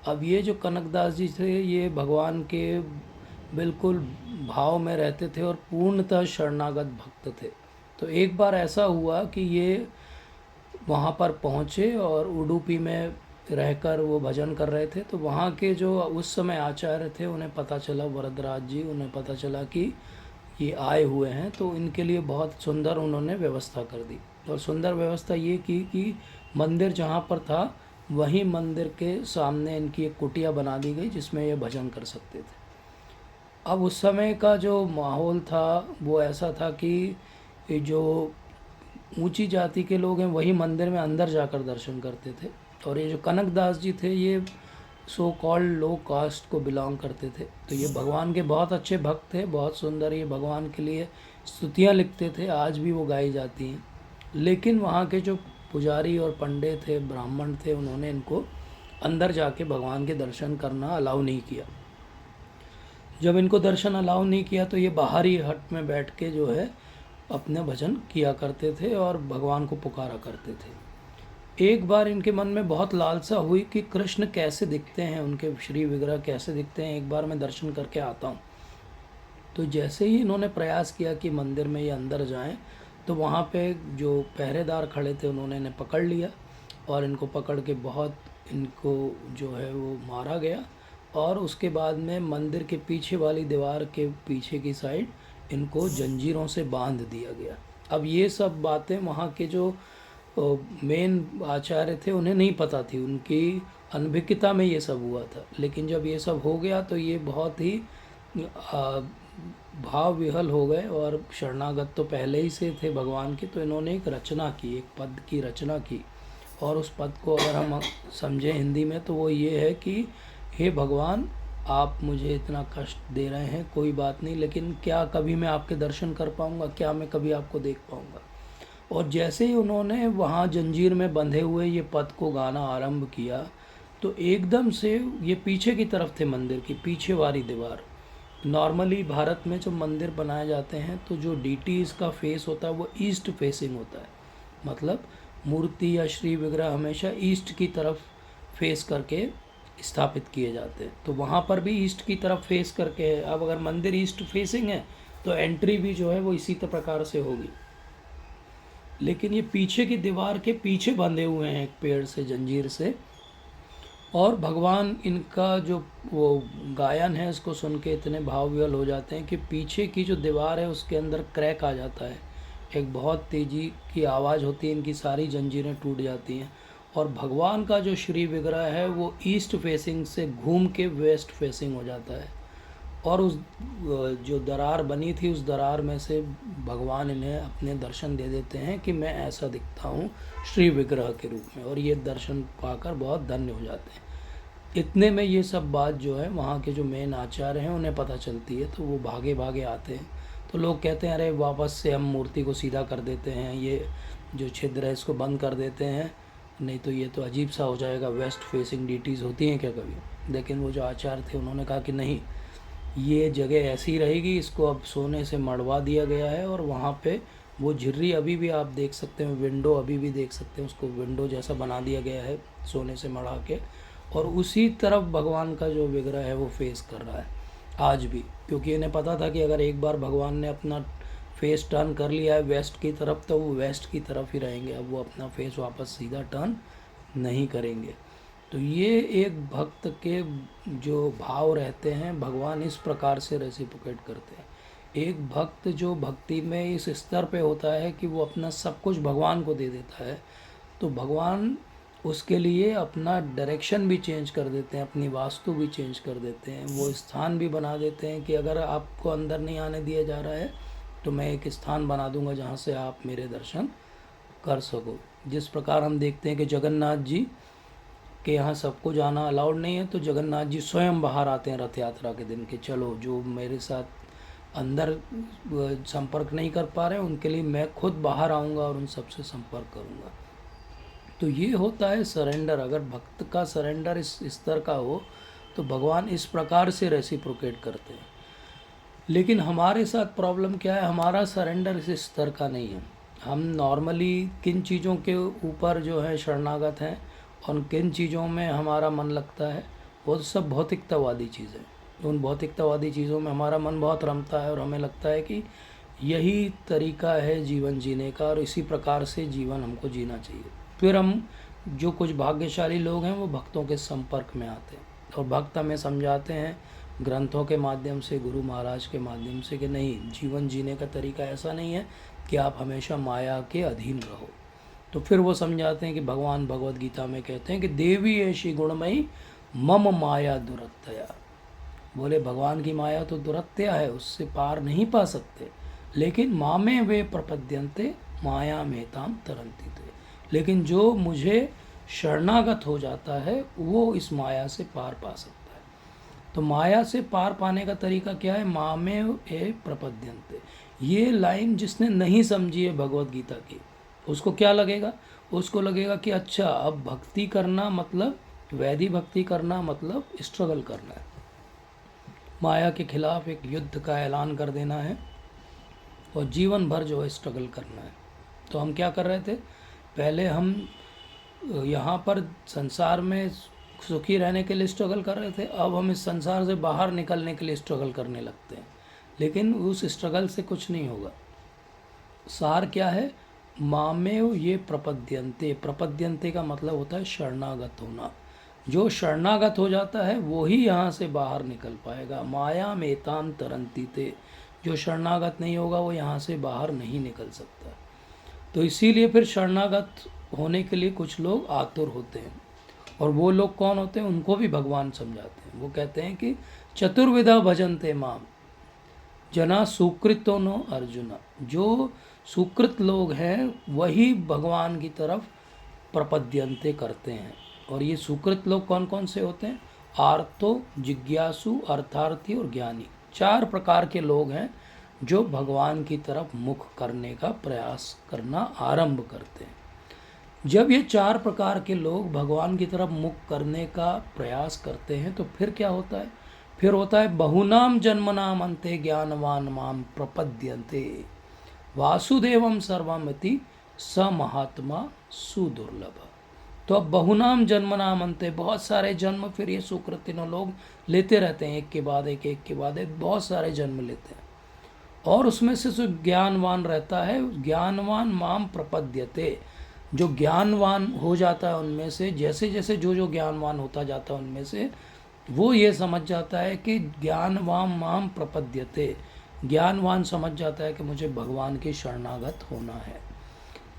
अब ये जो कनकदास जी थे ये भगवान के बिल्कुल भाव में रहते थे और पूर्णतः शरणागत भक्त थे। तो एक बार ऐसा हुआ कि ये वहाँ पर पहुँचे और उडुपी में रहकर वो भजन कर रहे थे। तो वहाँ के जो उस समय आचार्य थे उन्हें पता चला, वरदराज जी, उन्हें पता चला कि ये आए हुए हैं, तो इनके लिए बहुत सुंदर उन्होंने व्यवस्था कर दी। और सुंदर व्यवस्था ये की कि मंदिर जहाँ पर था वहीं मंदिर के सामने इनकी एक कुटिया बना दी गई जिसमें ये भजन कर सकते थे। अब उस समय का जो माहौल था वो ऐसा था कि ये जो ऊंची जाति के लोग हैं वही मंदिर में अंदर जाकर दर्शन करते थे, और ये जो कनकदास जी थे ये सो कॉल्ड लो कास्ट को बिलोंग करते थे। तो ये भगवान के बहुत अच्छे भक्त थे, बहुत सुंदर ये भगवान के लिए स्तुतियाँ लिखते थे, आज भी वो गाई जाती हैं। लेकिन वहाँ के जो पुजारी और पंडित थे, ब्राह्मण थे, उन्होंने इनको अंदर जाके भगवान के दर्शन करना अलाउ नहीं किया। जब इनको दर्शन अलाउ नहीं किया तो ये बाहरी हट में बैठ के जो है अपने भजन किया करते थे और भगवान को पुकारा करते थे। एक बार इनके मन में बहुत लालसा हुई कि कृष्ण कैसे दिखते हैं, उनके श्री विग्रह कैसे दिखते हैं, एक बार मैं दर्शन करके आता हूँ। तो जैसे ही इन्होंने प्रयास किया कि मंदिर में ये अंदर जाएं, तो वहाँ पे जो पहरेदार खड़े थे उन्होंने इन्हें पकड़ लिया और इनको पकड़ के बहुत इनको जो है वो मारा गया। और उसके बाद में मंदिर के पीछे वाली दीवार के पीछे की साइड इनको जंजीरों से बांध दिया गया। अब ये सब बातें वहाँ के जो मेन आचार्य थे उन्हें नहीं पता थी, उनकी अनभिज्ञता में ये सब हुआ था। लेकिन जब ये सब हो गया तो ये बहुत ही आ, भाव विहल हो गए, और शरणागत तो पहले ही से थे भगवान के, तो इन्होंने एक रचना की, एक पद की रचना की। और उस पद को अगर हम समझें हिंदी में तो वो ये है कि हे भगवान, आप मुझे इतना कष्ट दे रहे हैं, कोई बात नहीं, लेकिन क्या कभी मैं आपके दर्शन कर पाऊँगा, क्या मैं कभी आपको देख पाऊँगा। और जैसे ही उन्होंने वहाँ जंजीर में बंधे हुए ये पद को गाना आरंभ किया तो एकदम से ये पीछे की तरफ थे, मंदिर की पीछे वाली दीवार। नॉर्मली भारत में जो मंदिर बनाए जाते हैं तो जो डीटीज़ का फेस होता है वो ईस्ट फेसिंग होता है, मतलब मूर्ति या श्री विग्रह हमेशा ईस्ट की तरफ फेस करके स्थापित किए जाते हैं। तो वहाँ पर भी ईस्ट की तरफ फेस करके है। अब अगर मंदिर ईस्ट फेसिंग है तो एंट्री भी जो है वो इसी प्रकार से होगी। लेकिन ये पीछे की दीवार के पीछे बंधे हुए हैं एक पेड़ से, जंजीर से। और भगवान इनका जो वो गायन है उसको सुन के इतने भाव विहल हो जाते हैं कि पीछे की जो दीवार है उसके अंदर क्रैक आ जाता है, एक बहुत तेज़ी की आवाज़ होती है, इनकी सारी जंजीरें टूट जाती हैं। और भगवान का जो श्री विग्रह है वो ईस्ट फेसिंग से घूम के वेस्ट फेसिंग हो जाता है, और उस जो दरार बनी थी उस दरार में से भगवान इन्हें अपने दर्शन दे देते हैं कि मैं ऐसा दिखता हूँ श्री विग्रह के रूप में, और ये दर्शन पाकर बहुत धन्य हो जाते हैं। इतने में ये सब बात जो है वहाँ के जो मेन आचार्य हैं उन्हें पता चलती है, तो वो भागे भागे आते हैं। तो लोग कहते हैं अरे वापस से हम मूर्ति को सीधा कर देते हैं, ये जो छिद्र है इसको बंद कर देते हैं, नहीं तो ये तो अजीब सा हो जाएगा, वेस्ट फेसिंग डीटीज़ होती हैं क्या कभी। लेकिन वो जो आचार्य थे उन्होंने कहा कि नहीं, ये जगह ऐसी ही रहेगी, इसको अब सोने से मढ़वा दिया गया है। और वहाँ पे वो झिर्री अभी भी आप देख सकते हैं, विंडो अभी भी देख सकते हैं, उसको विंडो जैसा बना दिया गया है सोने से मढ़ा के, और उसी तरफ भगवान का जो विग्रह है वो फेस कर रहा है आज भी। क्योंकि इन्हें पता था कि अगर एक बार भगवान ने अपना फेस टर्न कर लिया है वेस्ट की तरफ तो वो वेस्ट की तरफ ही रहेंगे, अब वो अपना फेस वापस सीधा टर्न नहीं करेंगे। तो ये एक भक्त के जो भाव रहते हैं भगवान इस प्रकार से रेसिप्रोकेट करते हैं। एक भक्त जो भक्ति में इस स्तर पे होता है कि वो अपना सब कुछ भगवान को दे देता है, तो भगवान उसके लिए अपना डायरेक्शन भी चेंज कर देते हैं, अपनी वास्तु भी चेंज कर देते हैं, वो स्थान भी बना देते हैं कि अगर आपको अंदर नहीं आने दिया जा रहा है तो मैं एक स्थान बना दूंगा जहाँ से आप मेरे दर्शन कर सको। जिस प्रकार हम देखते हैं कि जगन्नाथ जी के यहाँ सबको जाना अलाउड नहीं है, तो जगन्नाथ जी स्वयं बाहर आते हैं रथ यात्रा के दिन कि चलो जो मेरे साथ अंदर संपर्क नहीं कर पा रहे हैं उनके लिए मैं खुद बाहर आऊँगा और उन सबसे संपर्क करूँगा। तो ये होता है सरेंडर। अगर भक्त का सरेंडर इस स्तर का हो तो भगवान इस प्रकार से रेसिप्रोकेट करते हैं। लेकिन हमारे साथ प्रॉब्लम क्या है, हमारा सरेंडर इस स्तर का नहीं है। हम नॉर्मली किन चीज़ों के ऊपर जो है शरणागत हैं और किन चीज़ों में हमारा मन लगता है, वो तो सब भौतिकतावादी चीज़ें। उन भौतिकतावादी चीज़ों में हमारा मन बहुत रमता है और हमें लगता है कि यही तरीका है जीवन जीने का और इसी प्रकार से जीवन हमको जीना चाहिए। फिर हम जो कुछ भाग्यशाली लोग हैं वो भक्तों के संपर्क में आते हैं और भक्त हमें समझाते हैं ग्रंथों के माध्यम से, गुरु महाराज के माध्यम से, कि नहीं, जीवन जीने का तरीका ऐसा नहीं है कि आप हमेशा माया के अधीन रहो। तो फिर वो समझाते हैं कि भगवान भगवद गीता में कहते हैं कि देवी ऐसी गुणमयी मम माया दुरत्या। बोले भगवान की माया तो दुरत्या है, उससे पार नहीं पा सकते, लेकिन मामे वे प्रपद्यन्ते माया मेताम तरंती थे। लेकिन जो मुझे शरणागत हो जाता है वो इस माया से पार पा सकता है। तो माया से पार पाने का तरीका क्या है? मामे ए प्रपद्यन्ते। ये लाइन जिसने नहीं समझी है भगवद गीता की, उसको क्या लगेगा? उसको लगेगा कि अच्छा, अब भक्ति करना मतलब, वैदिक भक्ति करना मतलब स्ट्रगल करना है, माया के खिलाफ एक युद्ध का ऐलान कर देना है और जीवन भर जो है स्ट्रगल करना है। तो हम क्या कर रहे थे? पहले हम यहाँ पर संसार में सुखी रहने के लिए स्ट्रगल कर रहे थे, अब हम इस संसार से बाहर निकलने के लिए स्ट्रगल करने लगते हैं, लेकिन उस स्ट्रगल से कुछ नहीं होगा। सार क्या है? मामेव ये प्रपद्यन्ते। प्रपद्यन्ते का मतलब होता है शरणागत होना। जो शरणागत हो जाता है वो ही यहाँ से बाहर निकल पाएगा। माया मेताम तरंती ते। जो शरणागत नहीं होगा वो यहाँ से बाहर नहीं निकल सकता। तो इसीलिए फिर शरणागत होने के लिए कुछ लोग आतुर होते हैं, और वो लोग कौन होते हैं? उनको भी भगवान समझाते हैं। वो कहते हैं कि चतुर्विधा भजन्ते माम जना सुकृतो नो अर्जुना। जो सुकृत लोग हैं वही भगवान की तरफ प्रपद्यन्ते करते हैं। और ये सुकृत लोग कौन कौन से होते हैं? आर्तो, जिज्ञासु, अर्थार्थी और ज्ञानी। 4 प्रकार के लोग हैं जो भगवान की तरफ मुख करने का प्रयास करना आरंभ करते हैं। जब ये 4 प्रकार के लोग भगवान की तरफ मुख करने का प्रयास करते हैं तो फिर क्या होता है? फिर होता है बहुनाम जन्मनाम अन्ते ज्ञानवान माम प्रपद्यन्ते वासुदेवम सर्वमिति स महात्मा सुदुर्लभ। तो अब बहुनाम जन्मनाम अन्ते, बहुत सारे जन्म फिर ये सुकृतिनों लोग लेते रहते हैं, एक के बाद एक, एक के बाद एक, बहुत सारे जन्म लेते हैं। और उसमें से जो ज्ञानवान रहता है, ज्ञानवान माम प्रपद्यते, जो ज्ञानवान हो जाता है उनमें से, जैसे जैसे जो जो ज्ञानवान होता जाता है उनमें से, वो ये समझ जाता है कि ज्ञानवान माम प्रपद्यते, ज्ञानवान समझ जाता है कि मुझे भगवान के शरणागत होना है।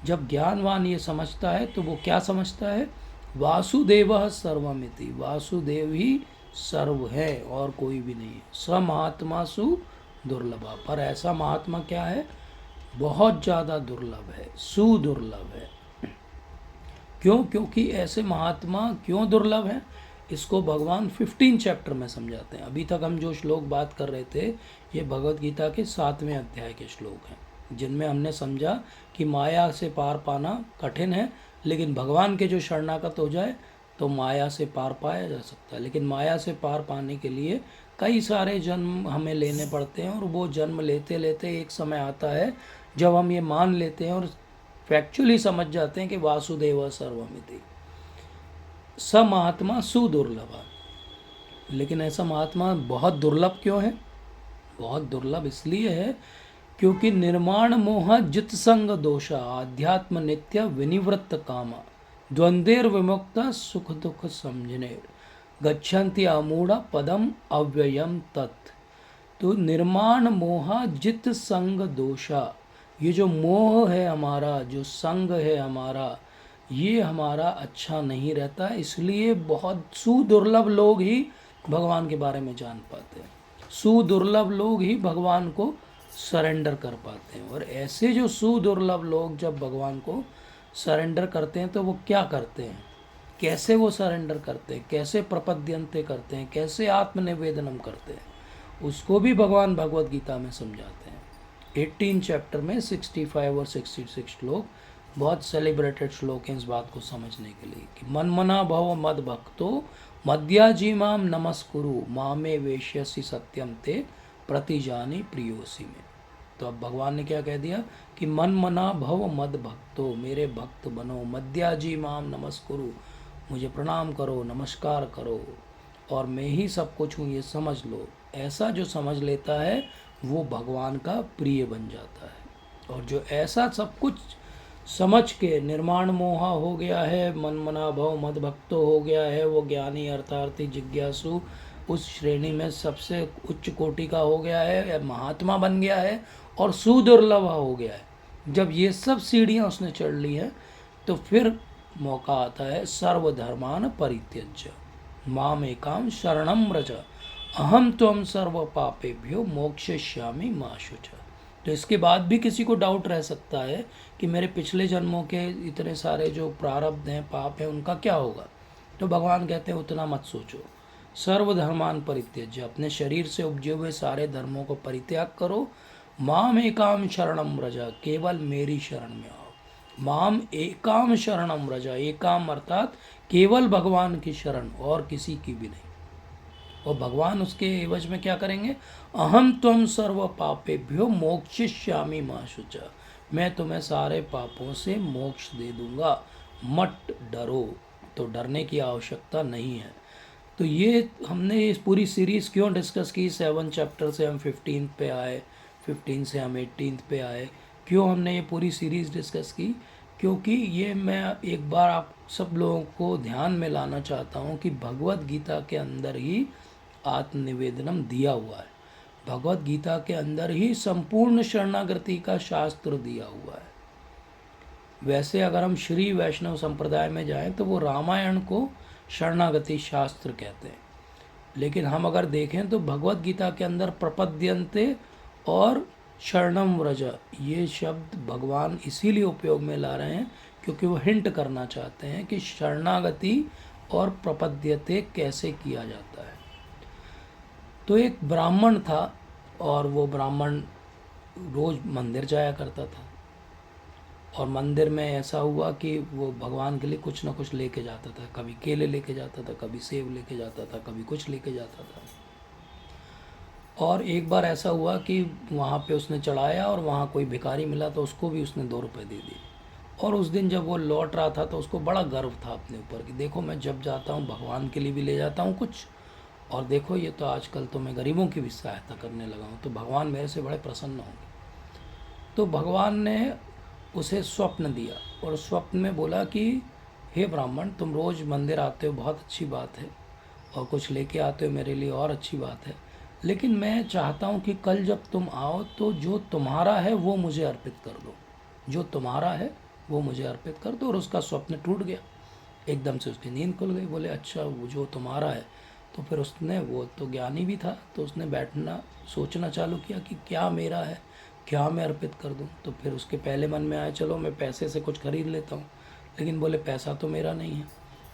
जब ज्ञानवान ये समझता है तो वो क्या समझता है? वासुदेव सर्वमिति, वासुदेव ही सर्व है और कोई भी नहीं है। स महात्मा सु दुर्लभा। पर ऐसा महात्मा क्या है? बहुत ज़्यादा दुर्लभ है, सुदुर्लभ है। क्यों? क्योंकि ऐसे महात्मा क्यों दुर्लभ हैं, इसको भगवान 15 चैप्टर में समझाते हैं। अभी तक हम जो श्लोक बात कर रहे थे ये भगवत गीता के 7वें अध्याय के श्लोक हैं, जिनमें हमने समझा कि माया से पार पाना कठिन है, लेकिन भगवान के जो शरणागत हो जाए तो माया से पार पाया जा सकता है। लेकिन माया से पार पाने के लिए कई सारे जन्म हमें लेने पड़ते हैं, और वो जन्म लेते लेते एक समय आता है जब हम ये मान लेते हैं और फैक्चुअली समझ जाते हैं कि वासुदेव सर्वमिति, स महात्मा सुदुर्लभ। लेकिन ऐसा महात्मा बहुत दुर्लभ क्यों है? बहुत दुर्लभ इसलिए है क्योंकि निर्माण मोह जित संग दोषा आध्यात्म नित्य विनिवृत्त कामा द्वंद्वेर विमुक्ता सुख दुख समझने गच्छन्ति अमूढ़ पदम अव्ययम तत्। तो निर्माण मोह जित संग दोषा, ये जो मोह है हमारा, जो संग है हमारा, ये हमारा अच्छा नहीं रहता, इसलिए बहुत सुदुर्लभ लोग ही भगवान के बारे में जान पाते हैं, सुदुर्लभ लोग ही भगवान को सरेंडर कर पाते हैं। और ऐसे जो सुदुर्लभ लोग जब भगवान को सरेंडर करते हैं तो वो क्या करते हैं, कैसे वो सरेंडर करते हैं, कैसे प्रपद्यन्ते करते हैं, कैसे आत्मनिवेदनम करते हैं, उसको भी भगवान भगवत गीता में समझाते हैं। 18 चैप्टर में 65 और 66 श्लोक बहुत सेलिब्रेटेड श्लोक हैं इस बात को समझने के लिए कि मन मना भव मद भक्तो मद्याजीमाम नमस्कुरु मामे वेश्यसि सत्यम ते प्रतिजानी प्रियोसी में। तो अब भगवान ने क्या कह दिया कि मन मना भव मद भक्तो, मेरे भक्त बनो, मद्याजीमाम नमस्कुरु, मुझे प्रणाम करो, नमस्कार करो, और मैं ही सब कुछ हूँ ये समझ लो। ऐसा जो समझ लेता है वो भगवान का प्रिय बन जाता है। और जो ऐसा सब कुछ समझ के निर्माण मोहा हो गया है, मन मना भव मद भक्तो हो गया है, वो ज्ञानी अर्थार्थी जिज्ञासु उस श्रेणी में सबसे उच्च कोटि का हो गया है, या महात्मा बन गया है और सुदुर्लभ हो गया है। जब ये सब सीढ़ियाँ उसने चढ़ ली हैं तो फिर मौका आता है सर्वधर्मान परित्यज्य माम एकाम शरणम व्रज अहम त्वम सर्व पापेभ्यो मोक्षयिष्यामि मा शुचः। तो इसके बाद भी किसी को डाउट रह सकता है कि मेरे पिछले जन्मों के इतने सारे जो प्रारब्ध हैं, पाप हैं, उनका क्या होगा। तो भगवान कहते हैं उतना मत सोचो। सर्वधर्मान परित्यज्य, अपने शरीर से उपजे हुए सारे धर्मों को परित्याग करो। माम एकाम शरणम व्रज, केवल मेरी शरण में आओ। माम एकाम शरणम व्रज, एकाम अर्थात केवल भगवान की शरण, और किसी की भी नहीं। और भगवान उसके एवज में क्या करेंगे, अहम त्वम सर्व पापेभ्यो मोक्षयिष्यामि मा शुचः, मैं तुम्हें सारे पापों से मोक्ष दे दूंगा, मत डरो। तो डरने की आवश्यकता नहीं है। तो ये हमने इस पूरी सीरीज़ क्यों डिस्कस की, 7 चैप्टर से हम 15 पे आए, 15 से हम 18 पे आए, क्यों हमने ये पूरी सीरीज़ डिस्कस की, क्योंकि ये मैं एक बार आप सब लोगों को ध्यान में लाना चाहता हूँ कि भगवत गीता के अंदर ही आत्मनिवेदनम दिया हुआ है। भगवत गीता के अंदर ही संपूर्ण शरणागति का शास्त्र दिया हुआ है। वैसे अगर हम श्री वैष्णव संप्रदाय में जाएं तो वो रामायण को शरणागति शास्त्र कहते हैं, लेकिन हम अगर देखें तो भगवत गीता के अंदर प्रपद्यन्ते और शरणम व्रज, ये शब्द भगवान इसीलिए उपयोग में ला रहे हैं क्योंकि वो हिंट करना चाहते हैं कि शरणागति और प्रपद्यते कैसे किया जाता है। तो एक ब्राह्मण था और वो ब्राह्मण रोज़ मंदिर जाया करता था, और मंदिर में ऐसा हुआ कि वो भगवान के लिए कुछ ना कुछ लेके जाता था। कभी केले लेके जाता था, कभी सेब लेके जाता था, कभी कुछ लेके जाता था। और एक बार ऐसा हुआ कि वहाँ पे उसने चढ़ाया और वहाँ कोई भिखारी मिला तो उसको भी उसने 2 रुपये दे दिए। और उस दिन जब वो लौट रहा था तो उसको बड़ा गर्व था अपने ऊपर कि देखो मैं जब जाता हूँ भगवान के लिए भी ले जाता हूँ कुछ, और देखो ये तो आजकल तो मैं गरीबों की भी सहायता करने लगा हूँ, तो भगवान मेरे से बड़े प्रसन्न होंगे। तो भगवान ने उसे स्वप्न दिया और स्वप्न में बोला कि हे ब्राह्मण, तुम रोज़ मंदिर आते हो, बहुत अच्छी बात है, और कुछ लेके आते हो मेरे लिए, और अच्छी बात है, लेकिन मैं चाहता हूँ कि कल जब तुम आओ तो जो तुम्हारा है वो मुझे अर्पित कर दो, जो तुम्हारा है वो मुझे अर्पित कर दो। और उसका स्वप्न टूट गया, एकदम से उसकी नींद खुल गई। बोले अच्छा वो जो तुम्हारा है, तो फिर उसने, वो तो ज्ञानी भी था, तो उसने बैठना सोचना चालू किया कि क्या मेरा है, क्या मैं अर्पित कर दूं। तो फिर उसके पहले मन में आया चलो मैं पैसे से कुछ खरीद लेता हूँ, लेकिन बोले पैसा तो मेरा नहीं है।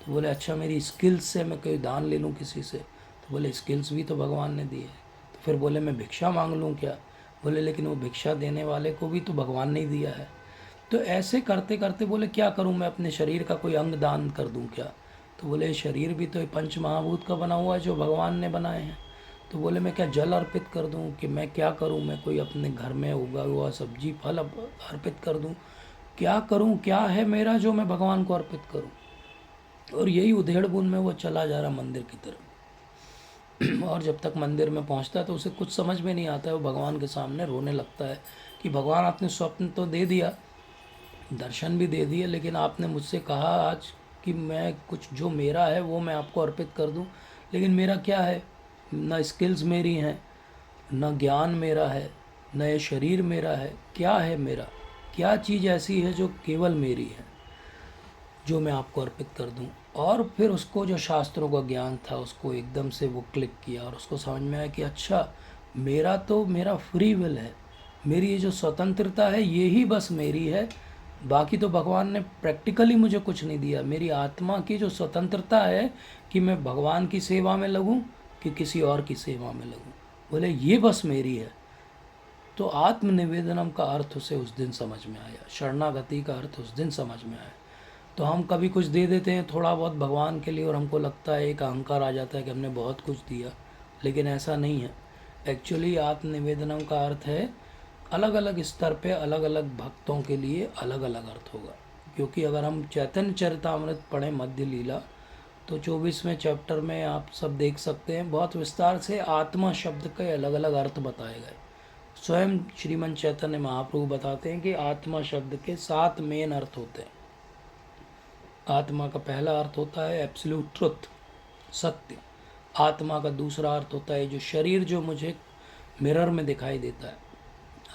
तो बोले अच्छा मेरी स्किल्स से मैं कोई दान ले लूँ किसी से, तो बोले स्किल्स भी तो भगवान ने दी है। तो फिर बोले मैं भिक्षा मांग लूँ क्या, बोले लेकिन वो भिक्षा देने वाले को भी तो भगवान ने ही दिया है। तो ऐसे करते करते बोले क्या करूँ मैं, अपने शरीर का कोई अंग दान कर दूँ क्या। तो बोले शरीर भी तो पंच महाभूत का बना हुआ है जो भगवान ने बनाए हैं। तो बोले मैं क्या जल अर्पित कर दूं, कि मैं क्या करूं, मैं कोई अपने घर में उगा हुआ सब्जी फल अर्पित कर दूं, क्या करूं, क्या है मेरा जो मैं भगवान को अर्पित करूं। और यही उधेड़ बुन में वो चला जा रहा मंदिर की तरफ। और जब तक मंदिर में पहुंचता है तो उसे कुछ समझ में नहीं आता है, वो भगवान के सामने रोने लगता है कि भगवान आपने स्वप्न तो दे दिया, दर्शन भी दे दिए, लेकिन आपने मुझसे कहा आज कि मैं कुछ जो मेरा है वो मैं आपको अर्पित कर दूं, लेकिन मेरा क्या है, न स्किल्स मेरी हैं, न ज्ञान मेरा है, न ये शरीर मेरा है, क्या है मेरा, क्या चीज़ ऐसी है जो केवल मेरी है जो मैं आपको अर्पित कर दूं। और फिर उसको जो शास्त्रों का ज्ञान था उसको एकदम से वो क्लिक किया और उसको समझ में आया कि अच्छा मेरा तो मेरा फ्री विल है, मेरी ये जो स्वतंत्रता है ये ही बस मेरी है, बाकी तो भगवान ने प्रैक्टिकली मुझे कुछ नहीं दिया। मेरी आत्मा की जो स्वतंत्रता है कि मैं भगवान की सेवा में लगूं कि किसी और की सेवा में लगूं, बोले ये बस मेरी है। तो आत्मनिवेदनम का अर्थ उसे उस दिन समझ में आया, शरणागति का अर्थ उस दिन समझ में आया। तो हम कभी कुछ दे देते हैं थोड़ा बहुत भगवान के लिए और हमको लगता है, एक अहंकार आ जाता है कि हमने बहुत कुछ दिया, लेकिन ऐसा नहीं है। एक्चुअली आत्मनिवेदनम का अर्थ है अलग अलग स्तर पे अलग अलग भक्तों के लिए अलग अलग अर्थ होगा। क्योंकि अगर हम चैतन्य चरितामृत पढ़ें मध्य लीला, तो 24वें चैप्टर में आप सब देख सकते हैं, बहुत विस्तार से आत्मा शब्द के अलग अलग अर्थ बताए गए। स्वयं श्रीमन चैतन्य महाप्रभु बताते हैं कि आत्मा शब्द के 7 मेन अर्थ होते हैं। आत्मा का पहला अर्थ होता है एब्सोल्यूट ट्रुथ, सत्य। आत्मा का दूसरा अर्थ होता है जो शरीर जो मुझे मिरर में दिखाई देता है।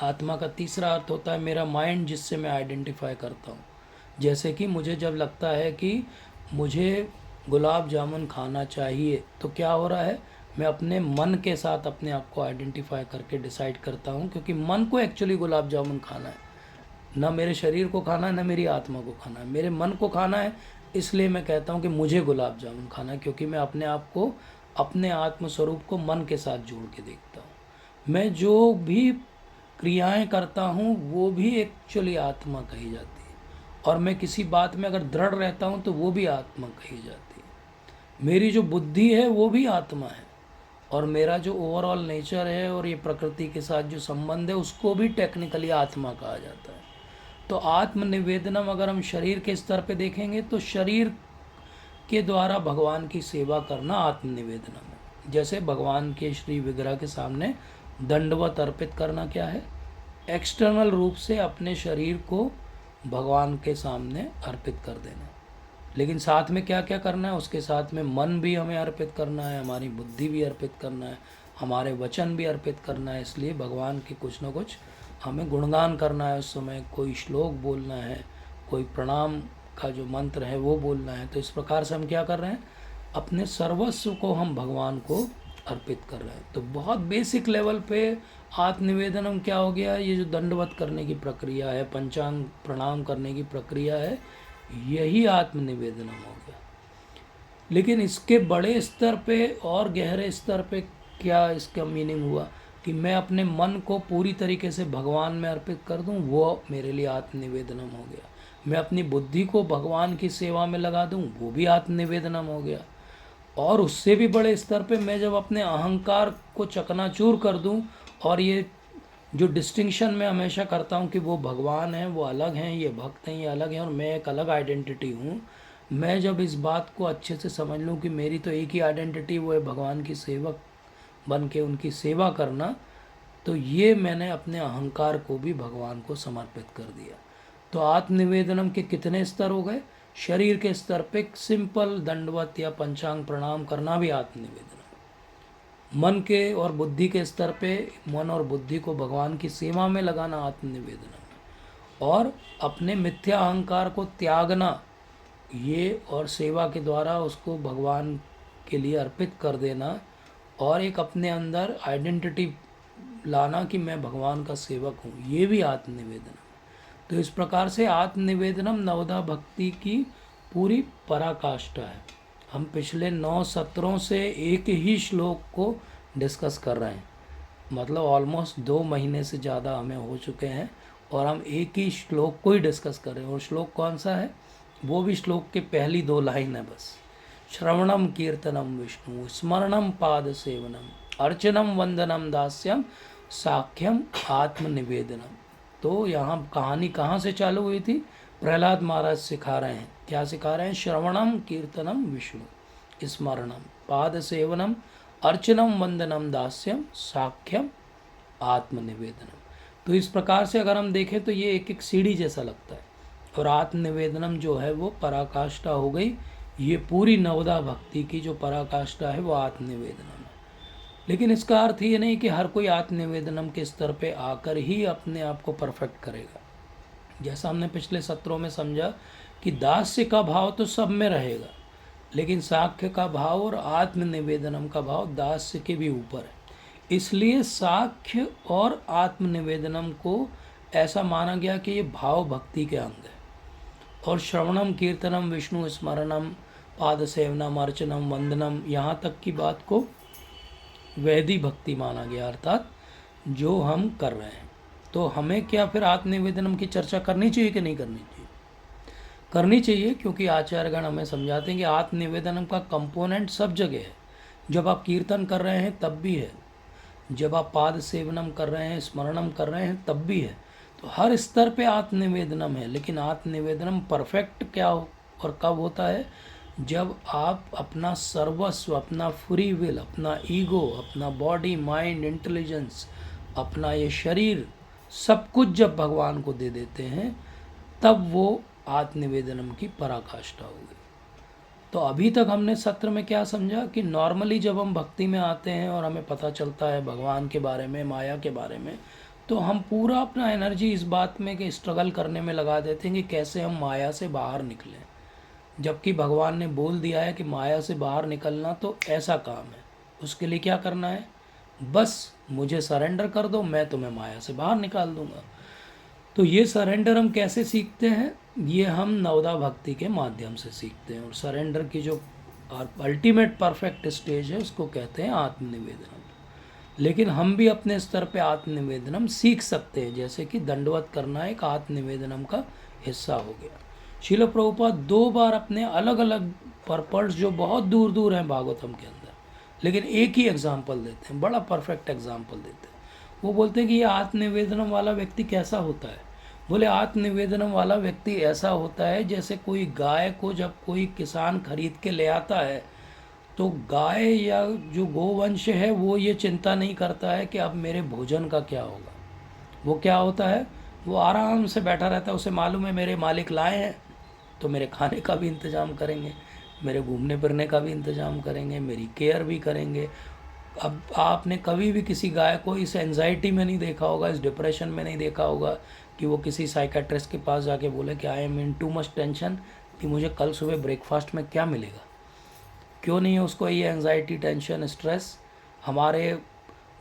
आत्मा का तीसरा अर्थ होता है मेरा माइंड जिससे मैं आइडेंटिफाई करता हूँ। जैसे कि मुझे जब लगता है कि मुझे गुलाब जामुन खाना चाहिए तो क्या हो रहा है, मैं अपने मन के साथ अपने आप को आइडेंटिफाई करके डिसाइड करता हूँ, क्योंकि मन को एक्चुअली गुलाब जामुन खाना है, ना मेरे शरीर को खाना है ना मेरी आत्मा को खाना है, मेरे मन को खाना है। इसलिए मैं कहता हूँ कि मुझे गुलाब जामुन खाना है, क्योंकि मैं अपने आप को, अपने आत्म स्वरूप को मन के साथ जोड़ के देखता हूँ। मैं जो भी क्रियाएं करता हूँ वो भी एक्चुअली आत्मा कही जाती है, और मैं किसी बात में अगर दृढ़ रहता हूँ तो वो भी आत्मा कही जाती है। मेरी जो बुद्धि है वो भी आत्मा है, और मेरा जो ओवरऑल नेचर है और ये प्रकृति के साथ जो संबंध है उसको भी टेक्निकली आत्मा कहा जाता है। तो आत्मनिवेदनम अगर हम शरीर के स्तर पे देखेंगे तो शरीर के द्वारा भगवान की सेवा करना आत्मनिवेदनम है। जैसे भगवान के श्री विग्रह के सामने दंडवत अर्पित करना क्या है, एक्सटर्नल रूप से अपने शरीर को भगवान के सामने अर्पित कर देना। लेकिन साथ में क्या क्या करना है, उसके साथ में मन भी हमें अर्पित करना है, हमारी बुद्धि भी अर्पित करना है, हमारे वचन भी अर्पित करना है। इसलिए भगवान के कुछ न कुछ हमें गुणगान करना है, उस समय कोई श्लोक बोलना है, कोई प्रणाम का जो मंत्र है वो बोलना है। तो इस प्रकार से हम क्या कर रहे हैं, अपने सर्वस्व को हम भगवान को अर्पित कर रहे हैं। तो बहुत बेसिक लेवल पे आत्मनिवेदनम क्या हो गया, ये जो दंडवत करने की प्रक्रिया है, पंचांग प्रणाम करने की प्रक्रिया है, यही आत्मनिवेदनम हो गया। लेकिन इसके बड़े स्तर पे और गहरे स्तर पे क्या इसका मीनिंग हुआ कि मैं अपने मन को पूरी तरीके से भगवान में अर्पित कर दूं, वो मेरे लिए आत्मनिवेदनम हो गया। मैं अपनी बुद्धि को भगवान की सेवा में लगा दूं, वो भी आत्मनिवेदनम हो गया। और उससे भी बड़े स्तर पे मैं जब अपने अहंकार को चकनाचूर कर दूं, और ये जो डिस्टिंक्शन मैं हमेशा करता हूँ कि वो भगवान हैं, वो अलग हैं, ये भक्त हैं, ये अलग हैं, और मैं एक अलग आइडेंटिटी हूँ। मैं जब इस बात को अच्छे से समझ लूँ कि मेरी तो एक ही आइडेंटिटी, वो है भगवान की सेवक बन के उनकी सेवा करना, तो ये मैंने अपने अहंकार को भी भगवान को समर्पित कर दिया। तो आत्मनिवेदनम के कितने स्तर हो गए, शरीर के स्तर पे सिंपल दंडवत या पंचांग प्रणाम करना भी आत्मनिवेदन। मन के और बुद्धि के स्तर पे मन और बुद्धि को भगवान की सेवा में लगाना आत्मनिवेदन है, और अपने मिथ्या अहंकार को त्यागना, ये और सेवा के द्वारा उसको भगवान के लिए अर्पित कर देना, और एक अपने अंदर आइडेंटिटी लाना कि मैं भगवान का सेवक हूँ, ये भी आत्मनिवेदन है। तो इस प्रकार से आत्मनिवेदनम नवधा भक्ति की पूरी पराकाष्ठा है। हम पिछले 9 सत्रों से एक ही श्लोक को डिस्कस कर रहे हैं, मतलब ऑलमोस्ट 2 महीने से ज़्यादा हमें हो चुके हैं, और हम एक ही श्लोक को ही डिस्कस कर रहे हैं। और श्लोक कौन सा है, वो भी श्लोक के पहली 2 लाइन है बस। श्रवणम कीर्तनम विष्णु स्मरणम पाद सेवनम अर्चनम वंदनम दास्यम साख्यम आत्मनिवेदनम। तो यहाँ कहानी कहाँ से चालू हुई थी, प्रहलाद महाराज सिखा रहे हैं, क्या सिखा रहे हैं, श्रवणम कीर्तनम विष्णु स्मरणम पाद सेवनम अर्चनम वंदनम दास्यम साख्यम आत्मनिवेदनम। तो इस प्रकार से अगर हम देखें तो ये एक एक सीढ़ी जैसा लगता है, और आत्मनिवेदनम जो है वो पराकाष्ठा हो गई। ये पूरी नवदा भक्ति की जो पराकाष्ठा है वो आत्मनिवेदनम है। लेकिन इसका अर्थ ये नहीं कि हर कोई आत्मनिवेदनम के स्तर पे आकर ही अपने आप को परफेक्ट करेगा। जैसा हमने पिछले सत्रों में समझा कि दास्य का भाव तो सब में रहेगा, लेकिन साख्य का भाव और आत्मनिवेदनम का भाव दास्य के भी ऊपर है। इसलिए साख्य और आत्मनिवेदनम को ऐसा माना गया कि ये भाव भक्ति के अंग है। और श्रवणम कीर्तनम विष्णु स्मरणम पाद सेवनम अर्चनम वंदनम, यहाँ तक की बात को वैदिक भक्ति माना गया, अर्थात जो हम कर रहे हैं। तो हमें क्या फिर आत्मनिवेदनम की चर्चा करनी चाहिए कि नहीं करनी चाहिए, करनी चाहिए, क्योंकि आचार्यगण हमें समझाते हैं कि आत्मनिवेदनम का कंपोनेंट सब जगह है। जब आप कीर्तन कर रहे हैं तब भी है, जब आप पाद सेवनम कर रहे हैं, स्मरणम कर रहे हैं तब भी है। तो हर स्तर पे आत्मनिवेदनम है। लेकिन आत्मनिवेदनम परफेक्ट क्या हो और कब होता है, जब आप अपना सर्वस्व, अपना फ्री विल, अपना ईगो, अपना बॉडी, माइंड, इंटेलिजेंस, अपना ये शरीर, सब कुछ जब भगवान को दे देते हैं, तब वो आत्मनिवेदनम की पराकाष्ठा होगी। तो अभी तक हमने सत्र में क्या समझा कि नॉर्मली जब हम भक्ति में आते हैं और हमें पता चलता है भगवान के बारे में, माया के बारे में, तो हम पूरा अपना एनर्जी इस बात में कि स्ट्रगल करने में लगा देते हैं कि कैसे हम माया से बाहर निकलें, जबकि भगवान ने बोल दिया है कि माया से बाहर निकलना तो ऐसा काम है, उसके लिए क्या करना है, बस मुझे सरेंडर कर दो, मैं तुम्हें माया से बाहर निकाल दूंगा। तो ये सरेंडर हम कैसे सीखते हैं, ये हम नवदा भक्ति के माध्यम से सीखते हैं। और सरेंडर की जो अल्टीमेट परफेक्ट स्टेज है उसको कहते हैं आत्मनिवेदनम। लेकिन हम भी अपने स्तर पे आत्मनिवेदनम सीख सकते हैं, जैसे कि दंडवत करना एक आत्मनिवेदनम का हिस्सा हो गया। श्रील प्रभुपाद 2 बार अपने अलग अलग पर्पल्स जो बहुत दूर दूर हैं भागवतम के अंदर, लेकिन एक ही एग्जाम्पल देते हैं, बड़ा परफेक्ट एग्जाम्पल देते हैं। वो बोलते हैं कि ये आत्मनिवेदनम वाला व्यक्ति कैसा होता है। बोले आत्मनिवेदनम वाला व्यक्ति ऐसा होता है जैसे कोई गाय को जब कोई किसान खरीद के ले आता है, तो गाय या जो गोवंश है वो ये चिंता नहीं करता है कि अब मेरे भोजन का क्या होगा। वो क्या होता है, वो आराम से बैठा रहता है, उसे मालूम है मेरे मालिक लाए हैं तो मेरे खाने का भी इंतज़ाम करेंगे, मेरे घूमने फिरने का भी इंतज़ाम करेंगे, मेरी केयर भी करेंगे। अब आपने कभी भी किसी गाय को इस एंजाइटी में नहीं देखा होगा, इस डिप्रेशन में नहीं देखा होगा कि वो किसी साइकेट्रिस्ट के पास जाके बोले कि I M in too much tension कि मुझे कल सुबह ब्रेकफास्ट में क्या मिलेगा। क्यों नहीं है उसको ये एंजाइटी, टेंशन, स्ट्रेस। हमारे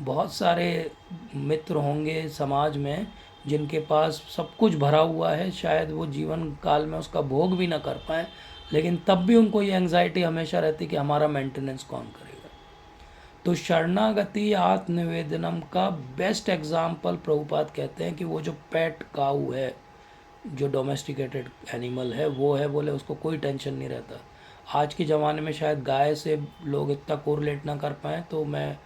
बहुत सारे मित्र होंगे समाज में जिनके पास सब कुछ भरा हुआ है, शायद वो जीवन काल में उसका भोग भी ना कर पाए, लेकिन तब भी उनको ये एंजाइटी हमेशा रहती कि हमारा मेंटेनेंस कौन करेगा। तो शरणागति आत्मनिवेदनम का बेस्ट एग्जाम्पल प्रभुपाद कहते हैं कि वो जो पेट काऊ है, जो डोमेस्टिकेटेड एनिमल है, वो है, बोले उसको कोई टेंशन नहीं रहता। आज के ज़माने में शायद गाय से लोग इतना कोरिलेट ना कर पाएँ, तो मैं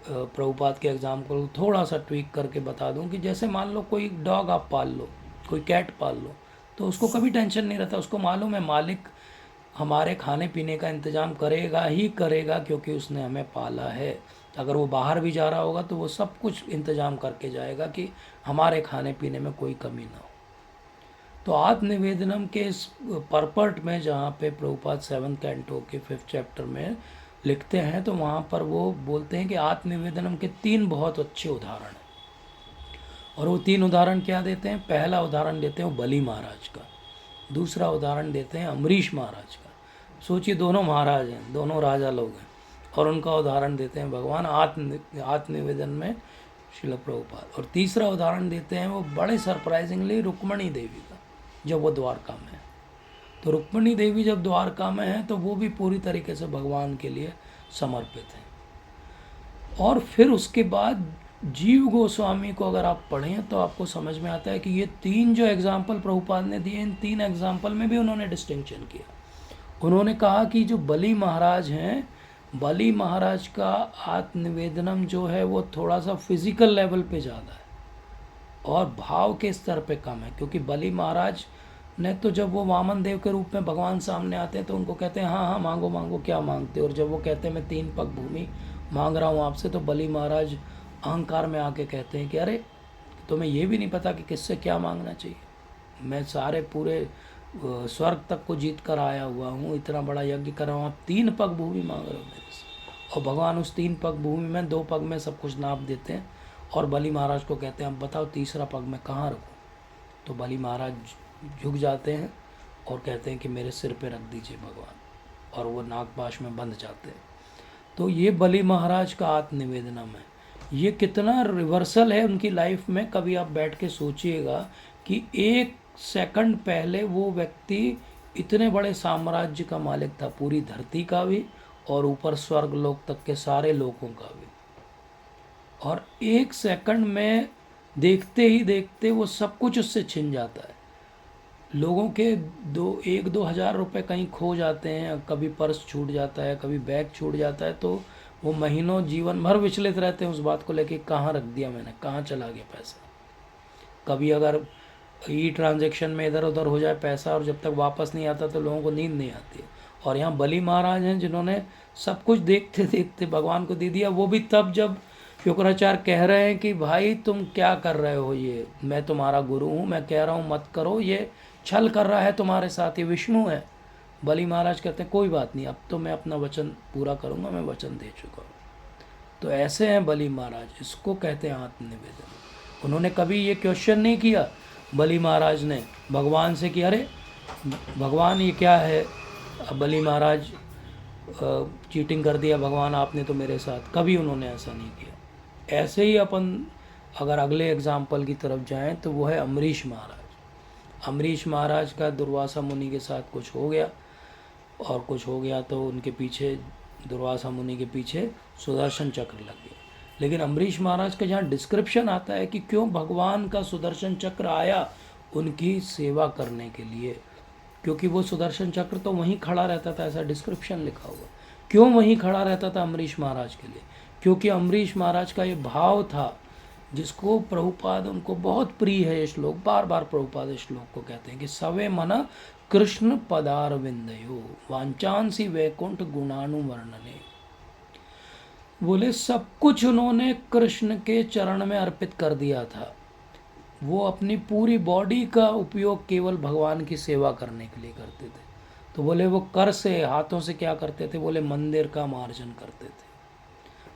प्रभुपाद के एग्जाम को थोड़ा सा ट्वीक करके बता दूं कि जैसे मान लो कोई डॉग आप पाल लो, कोई कैट पाल लो, तो उसको कभी टेंशन नहीं रहता, उसको मालूम है मालिक हमारे खाने पीने का इंतज़ाम करेगा ही करेगा, क्योंकि उसने हमें पाला है। अगर वो बाहर भी जा रहा होगा तो वो सब कुछ इंतज़ाम करके जाएगा कि हमारे खाने पीने में कोई कमी ना हो। तो आत्मनिवेदनम के इस परपर्ट में जहाँ पे प्रभुपाद 7th कैंटो के 5th चैप्टर में लिखते हैं, तो वहाँ पर वो बोलते हैं कि आत्मनिवेदनम के 3 बहुत अच्छे उदाहरण हैं। और वो 3 उदाहरण क्या देते हैं, पहला उदाहरण देते हैं बली महाराज का, दूसरा उदाहरण देते हैं अम्बरीश महाराज का। सोचिए दोनों महाराज हैं, दोनों राजा लोग हैं, और उनका उदाहरण देते हैं भगवान आत्मनिवेदन में श्रील प्रभुपाद। और तीसरा उदाहरण देते हैं वो बड़े सरप्राइजिंगली रुक्मणी देवी का, जब वो द्वारका में है। तो रुक्मणी देवी जब द्वारका में है तो वो भी पूरी तरीके से भगवान के लिए समर्पित हैं। और फिर उसके बाद जीव गोस्वामी को अगर आप पढ़ें तो आपको समझ में आता है कि ये 3 जो एग्जाम्पल प्रभुपाद ने दिए, इन 3 एग्जाम्पल में भी उन्होंने डिस्टिंक्शन किया। उन्होंने कहा कि जो बली महाराज हैं, बली महाराज का आत्मनिवेदनम जो है वो थोड़ा सा फिजिकल लेवल पे ज़्यादा है और भाव के स्तर पे कम है, क्योंकि बली महाराज ने तो जब वो वामन देव के रूप में भगवान सामने आते हैं तो उनको कहते हैं हाँ हाँ मांगो मांगो क्या मांगते हो, और जब वो कहते हैं मैं 3 पग भूमि मांग रहा हूँ आपसे, तो बली महाराज अहंकार में आके कहते हैं कि अरे तुम्हें ये भी नहीं पता कि किससे क्या मांगना चाहिए, मैं सारे पूरे स्वर्ग तक को जीत कर आया हुआ हूँ, इतना बड़ा यज्ञ कर रहा हूँ, आप 3 पग भूमि मांग रहे हो मेरे से। और भगवान उस 3 पग भूमि में 2 पग में सब कुछ नाप देते हैं और बली महाराज को कहते हैं अब बताओ तीसरा पग मैं कहाँ रखूँ। तो बली महाराज झुक जाते हैं और कहते हैं कि मेरे सिर पे रख दीजिए भगवान, और वो नागपाश में बंध जाते हैं। तो ये बली महाराज का आत्मनिवेदनम है। ये कितना रिवर्सल है उनकी लाइफ में, कभी आप बैठ के सोचिएगा कि 1 सेकंड पहले वो व्यक्ति इतने बड़े साम्राज्य का मालिक था, पूरी धरती का भी और ऊपर स्वर्ग लोक तक के सारे लोगों का भी, और 1 सेकंड में देखते ही देखते वो सब कुछ उससे छिन जाता है। लोगों के 1-2 हज़ार रुपये कहीं खो जाते हैं, कभी पर्स छूट जाता है, कभी बैग छूट जाता है, तो वो महीनों जीवन भर विचलित रहते हैं उस बात को लेके, कहाँ रख दिया मैंने, कहाँ चला गया पैसा। कभी अगर ई ट्रांजैक्शन में इधर उधर हो जाए पैसा और जब तक वापस नहीं आता तो लोगों को नींद नहीं आती है। और यहाँ बलि महाराज हैं जिन्होंने सब कुछ देखते देखते भगवान को दे दिया। वो भी तब जब शुक्राचार्य कह रहे हैं कि भाई तुम क्या कर रहे हो, ये मैं तुम्हारा गुरु हूँ, मैं कह रहा हूँ मत करो, ये छल कर रहा है तुम्हारे साथ, ये विष्णु है। बलि महाराज कहते हैं कोई बात नहीं, अब तो मैं अपना वचन पूरा करूँगा, मैं वचन दे चुका हूँ। तो ऐसे हैं बलि महाराज, इसको कहते हैं आत्मनिवेदन। उन्होंने कभी ये क्वेश्चन नहीं किया बलि महाराज ने भगवान से कि अरे भगवान ये क्या है, अब बलि महाराज चीटिंग कर दिया भगवान आपने तो मेरे साथ, कभी उन्होंने ऐसा नहीं किया। ऐसे ही अपन अगर अगले एग्जाम्पल की तरफ जाएं तो वो है अम्बरीश महाराज। अम्बरीश महाराज का दुर्वासा मुनि के साथ कुछ हो गया, और कुछ हो गया तो उनके पीछे, दुर्वासा मुनि के पीछे सुदर्शन चक्र लग गया। लेकिन अम्बरीश महाराज का जहाँ डिस्क्रिप्शन आता है कि क्यों भगवान का सुदर्शन चक्र आया, उनकी सेवा करने के लिए, क्योंकि वो सुदर्शन चक्र तो वहीं खड़ा रहता था, ऐसा डिस्क्रिप्शन लिखा हुआ। क्यों वहीं खड़ा रहता था अम्बरीश महाराज के लिए? क्योंकि अम्बरीश महाराज का ये भाव था जिसको प्रभुपाद, उनको बहुत प्रिय है ये श्लोक, बार बार प्रभुपाद इस श्लोक को कहते हैं कि सवे मना कृष्ण पदार विंदयो वांचांसी वैकुंठ गुणानुवर्णने। बोले सब कुछ उन्होंने कृष्ण के चरण में अर्पित कर दिया था। वो अपनी पूरी बॉडी का उपयोग केवल भगवान की सेवा करने के लिए करते थे। तो बोले वो कर से, हाथों से क्या करते थे? बोले मंदिर का मार्जन करते थे।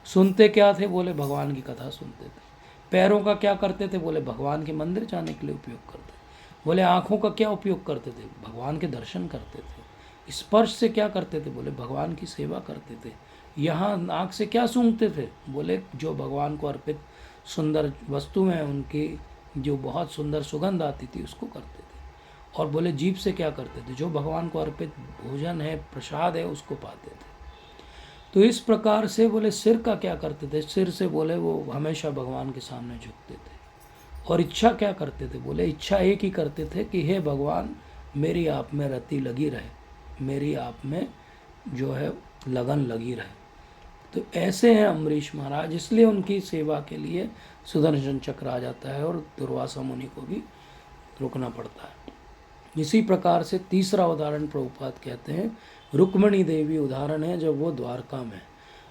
सुनते क्या थे? बोले भगवान की कथा सुनते थे। पैरों का क्या करते थे? बोले भगवान के मंदिर जाने के लिए उपयोग करते थे। बोले आँखों का क्या उपयोग करते थे? भगवान के दर्शन करते थे। स्पर्श से क्या करते थे? बोले भगवान की सेवा करते थे। यहाँ नाक से क्या सूंघते थे? बोले जो भगवान को अर्पित सुंदर वस्तु हैं उनकी जो बहुत सुंदर सुगंध आती थी उसको करते थे। और बोले जीभ से क्या करते थे? जो भगवान को अर्पित भोजन है, प्रसाद है, उसको पाते थे। तो इस प्रकार से बोले सिर का क्या करते थे? सिर से बोले वो हमेशा भगवान के सामने झुकते थे। और इच्छा क्या करते थे? बोले इच्छा एक ही करते थे कि हे भगवान मेरी आप में रति लगी रहे, मेरी आप में जो है लगन लगी रहे। तो ऐसे हैं अम्बरीश महाराज, इसलिए उनकी सेवा के लिए सुदर्शन चक्र आ जाता है और दुर्वासा मुनि को भी रुकना पड़ता है। इसी प्रकार से तीसरा उदाहरण प्रभुपाद कहते हैं रुक्मिणी देवी उदाहरण है, जब वो द्वारका में।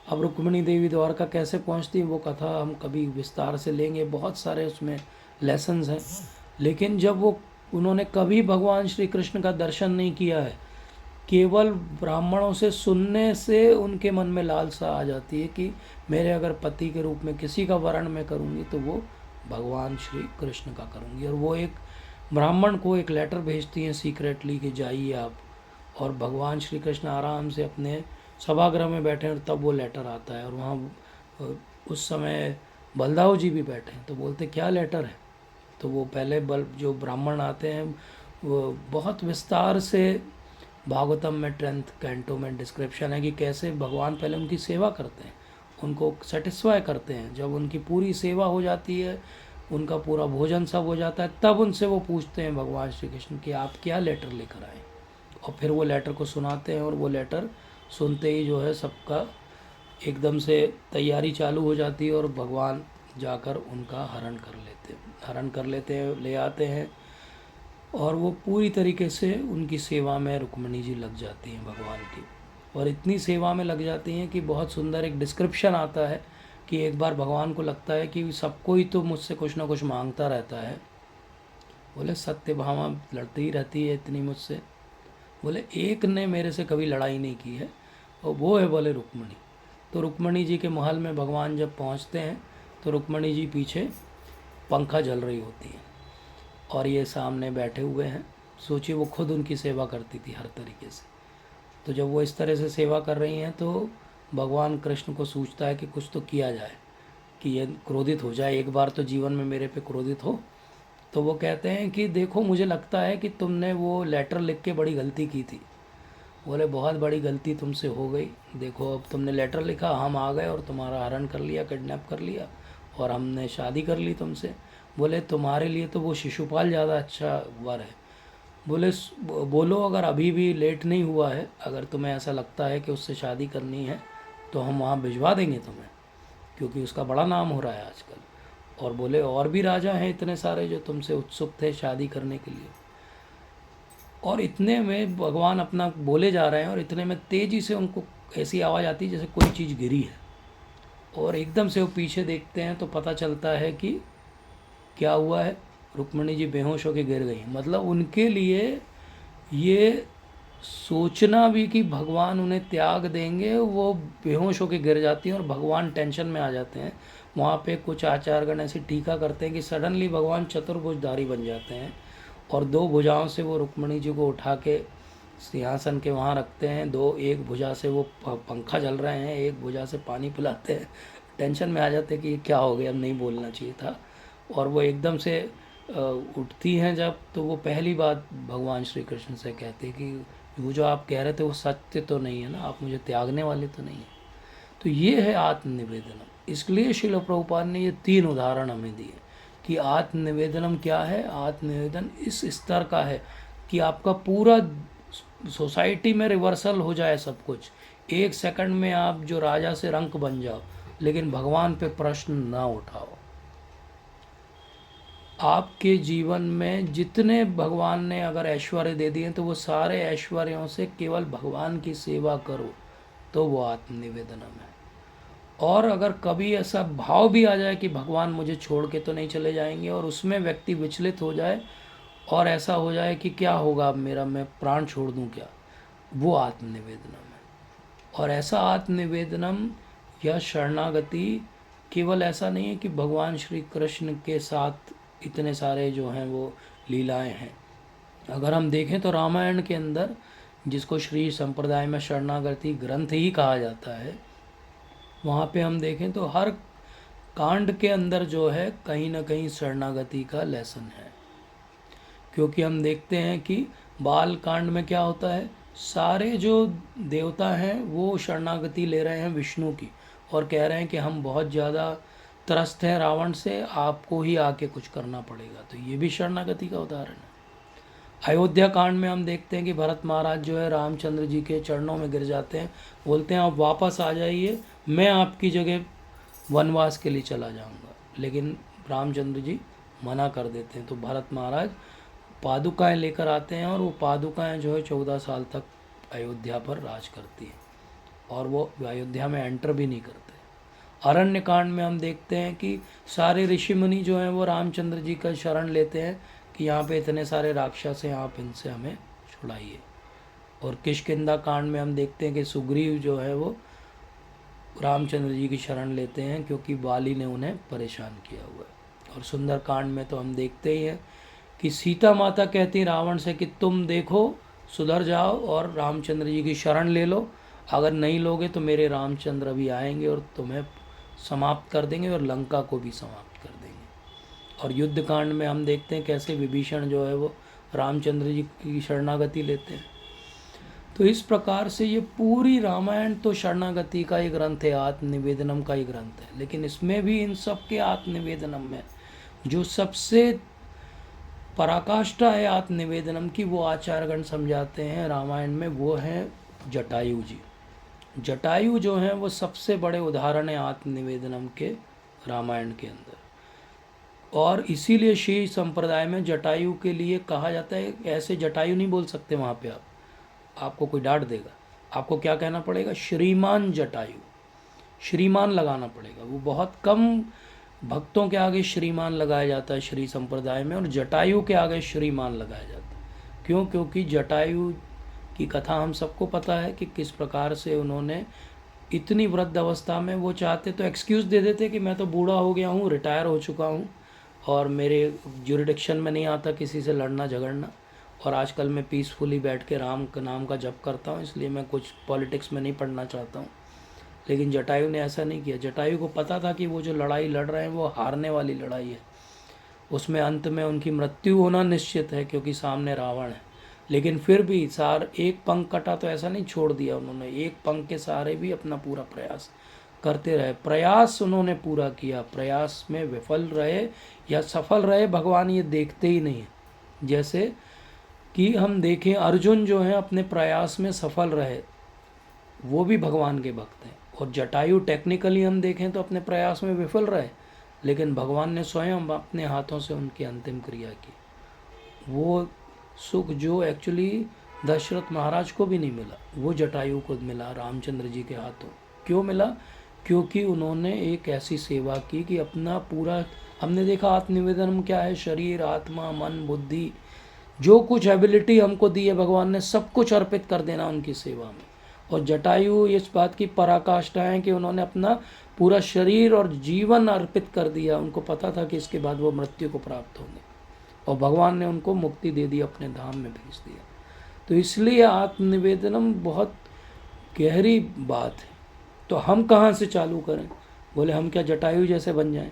अब रुक्मिणी देवी द्वारका कैसे पहुंचती है वो कथा हम कभी विस्तार से लेंगे, बहुत सारे उसमें लेसन्स हैं। लेकिन जब वो, उन्होंने कभी भगवान श्री कृष्ण का दर्शन नहीं किया है, केवल ब्राह्मणों से सुनने से उनके मन में लालसा आ जाती है कि मेरे अगर पति के रूप में किसी का वर्ण मैं करूँगी तो वो भगवान श्री कृष्ण का करूँगी। और वो एक ब्राह्मण को एक लेटर भेजती हैं सीक्रेटली कि जाइए आप, और भगवान श्री कृष्ण आराम से अपने सभागृह में बैठे हैं, तब वो लेटर आता है। और वहाँ उस समय बलदाऊ जी भी बैठे हैं, तो बोलते क्या लेटर है? तो वो पहले जो ब्राह्मण आते हैं वो बहुत विस्तार से भागवतम में 10th कैंटो में डिस्क्रिप्शन है कि कैसे भगवान पहले उनकी सेवा करते हैं, उनको सेटिस्फाई करते हैं। जब उनकी पूरी सेवा हो जाती है, उनका पूरा भोजन सब हो जाता है, तब उनसे वो पूछते हैं भगवान श्री कृष्ण कि आप क्या लेटर लेकर आए। और फिर वो लेटर को सुनाते हैं, और वो लेटर सुनते ही जो है सबका एकदम से तैयारी चालू हो जाती है, और भगवान जाकर उनका हरण कर लेते हैं, ले आते हैं। और वो पूरी तरीके से उनकी सेवा में रुक्मिणी जी लग जाती हैं भगवान की, और इतनी सेवा में लग जाती हैं कि बहुत सुंदर एक डिस्क्रिप्शन आता है कि एक बार भगवान को लगता है कि सबको ही तो मुझसे कुछ ना कुछ मांगता रहता है। बोले सत्यभामा लड़ती ही रहती है इतनी मुझसे, बोले एक ने मेरे से कभी लड़ाई नहीं की है, और वो है बोले रुक्मिणी। तो रुक्मिणी जी के महल में भगवान जब पहुंचते हैं तो रुक्मिणी जी पीछे पंखा जल रही होती है, और ये सामने बैठे हुए हैं। सोचिए वो खुद उनकी सेवा करती थी हर तरीके से। तो जब वो इस तरह से सेवा कर रही हैं तो भगवान कृष्ण को सूझता है कि कुछ तो किया जाए कि ये क्रोधित हो जाए, एक बार तो जीवन में मेरे पे क्रोधित हो। तो वो कहते हैं कि देखो मुझे लगता है कि तुमने वो लेटर लिख के बड़ी गलती की थी। बोले बहुत बड़ी गलती तुमसे हो गई, देखो अब तुमने लेटर लिखा, हम आ गए और तुम्हारा हरण कर लिया, किडनैप कर लिया, और हमने शादी कर ली तुमसे। बोले तुम्हारे लिए तो वो शिशुपाल ज़्यादा अच्छा वर है। बोले बोलो अगर अभी भी लेट नहीं हुआ है, अगर तुम्हें ऐसा लगता है कि उससे शादी करनी है तो हम वहाँ भिजवा देंगे तुम्हें, क्योंकि उसका बड़ा नाम हो रहा है आजकल। और बोले और भी राजा हैं इतने सारे जो तुमसे उत्सुक थे शादी करने के लिए। और इतने में भगवान अपना बोले जा रहे हैं और इतने में तेज़ी से उनको ऐसी आवाज़ आती है जैसे कोई चीज़ गिरी है, और एकदम से वो पीछे देखते हैं तो पता चलता है कि क्या हुआ है, रुक्मिणी जी बेहोश होकर गिर गई। मतलब उनके लिए ये सोचना भी कि भगवान उन्हें त्याग देंगे, वो बेहोश होकर गिर जाती हैं और भगवान टेंशन में आ जाते हैं। वहाँ पे कुछ आचार्यगण ऐसी टीका करते हैं कि सडनली भगवान चतुर्भुजधारी बन जाते हैं और दो भुजाओं से वो रुक्मिणी जी को उठा के सिंहासन के वहाँ रखते हैं। एक भुजा से वो पंखा चल रहे हैं, एक भुजा से पानी पिलाते हैं। टेंशन में आ जाते हैं कि ये क्या हो गया, अब नहीं बोलना चाहिए था। और वो एकदम से उठती हैं जब, तो वो पहली बात भगवान श्री कृष्ण से कहते हैं कि वो जो आप कह रहे थे वो सत्य तो नहीं है ना, आप मुझे त्यागने वाले तो नहीं हैं। तो ये है आत्मनिवेदनम। इसलिए श्रील प्रभुपाद ने ये 3 उदाहरण हमें दिए कि आत्मनिवेदनम क्या है। आत्मनिवेदन इस स्तर का है कि आपका पूरा सोसाइटी में रिवर्सल हो जाए सब कुछ, 1 सेकंड में आप जो राजा से रंक बन जाओ, लेकिन भगवान पे प्रश्न ना उठाओ। आपके जीवन में जितने भगवान ने अगर ऐश्वर्य दे दिए तो वो सारे ऐश्वर्यों से केवल भगवान की सेवा करो, तो वो आत्मनिवेदनम है। और अगर कभी ऐसा भाव भी आ जाए कि भगवान मुझे छोड़ के तो नहीं चले जाएंगे, और उसमें व्यक्ति विचलित हो जाए और ऐसा हो जाए कि क्या होगा अब मेरा, मैं प्राण छोड़ दूं क्या, वो आत्मनिवेदनम है। और ऐसा आत्मनिवेदनम या शरणागति केवल ऐसा नहीं है कि भगवान श्री कृष्ण के साथ इतने सारे जो हैं वो लीलाएं हैं। अगर हम देखें तो रामायण के अंदर, जिसको श्री संप्रदाय में शरणागति ग्रंथ ही कहा जाता है, वहाँ पे हम देखें तो हर कांड के अंदर जो है कहीं ना कहीं शरणागति का लेसन है। क्योंकि हम देखते हैं कि बाल कांड में क्या होता है, सारे जो देवता हैं वो शरणागति ले रहे हैं विष्णु की और कह रहे हैं कि हम बहुत ज़्यादा त्रस्त हैं रावण से, आपको ही आके कुछ करना पड़ेगा। तो ये भी शरणागति का उदाहरण है। अयोध्या कांड में हम देखते हैं कि भरत महाराज जो है रामचंद्र जी के चरणों में गिर जाते हैं, बोलते हैं आप वापस आ जाइए, मैं आपकी जगह वनवास के लिए चला जाऊंगा। लेकिन रामचंद्र जी मना कर देते हैं। तो भरत महाराज पादुकाएं लेकर आते हैं और वो पादुकाएं जो है 14 साल तक अयोध्या पर राज करती हैं और वो अयोध्या में एंटर भी नहीं करते। अरण्य कांड में हम देखते हैं कि सारे ऋषि मुनि जो हैं वो रामचंद्र जी का शरण लेते हैं कि यहाँ पे इतने सारे राक्षस हैं, आप इनसे हमें छुड़ाइए। और किष्किंधा कांड में हम देखते हैं कि सुग्रीव जो है वो रामचंद्र जी की शरण लेते हैं क्योंकि बाली ने उन्हें परेशान किया हुआ है। और सुंदर कांड में तो हम देखते ही हैं कि सीता माता कहती रावण से कि तुम देखो सुधर जाओ और रामचंद्र जी की शरण ले लो, अगर नहीं लोगे तो मेरे रामचंद्र अभी आएंगे और तुम्हें समाप्त कर देंगे और लंका को भी समाप्त कर देंगे। और युद्ध कांड में हम देखते हैं कैसे विभीषण जो है वो रामचंद्र जी की शरणागति लेते हैं। तो इस प्रकार से ये पूरी रामायण तो शरणागति का ही ग्रंथ है, आत्मनिवेदनम का ही ग्रंथ है। लेकिन इसमें भी इन सब के आत्मनिवेदनम में जो सबसे पराकाष्ठा है आत्मनिवेदनम की, वो आचार्यगण समझाते हैं रामायण में, वो हैं जटायु जी। जटायु जो हैं वो सबसे बड़े उदाहरण है आत्मनिवेदनम के रामायण के अंदर। और इसीलिए श्री संप्रदाय में जटायु के लिए कहा जाता है, ऐसे जटायु नहीं बोल सकते वहाँ पे आपको कोई डांट देगा। आपको क्या कहना पड़ेगा, श्रीमान जटायु, श्रीमान लगाना पड़ेगा। वो बहुत कम भक्तों के आगे श्रीमान लगाया जाता है श्री संप्रदाय में, और जटायु के आगे श्रीमान लगाया जाता है। क्यों? क्योंकि जटायु की कथा हम सबको पता है कि किस प्रकार से उन्होंने इतनी वृद्ध अवस्था में, वो चाहते तो एक्सक्यूज़ दे देते कि मैं तो बूढ़ा हो गया हूँ, रिटायर हो चुका हूँ और मेरे जुरिडिक्शन में नहीं आता किसी से लड़ना झगड़ना, और आजकल मैं पीसफुली बैठ के राम का नाम का जप करता हूँ, इसलिए मैं कुछ पॉलिटिक्स में नहीं पढ़ना चाहता हूँ। लेकिन जटायु ने ऐसा नहीं किया। जटायु को पता था कि वो जो लड़ाई लड़ रहे हैं वो हारने वाली लड़ाई है, उसमें अंत में उनकी मृत्यु होना निश्चित है क्योंकि सामने रावण है। लेकिन फिर भी एक पंख कटा तो ऐसा नहीं छोड़ दिया उन्होंने, एक पंख के सहारे भी अपना पूरा प्रयास करते रहे। प्रयास उन्होंने पूरा किया, प्रयास में विफल रहे या सफल रहे भगवान ये देखते ही नहीं है। जैसे कि हम देखें अर्जुन जो है अपने प्रयास में सफल रहे, वो भी भगवान के भक्त हैं। और जटायु टेक्निकली हम देखें तो अपने प्रयास में विफल रहे, लेकिन भगवान ने स्वयं अपने हाथों से उनकी अंतिम क्रिया की। वो सुख जो एक्चुअली दशरथ महाराज को भी नहीं मिला, वो जटायु को मिला रामचंद्र जी के हाथों। क्यों मिला? क्योंकि उन्होंने एक ऐसी सेवा की कि अपना पूरा, हमने देखा आत्मनिवेदन क्या है, शरीर, आत्मा, मन, बुद्धि, जो कुछ एबिलिटी हमको दी है भगवान ने, सब कुछ अर्पित कर देना उनकी सेवा में। और जटायु इस बात की पराकाष्ठा है कि उन्होंने अपना पूरा शरीर और जीवन अर्पित कर दिया। उनको पता था कि इसके बाद वो मृत्यु को प्राप्त होंगे, और भगवान ने उनको मुक्ति दे दी, अपने धाम में भेज दिया। तो इसलिए आत्मनिवेदनम बहुत गहरी बात है। तो हम कहाँ से चालू करें? बोले हम क्या जटायु जैसे बन जाएं?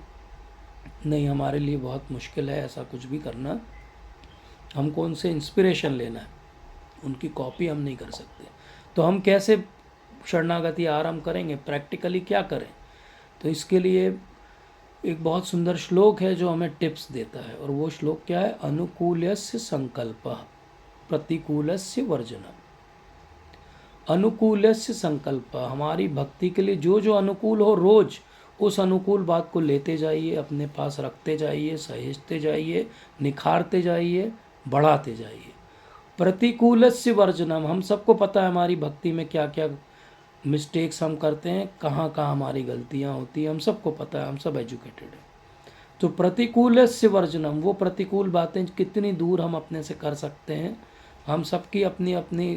नहीं, हमारे लिए बहुत मुश्किल है ऐसा कुछ भी करना। हमको उनसे इंस्पिरेशन लेना है, उनकी कॉपी हम नहीं कर सकते। तो हम कैसे शरणागति आरंभ करेंगे? प्रैक्टिकली क्या करें? तो इसके लिए एक बहुत सुंदर श्लोक है जो हमें टिप्स देता है, और वो श्लोक क्या है? अनुकूल्यस्य संकल्पः प्रतिकूलस्य वर्जनम्। अनुकूल्यस्य संकल्प, हमारी भक्ति के लिए जो जो अनुकूल हो, रोज उस अनुकूल बात को लेते जाइए, अपने पास रखते जाइए, सहेजते जाइए, निखारते जाइए, बढ़ाते जाइए। प्रतिकूलस्य वर्जनम, हम सबको पता है हमारी भक्ति में क्या क्या मिस्टेक्स हम करते हैं, कहाँ कहाँ हमारी गलतियाँ होती हैं, हम सबको पता है, हम सब एजुकेटेड हैं। तो प्रतिकूलस्य वर्जनम, वो प्रतिकूल बातें कितनी दूर हम अपने से कर सकते हैं। हम सबकी अपनी अपनी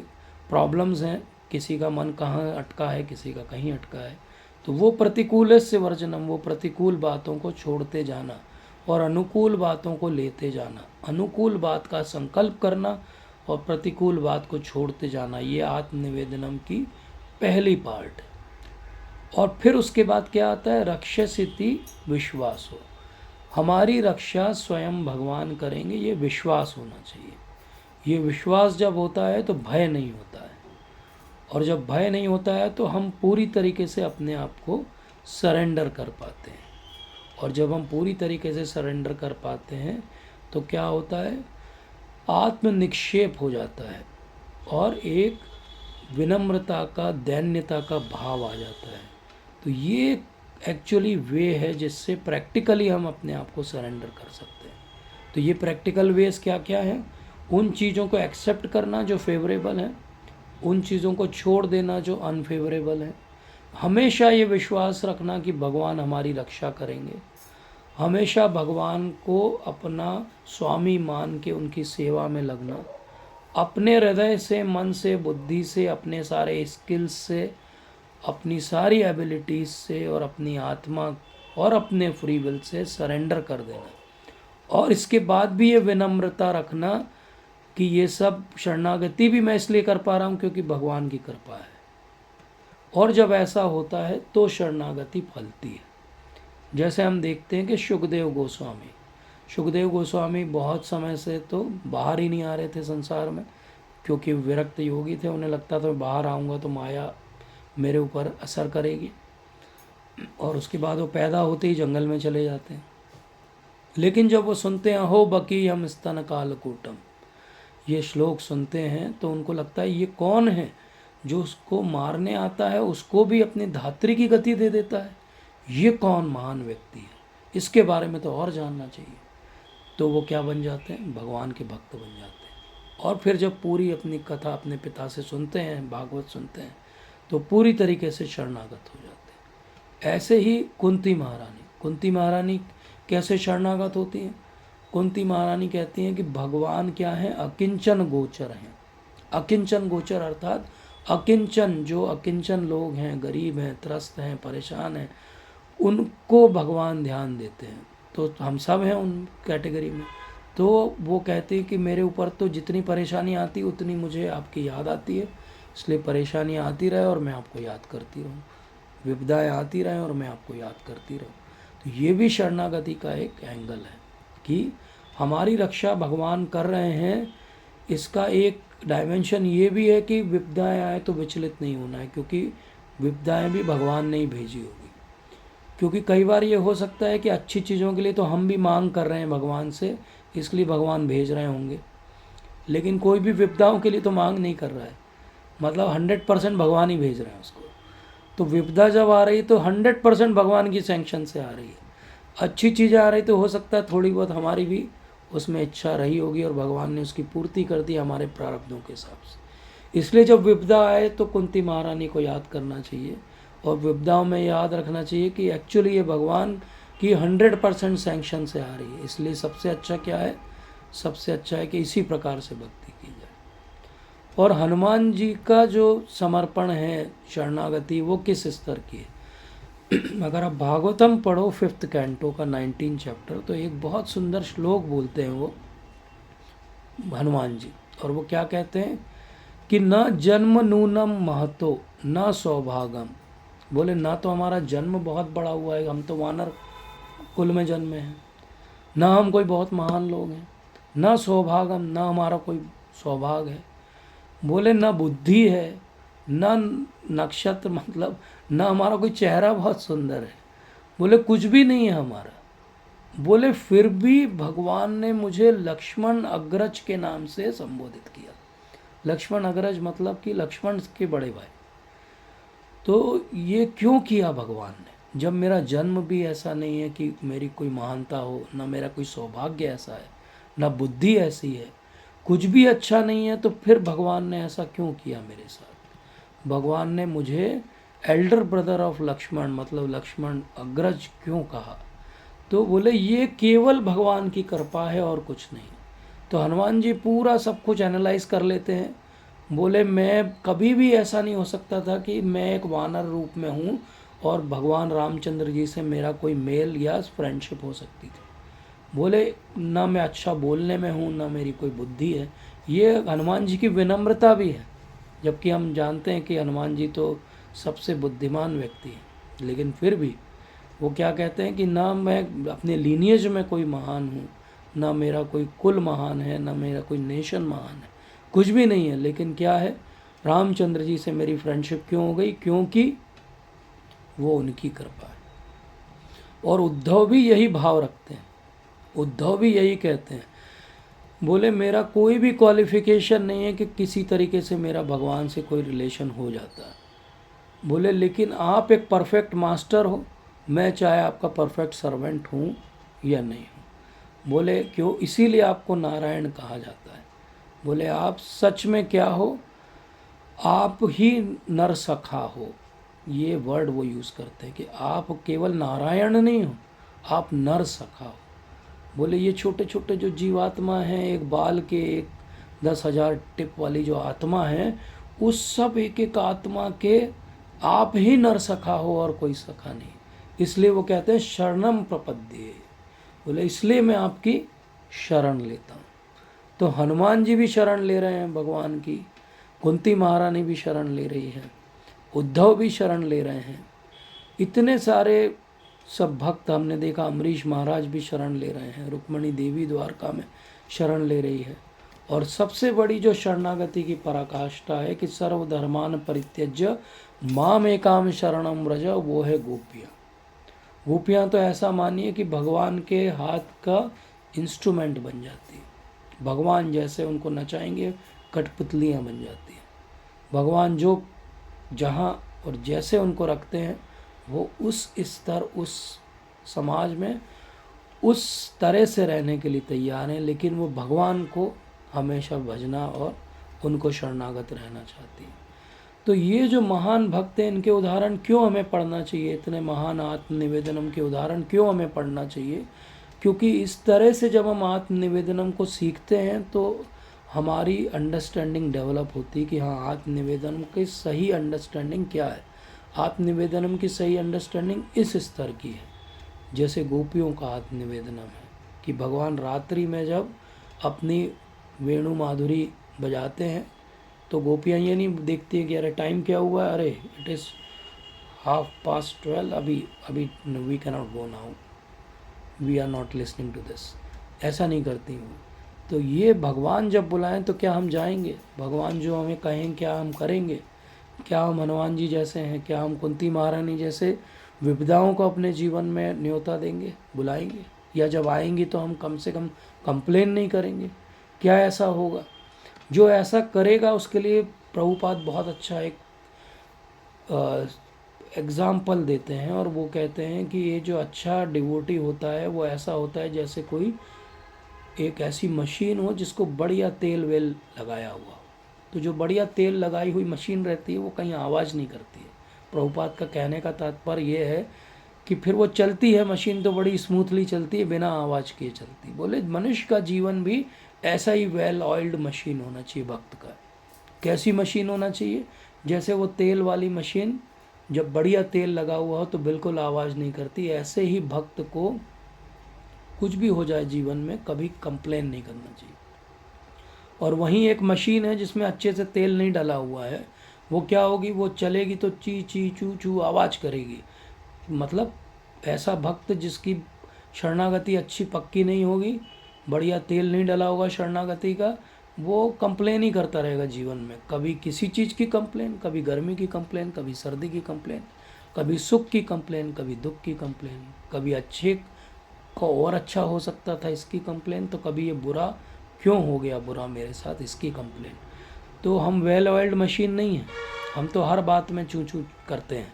प्रॉब्लम्स हैं, किसी का मन कहाँ अटका है, किसी का कहीं अटका है। तो वो प्रतिकूलस्य वर्जनम, वो प्रतिकूल बातों को छोड़ते जाना और अनुकूल बातों को लेते जाना, अनुकूल बात का संकल्प करना और प्रतिकूल बात को छोड़ते जाना, ये आत्मनिवेदनम की पहली पार्ट है। और फिर उसके बाद क्या आता है? रक्षसिति विश्वासो, हमारी रक्षा स्वयं भगवान करेंगे, ये विश्वास होना चाहिए। ये विश्वास जब होता है तो भय नहीं होता है, और जब भय नहीं होता है तो हम पूरी तरीके से अपने आप को सरेंडर कर पाते हैं। और जब हम पूरी तरीके से सरेंडर कर पाते हैं तो क्या होता है? आत्म निक्षेप हो जाता है, और एक विनम्रता का, दैन्यता का भाव आ जाता है। तो ये एक्चुअली वे है जिससे प्रैक्टिकली हम अपने आप को सरेंडर कर सकते हैं। तो ये प्रैक्टिकल वेज क्या क्या है? उन चीज़ों को एक्सेप्ट करना जो फेवरेबल है, उन चीज़ों को छोड़ देना जो अनफेवरेबल है। हमेशा ये विश्वास रखना कि भगवान हमारी रक्षा करेंगे, हमेशा भगवान को अपना स्वामी मान के उनकी सेवा में लगना, अपने हृदय से, मन से, बुद्धि से, अपने सारे स्किल्स से, अपनी सारी एबिलिटीज़ से और अपनी आत्मा और अपने फ्री विल से सरेंडर कर देना। और इसके बाद भी ये विनम्रता रखना कि ये सब शरणागति भी मैं इसलिए कर पा रहा हूँ क्योंकि भगवान की कृपा है। और जब ऐसा होता है तो शरणागति फलती है। जैसे हम देखते हैं कि सुखदेव गोस्वामी बहुत समय से तो बाहर ही नहीं आ रहे थे संसार में, क्योंकि विरक्त योगी थे। उन्हें लगता था बाहर आऊँगा तो माया मेरे ऊपर असर करेगी, और उसके बाद वो पैदा होते ही जंगल में चले जाते हैं। लेकिन जब वो सुनते हैं हो बकी हम स्तन कालकूटम, ये श्लोक सुनते हैं तो उनको लगता है ये कौन है जो उसको मारने आता है, उसको भी अपनी धात्री की गति दे देता है, ये कौन महान व्यक्ति है, इसके बारे में तो और जानना चाहिए। तो वो क्या बन जाते हैं? भगवान के भक्त बन जाते हैं। और फिर जब पूरी अपनी कथा अपने पिता से सुनते हैं, भागवत सुनते हैं, तो पूरी तरीके से शरणागत हो जाते हैं। ऐसे ही कुंती महारानी कैसे शरणागत होती हैं? कुंती महारानी कहती हैं कि भगवान क्या है? अकिंचन गोचर हैं। अकिंचन गोचर अर्थात अकिंचन, जो अकिंचन लोग हैं, गरीब हैं, त्रस्त हैं, परेशान हैं, उनको भगवान ध्यान देते हैं। तो हम सब हैं उन कैटेगरी में। तो वो कहते हैं कि मेरे ऊपर तो जितनी परेशानी आती उतनी मुझे आपकी याद आती है, इसलिए परेशानियाँ आती रहे और मैं आपको याद करती रहूँ, विपदाएँ आती रहें और मैं आपको याद करती रहूँ। तो ये भी शरणागति का एक एंगल है कि हमारी रक्षा भगवान कर रहे हैं। इसका एक डायमेंशन ये भी है कि विपदाएँ आए तो विचलित नहीं होना है, क्योंकि विपदाएँ भी भगवान ने ही भेजी होगी। क्योंकि कई बार ये हो सकता है कि अच्छी चीज़ों के लिए तो हम भी मांग कर रहे हैं भगवान से, इसलिए भगवान भेज रहे होंगे, लेकिन कोई भी विपदाओं के लिए तो मांग नहीं कर रहा है, मतलब 100% भगवान ही भेज रहे हैं उसको। तो विपदा जब आ रही तो 100% भगवान की सैंक्शन से आ रही है। अच्छी चीज़ें आ रही तो हो सकता है थोड़ी बहुत हमारी भी उसमें इच्छा रही होगी और भगवान ने उसकी पूर्ति कर दी हमारे प्रारब्धों के हिसाब से। इसलिए जब विपदा आए तो कुंती महारानी को याद करना चाहिए और विपदाओं में याद रखना चाहिए कि एक्चुअली ये भगवान की 100% सैंक्शन से आ रही है। इसलिए सबसे अच्छा क्या है, सबसे अच्छा है कि इसी प्रकार से भक्ति की जाए। और हनुमान जी का जो समर्पण है, शरणागति, वो किस स्तर की है? अगर आप भागवतम पढ़ो 5th कैंटो का 19 चैप्टर, तो एक बहुत सुंदर श्लोक बोलते हैं वो हनुमान जी, और वो क्या कहते हैं कि न जन्म नूनम महतो न सौभागम। बोले ना तो हमारा जन्म बहुत बड़ा हुआ है, हम तो वानर कुल में जन्मे हैं, ना हम कोई बहुत महान लोग हैं, ना सौभागम, ना हमारा कोई सौभाग्य है। बोले ना बुद्धि है, ना नक्षत्र, मतलब ना हमारा कोई चेहरा बहुत सुंदर है। बोले कुछ भी नहीं है हमारा। बोले फिर भी भगवान ने मुझे लक्ष्मण अग्रज के नाम से संबोधित किया। लक्ष्मण अग्रज मतलब कि लक्ष्मण के बड़े भाई। तो ये क्यों किया भगवान ने, जब मेरा जन्म भी ऐसा नहीं है कि मेरी कोई महानता हो, ना मेरा कोई सौभाग्य ऐसा है, ना बुद्धि ऐसी है, कुछ भी अच्छा नहीं है, तो फिर भगवान ने ऐसा क्यों किया मेरे साथ? भगवान ने मुझे एल्डर ब्रदर ऑफ लक्ष्मण, मतलब लक्ष्मण अग्रज क्यों कहा? तो बोले ये केवल भगवान की कृपा है और कुछ नहीं। तो हनुमान जी पूरा सब कुछ एनालाइज कर लेते हैं। बोले मैं कभी भी ऐसा नहीं हो सकता था कि मैं एक वानर रूप में हूँ और भगवान रामचंद्र जी से मेरा कोई मेल या फ्रेंडशिप हो सकती थी। बोले ना मैं अच्छा बोलने में हूँ, ना मेरी कोई बुद्धि है। ये हनुमान जी की विनम्रता भी है, जबकि हम जानते हैं कि हनुमान जी तो सबसे बुद्धिमान व्यक्ति हैं, लेकिन फिर भी वो क्या कहते हैं कि ना मैं अपने लीनिएज में कोई महान हूँ, ना मेरा कोई कुल महान है, ना मेरा कोई नेशन महान है, कुछ भी नहीं है। लेकिन क्या है, रामचंद्र जी से मेरी फ्रेंडशिप क्यों हो गई? क्योंकि वो उनकी कृपा है। और उद्धव भी यही भाव रखते हैं, उद्धव भी यही कहते हैं। बोले मेरा कोई भी क्वालिफिकेशन नहीं है कि किसी तरीके से मेरा भगवान से कोई रिलेशन हो जाता है। बोले लेकिन आप एक परफेक्ट मास्टर हो, मैं चाहे आपका परफेक्ट सर्वेंट हूँ या नहीं हूँ। बोले क्यों? इसीलिए आपको नारायण कहा जाता है। बोले आप सच में क्या हो? आप ही नर सखा हो। ये वर्ड वो यूज़ करते हैं कि आप केवल नारायण नहीं हो, आप नर सखा हो। बोले ये छोटे छोटे जो जीवात्मा हैं, एक बाल के एक 10,000 टिप वाली जो आत्मा है, उस सब एक एक आत्मा के आप ही नर सखा हो और कोई सखा नहीं। इसलिए वो कहते हैं शरणम प्रपद्ये। बोले इसलिए मैं आपकी शरण लेता हूँ। तो हनुमान जी भी शरण ले रहे हैं भगवान की, कुंती महारानी भी शरण ले रही है, उद्धव भी शरण ले रहे हैं, इतने सारे सब भक्त हमने देखा, अम्बरीश महाराज भी शरण ले रहे हैं, रुक्मणी देवी द्वारका में शरण ले रही है। और सबसे बड़ी जो शरणागति की पराकाष्ठा है कि सर्वधर्मान परित्यज्य माम एकाम शरणम व्रज, वो है गोपियाँ। गोपियाँ तो ऐसा मानिए कि भगवान के हाथ का इंस्ट्रूमेंट बन जाती है। भगवान जैसे उनको नचाएंगे, कठपुतलियाँ बन जाती हैं। भगवान जो जहाँ और जैसे उनको रखते हैं, वो उस स्तर, उस समाज में उस तरह से रहने के लिए तैयार हैं, लेकिन वो भगवान को हमेशा भजना और उनको शरणागत रहना चाहती हैं। तो ये जो महान भक्त हैं, इनके उदाहरण क्यों हमें पढ़ना चाहिए? इतने महान आत्मनिवेदनम के उदाहरण क्यों हमें पढ़ना चाहिए? क्योंकि इस तरह से जब हम आत्मनिवेदनम को सीखते हैं तो हमारी अंडरस्टैंडिंग डेवलप होती है कि हाँ, आत्मनिवेदनम की सही अंडरस्टैंडिंग क्या है। आत्मनिवेदनम की सही अंडरस्टैंडिंग इस स्तर की है, जैसे गोपियों का आत्मनिवेदनम है कि भगवान रात्रि में जब अपनी वेणु माधुरी बजाते हैं तो गोपियाँ ये नहीं देखती हैं कि अरे टाइम क्या हुआ है, अरे इट इज़ 12:30, अभी अभी we cannot go now, we are not listening to this, ऐसा नहीं करती हूँ। तो ये भगवान जब बुलाएं तो क्या हम जाएंगे? भगवान जो हमें कहें क्या हम करेंगे? क्या हम हनुमान जी जैसे हैं? क्या हम कुंती महारानी जैसे विपदाओं को अपने जीवन में न्योता देंगे, बुलाएंगे? या जब आएंगी तो हम कम से कम कंप्लेन नहीं करेंगे? क्या ऐसा होगा? जो ऐसा करेगा उसके लिए प्रभुपाद बहुत अच्छा एक एग्ज़ाम्पल देते हैं, और वो कहते हैं कि ये जो अच्छा डिवोटी होता है वो ऐसा होता है जैसे कोई एक ऐसी मशीन हो जिसको बढ़िया तेल वेल लगाया हुआ हो। तो जो बढ़िया तेल लगाई हुई मशीन रहती है वो कहीं आवाज़ नहीं करती है। प्रभुपाद का कहने का तात्पर्य ये है कि फिर वो चलती है मशीन तो बड़ी स्मूथली चलती है, बिना आवाज़ किए चलती। बोले मनुष्य का जीवन भी ऐसा ही वेल ऑयल्ड मशीन होना चाहिए भक्त का। कैसी मशीन होना चाहिए? जैसे वो तेल वाली मशीन जब बढ़िया तेल लगा हुआ हो तो बिल्कुल आवाज़ नहीं करती, ऐसे ही भक्त को कुछ भी हो जाए जीवन में कभी कंप्लेन नहीं करना चाहिए। और वहीं एक मशीन है जिसमें अच्छे से तेल नहीं डला हुआ है, वो क्या होगी, वो चलेगी तो ची ची चू चू आवाज़ करेगी। मतलब ऐसा भक्त जिसकी शरणागति अच्छी पक्की नहीं होगी, बढ़िया तेल नहीं डला होगा शरणागति का, वो कंप्लेन ही करता रहेगा जीवन में। कभी किसी चीज़ की कंप्लेन, कभी गर्मी की कंप्लेन, कभी सर्दी की कंप्लेन, कभी सुख की कंप्लेन, कभी दुख की कंप्लेन, कभी अच्छे को और अच्छा हो सकता था इसकी कंप्लेन, तो कभी ये बुरा क्यों हो गया बुरा मेरे साथ इसकी कंप्लेन। तो हम वेल ऑयल्ड मशीन नहीं है, हम तो हर बात में चू चू करते हैं।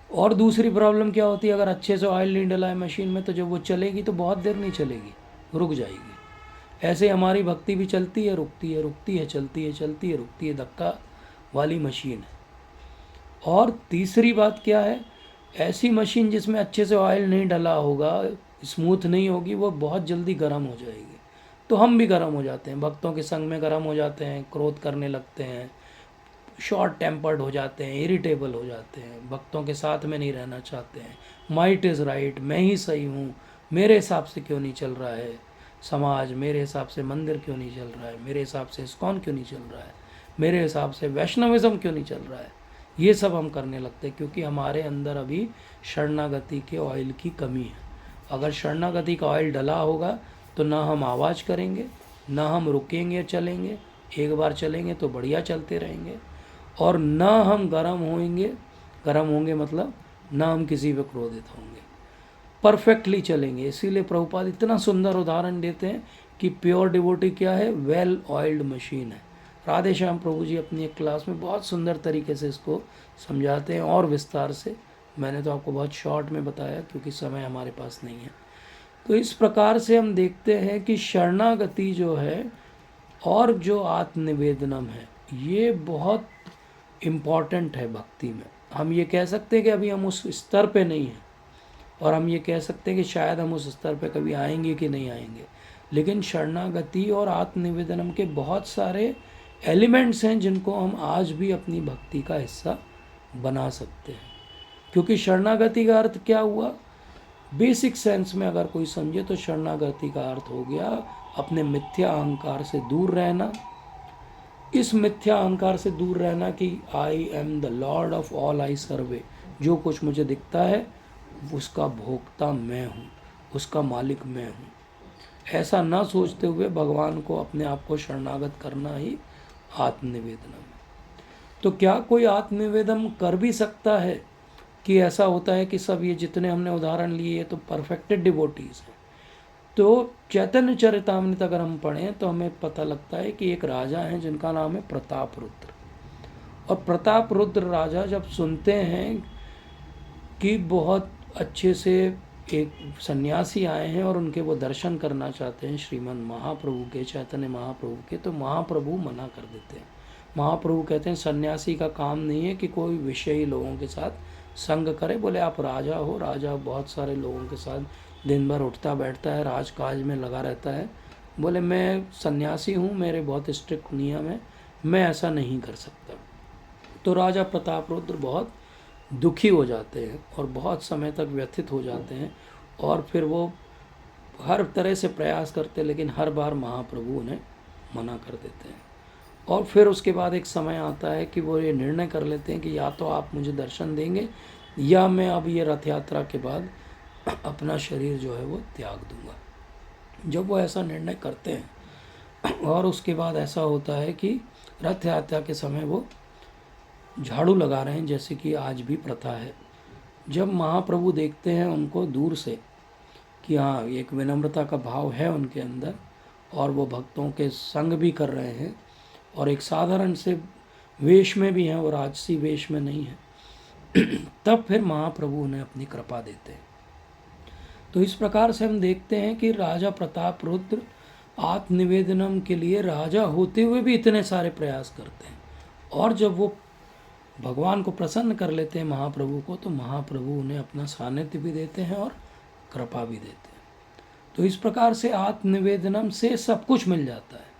और दूसरी प्रॉब्लम क्या होती है, अगर अच्छे से ऑयल नहीं डला है मशीन में तो जब वो चलेगी तो बहुत देर नहीं चलेगी, रुक जाएगी। ऐसे हमारी भक्ति भी चलती है रुकती है, रुकती है चलती है, चलती है रुकती है, धक्का वाली मशीन है। और तीसरी बात क्या है, ऐसी मशीन जिसमें अच्छे से ऑयल नहीं डला होगा, स्मूथ नहीं होगी, वो बहुत जल्दी गर्म हो जाएगी। तो हम भी गर्म हो जाते हैं, भक्तों के संग में गर्म हो जाते हैं, क्रोध करने लगते हैं, शॉर्ट टेम्पर्ड हो जाते हैं, इरिटेबल हो जाते हैं, भक्तों के साथ में नहीं रहना चाहते हैं। माइट इज़ राइट, मैं ही सही हूँ, मेरे हिसाब से क्यों नहीं चल रहा है समाज, मेरे हिसाब से मंदिर क्यों नहीं चल रहा है, मेरे हिसाब से इस्कॉन क्यों नहीं चल रहा है, मेरे हिसाब से वैष्णविज्म क्यों नहीं चल रहा है। ये सब हम करने लगते हैं क्योंकि हमारे अंदर अभी शरणागति के ऑयल की कमी है। अगर शरणागति का ऑयल डला होगा तो ना हम आवाज़ करेंगे, ना हम रुकेंगे चलेंगे, एक बार चलेंगे तो बढ़िया चलते रहेंगे, और ना हम गर्म होंगे मतलब ना हम किसी पे क्रोधित होंगे, परफेक्टली चलेंगे। इसीलिए प्रभुपाद इतना सुंदर उदाहरण देते हैं कि प्योर डिवोटी क्या है, वेल ऑयल्ड मशीन है। राधे श्याम प्रभु जी अपनी एक क्लास में बहुत सुंदर तरीके से इसको समझाते हैं और विस्तार से। मैंने तो आपको बहुत शॉर्ट में बताया क्योंकि समय हमारे पास नहीं है। तो इस प्रकार से हम देखते हैं कि शरणागति जो है और जो आत्मनिवेदनम है ये बहुत इम्पॉर्टेंट है भक्ति में। हम ये कह सकते हैं कि अभी हम उस स्तर पे नहीं हैं, और हम ये कह सकते हैं कि शायद हम उस स्तर पे कभी आएंगे कि नहीं आएंगे, लेकिन शरणागति और आत्मनिवेदनम के बहुत सारे एलिमेंट्स हैं जिनको हम आज भी अपनी भक्ति का हिस्सा बना सकते हैं। क्योंकि शरणागति का अर्थ क्या हुआ, बेसिक सेंस में अगर कोई समझे तो शरणागति का अर्थ हो गया अपने मिथ्या अहंकार से दूर रहना। इस मिथ्या अहंकार से दूर रहना कि I am the lord of all I survey, जो कुछ मुझे दिखता है उसका भोक्ता मैं हूँ, उसका मालिक मैं हूँ। ऐसा ना सोचते हुए भगवान को अपने आप को शरणागत करना ही आत्मनिवेदन है। तो क्या कोई आत्मनिवेदन कर भी सकता है कि ऐसा होता है कि सब ये जितने हमने उदाहरण लिए ये तो परफेक्टेड डिवोटीज हैं। तो चैतन्य चरितामृत अगर हम पढ़ें तो हमें पता लगता है कि एक राजा हैं जिनका नाम है प्रताप रुद्र। और प्रताप रुद्र राजा जब सुनते हैं कि बहुत अच्छे से एक सन्यासी आए हैं और उनके वो दर्शन करना चाहते हैं श्रीमन महाप्रभु के, चैतन्य महाप्रभु के, तो महाप्रभु मना कर देते हैं। महाप्रभु कहते हैं सन्यासी का काम नहीं है कि कोई विषयी लोगों के साथ संग करे। बोले आप राजा हो, राजा बहुत सारे लोगों के साथ दिन भर उठता बैठता है, राजकाज में लगा रहता है। बोले मैं सन्यासी हूँ, मेरे बहुत स्ट्रिक्ट नियम है, मैं ऐसा नहीं कर सकता। तो राजा प्रताप रुद्र बहुत दुखी हो जाते हैं और बहुत समय तक व्यथित हो जाते हैं, और फिर वो हर तरह से प्रयास करते हैं लेकिन हर बार महाप्रभु उन्हें मना कर देते हैं। और फिर उसके बाद एक समय आता है कि वो ये निर्णय कर लेते हैं कि या तो आप मुझे दर्शन देंगे या मैं अब ये रथ यात्रा के बाद अपना शरीर जो है वो त्याग दूंगा। जब वो ऐसा निर्णय करते हैं और उसके बाद ऐसा होता है कि रथ यात्रा के समय वो झाड़ू लगा रहे हैं जैसे कि आज भी प्रथा है। जब महाप्रभु देखते हैं उनको दूर से कि हाँ एक विनम्रता का भाव है उनके अंदर और वो भक्तों के संग भी कर रहे हैं और एक साधारण से वेश में भी हैं और राजसी वेश में नहीं है, तब फिर महाप्रभु उन्हें अपनी कृपा देते हैं। तो इस प्रकार से हम देखते हैं कि राजा प्रताप रुद्र आत्मनिवेदनम के लिए राजा होते हुए भी इतने सारे प्रयास करते हैं, और जब वो भगवान को प्रसन्न कर लेते हैं महाप्रभु को, तो महाप्रभु उन्हें अपना सानिध्य भी देते हैं और कृपा भी देते हैं। तो इस प्रकार से आत्मनिवेदनम से सब कुछ मिल जाता है।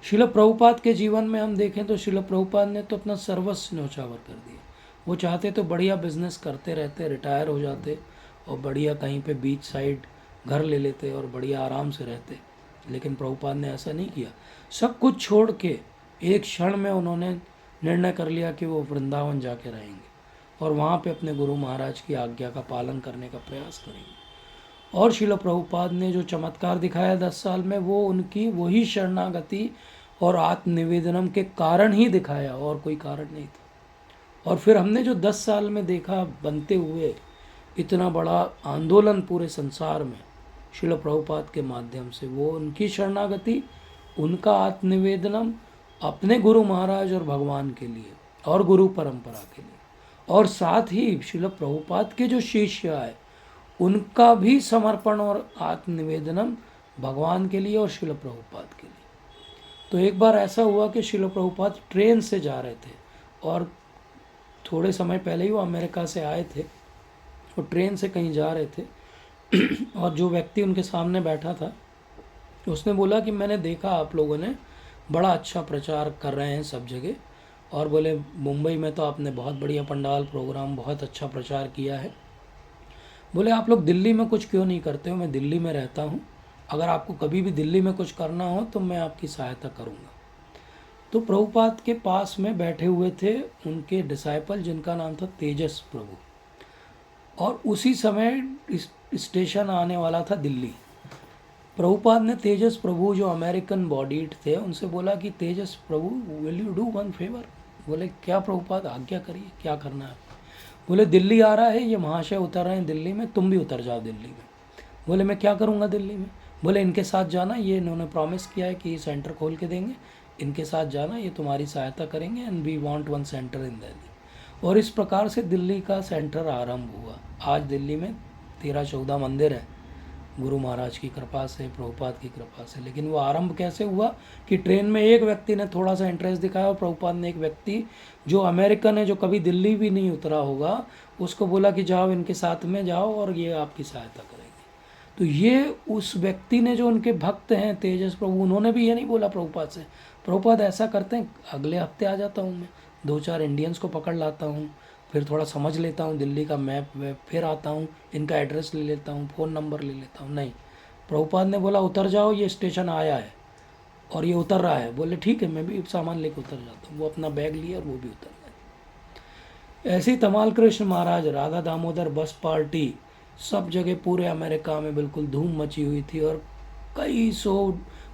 शिल प्रभुपाद के जीवन में हम देखें तो शिल प्रभुपाद ने तो अपना सर्वस्व न्यौछावर कर दिया। वो चाहते तो बढ़िया बिजनेस करते रहते, रिटायर हो जाते और बढ़िया कहीं पे बीच साइड घर ले लेते और बढ़िया आराम से रहते, लेकिन प्रभुपाद ने ऐसा नहीं किया। सब कुछ छोड़ के एक क्षण में उन्होंने निर्णय कर लिया कि वो वृंदावन जाके रहेंगे और वहाँ पे अपने गुरु महाराज की आज्ञा का पालन करने का प्रयास करेंगे। और शिल प्रभुपाद ने जो चमत्कार दिखाया 10 साल में, वो उनकी वही शरणागति और आत्मनिवेदनम के कारण ही दिखाया, और कोई कारण नहीं था। और फिर हमने जो 10 साल में देखा बनते हुए इतना बड़ा आंदोलन पूरे संसार में शिल प्रभुपाद के माध्यम से, वो उनकी शरणागति, उनका आत्मनिवेदनम अपने गुरु महाराज और भगवान के लिए और गुरु परंपरा के लिए, और साथ ही शिल प्रभुपाद के जो शिष्य आए उनका भी समर्पण और आत्मनिवेदनम भगवान के लिए और शिल प्रभुपाद के लिए। तो एक बार ऐसा हुआ कि शिल प्रभुपाद ट्रेन से जा रहे थे, और थोड़े समय पहले ही वो अमेरिका से आए थे, वो ट्रेन से कहीं जा रहे थे और जो व्यक्ति उनके सामने बैठा था उसने बोला कि मैंने देखा आप लोगों ने बड़ा अच्छा प्रचार कर रहे हैं सब जगह, और बोले मुंबई में तो आपने बहुत बढ़िया पंडाल प्रोग्राम, बहुत अच्छा प्रचार किया है। बोले आप लोग दिल्ली में कुछ क्यों नहीं करते हो? मैं दिल्ली में रहता हूँ, अगर आपको कभी भी दिल्ली में कुछ करना हो तो मैं आपकी सहायता करूँगा। तो प्रभुपाद के पास में बैठे हुए थे उनके डिसाइपल जिनका नाम था तेजस प्रभु, और उसी समय स्टेशन आने वाला था दिल्ली। प्रभुपाद ने तेजस प्रभु जो अमेरिकन बॉडीड थे उनसे बोला कि Tejas Prabhu will you do one favour? बोले क्या प्रभुपाद, आज्ञा करिए, क्या करना है? बोले दिल्ली आ रहा है, ये महाशय उतर रहे हैं दिल्ली में, तुम भी उतर जाओ दिल्ली में। बोले मैं क्या करूँगा दिल्ली में? बोले इनके साथ जाना, ये इन्होंने प्रॉमिस किया है कि सेंटर खोल के देंगे, इनके साथ जाना, ये तुम्हारी सहायता करेंगे, and we want one centre in Delhi. और इस प्रकार से दिल्ली का सेंटर आरंभ हुआ। आज दिल्ली में 13-14 मंदिर है गुरु महाराज की कृपा से, प्रभुपाद की कृपा से। लेकिन वो आरंभ कैसे हुआ कि ट्रेन में एक व्यक्ति ने थोड़ा सा इंटरेस्ट दिखाया और प्रभुपाद ने एक व्यक्ति जो अमेरिकन है, जो कभी दिल्ली भी नहीं उतरा होगा, उसको बोला कि जाओ इनके साथ में जाओ और ये आपकी सहायता करेंगे। तो ये उस व्यक्ति ने, जो उनके भक्त हैं तेजस प्रभु, उन्होंने भी ये नहीं बोला प्रभुपाद से, प्रभुपाद ऐसा करते हैं अगले हफ्ते आ जाता हूँ मैं, 2-4 इंडियंस को पकड़ लाता हूँ, फिर थोड़ा समझ लेता हूँ दिल्ली का मैप वैप, फिर आता हूँ, इनका एड्रेस ले लेता हूँ, फ़ोन नंबर ले लेता हूँ। नहीं, प्रभुपाद ने बोला उतर जाओ, ये स्टेशन आया है और ये उतर रहा है। बोले ठीक है, मैं भी सामान लेकर उतर जाता हूँ। वो अपना बैग लिया और वो भी उतर गए। ऐसे ही तमाल कृष्ण महाराज, राधा दामोदर बस पार्टी, सब जगह पूरे अमेरिका में बिल्कुल धूम मची हुई थी, और कई सौ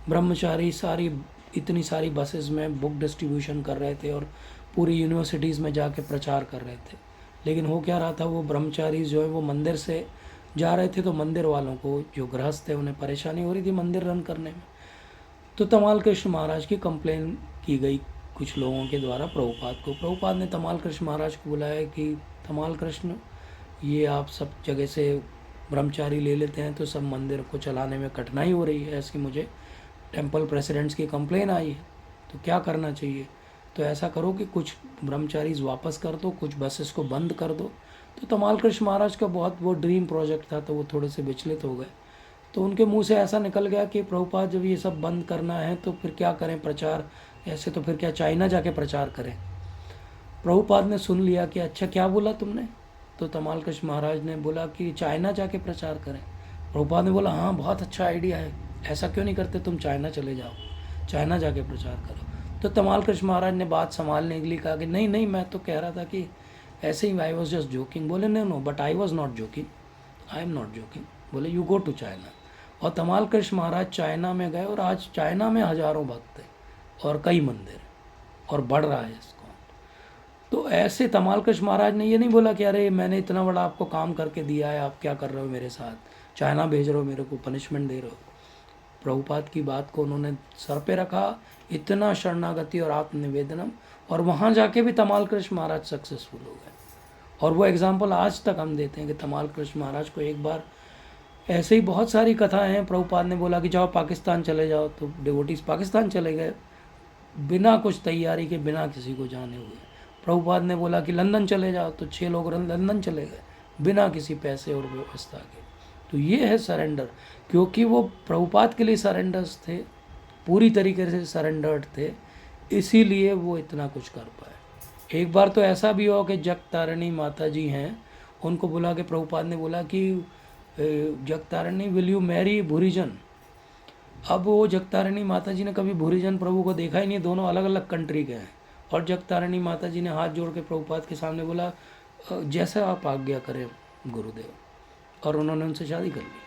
ब्रह्मचारी सारी इतनी सारी बसेस में बुक डिस्ट्रीब्यूशन कर रहे थे और पूरी यूनिवर्सिटीज़ में जाके प्रचार कर रहे थे। लेकिन हो क्या रहा था, वो ब्रह्मचारी जो है वो मंदिर से जा रहे थे, तो मंदिर वालों को, जो गृहस्थ थे, उन्हें परेशानी हो रही थी मंदिर रन करने में। तो तमाल कृष्ण महाराज की कंप्लेन की गई कुछ लोगों के द्वारा प्रभुपाद को। प्रभुपाद ने तमाल कृष्ण महाराज को बुलाया कि तमाल कृष्ण, ये आप सब जगह से ब्रह्मचारी ले लेते हैं तो सब मंदिर को चलाने में कठिनाई हो रही है, ऐसी मुझे टेम्पल प्रेसिडेंट्स की कंप्लेन आई है, तो क्या करना चाहिए? तो ऐसा करो कि कुछ ब्रह्मचारीज वापस कर दो, कुछ बसेस को बंद कर दो। तो तमाल कृष्ण महाराज का बहुत वो ड्रीम प्रोजेक्ट था, तो वो थोड़े से विचलित हो गए। तो उनके मुंह से ऐसा निकल गया कि प्रभुपाद जब ये सब बंद करना है तो फिर क्या करें प्रचार, ऐसे तो फिर क्या चाइना जाके प्रचार करें? प्रभुपाद ने सुन लिया कि अच्छा क्या बोला तुमने? तो तमाल कृष्ण महाराज ने बोला कि चाइना जाके प्रचार करें। प्रभुपाद ने बोला हाँ बहुत अच्छा आइडिया है, ऐसा क्यों नहीं करते, तुम चाइना चले जाओ, चाइना जाके प्रचार करो। तो तमाल कृष्ण महाराज ने बात संभालने के लिए कहा कि नहीं नहीं, मैं तो कह रहा था कि ऐसे ही, आई वॉज जस्ट जोकिंग। बोले no no, but I was not joking, I am not joking. बोले यू गो टू चाइना। और तमाल कृष्ण महाराज चाइना में गए, और आज चाइना में हजारों भक्त हैं और कई मंदिर, और बढ़ रहा है इसको। तो ऐसे तमाल कृष्ण महाराज ने ये नहीं बोला कि अरे मैंने इतना बड़ा आपको काम करके दिया है, आप क्या कर रहे हो मेरे साथ, चाइना भेज रहे हो मेरे को, पनिशमेंट दे रहे हो। प्रभुपाद की बात को उन्होंने सर पे रखा, इतना शरणागति और आत्मनिवेदनम, और वहाँ जाके भी तमाल कृष्ण महाराज सक्सेसफुल हो गए। और वो एग्जाम्पल आज तक हम देते हैं कि तमाल कृष्ण महाराज को एक बार ऐसे ही बहुत सारी कथाएं हैं। प्रभुपाद ने बोला कि जाओ पाकिस्तान चले जाओ, तो डिवोटीज पाकिस्तान चले गए बिना कुछ तैयारी के, बिना किसी को जाने हुए। प्रभुपाद ने बोला कि लंदन चले जाओ, तो 6 लोग लंदन चले गए बिना किसी पैसे और व्यवस्था के। तो ये है सरेंडर, क्योंकि वो प्रभुपाद के लिए सरेंडर्स थे, पूरी तरीके से सरेंडर्ड थे, इसीलिए वो इतना कुछ कर पाए। एक बार तो ऐसा भी हुआ कि जगतारिणी माता जी हैं, उनको बुला के प्रभुपाद ने बोला कि जगतारिणी विल यू मैरी भूरीजन। अब वो जगतारिणी माता जी ने कभी भूरीजन प्रभु को देखा ही नहीं, दोनों अलग अलग कंट्री के हैं। और जगतारिणी माता जी ने हाथ जोड़ के प्रभुपाद के सामने बोला जैसा आप आज्ञा करें गुरुदेव, और उन्होंने उनसे शादी कर ली।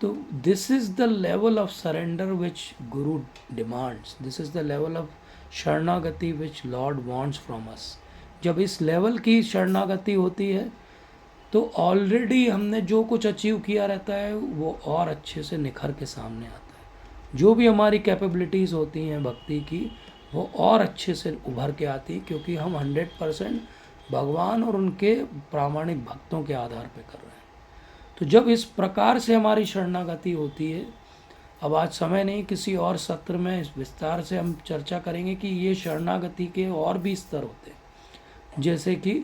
तो this is the level of surrender which guru demands, this is the level of sharanagati which lord wants from us. जब इस लेवल की शरणागति होती है तो ऑलरेडी हमने जो कुछ अचीव किया रहता है वो और अच्छे से निखर के सामने आता है। जो भी हमारी कैपेबिलिटीज़ होती हैं भक्ति की, वो और अच्छे से उभर के आती है, क्योंकि हम 100% भगवान और उनके प्रामाणिक भक्तों के आधार पर कर रहे हैं। तो जब इस प्रकार से हमारी शरणागति होती है, अब आज समय नहीं, किसी और सत्र में इस विस्तार से हम चर्चा करेंगे कि ये शरणागति के और भी स्तर होते हैं। जैसे कि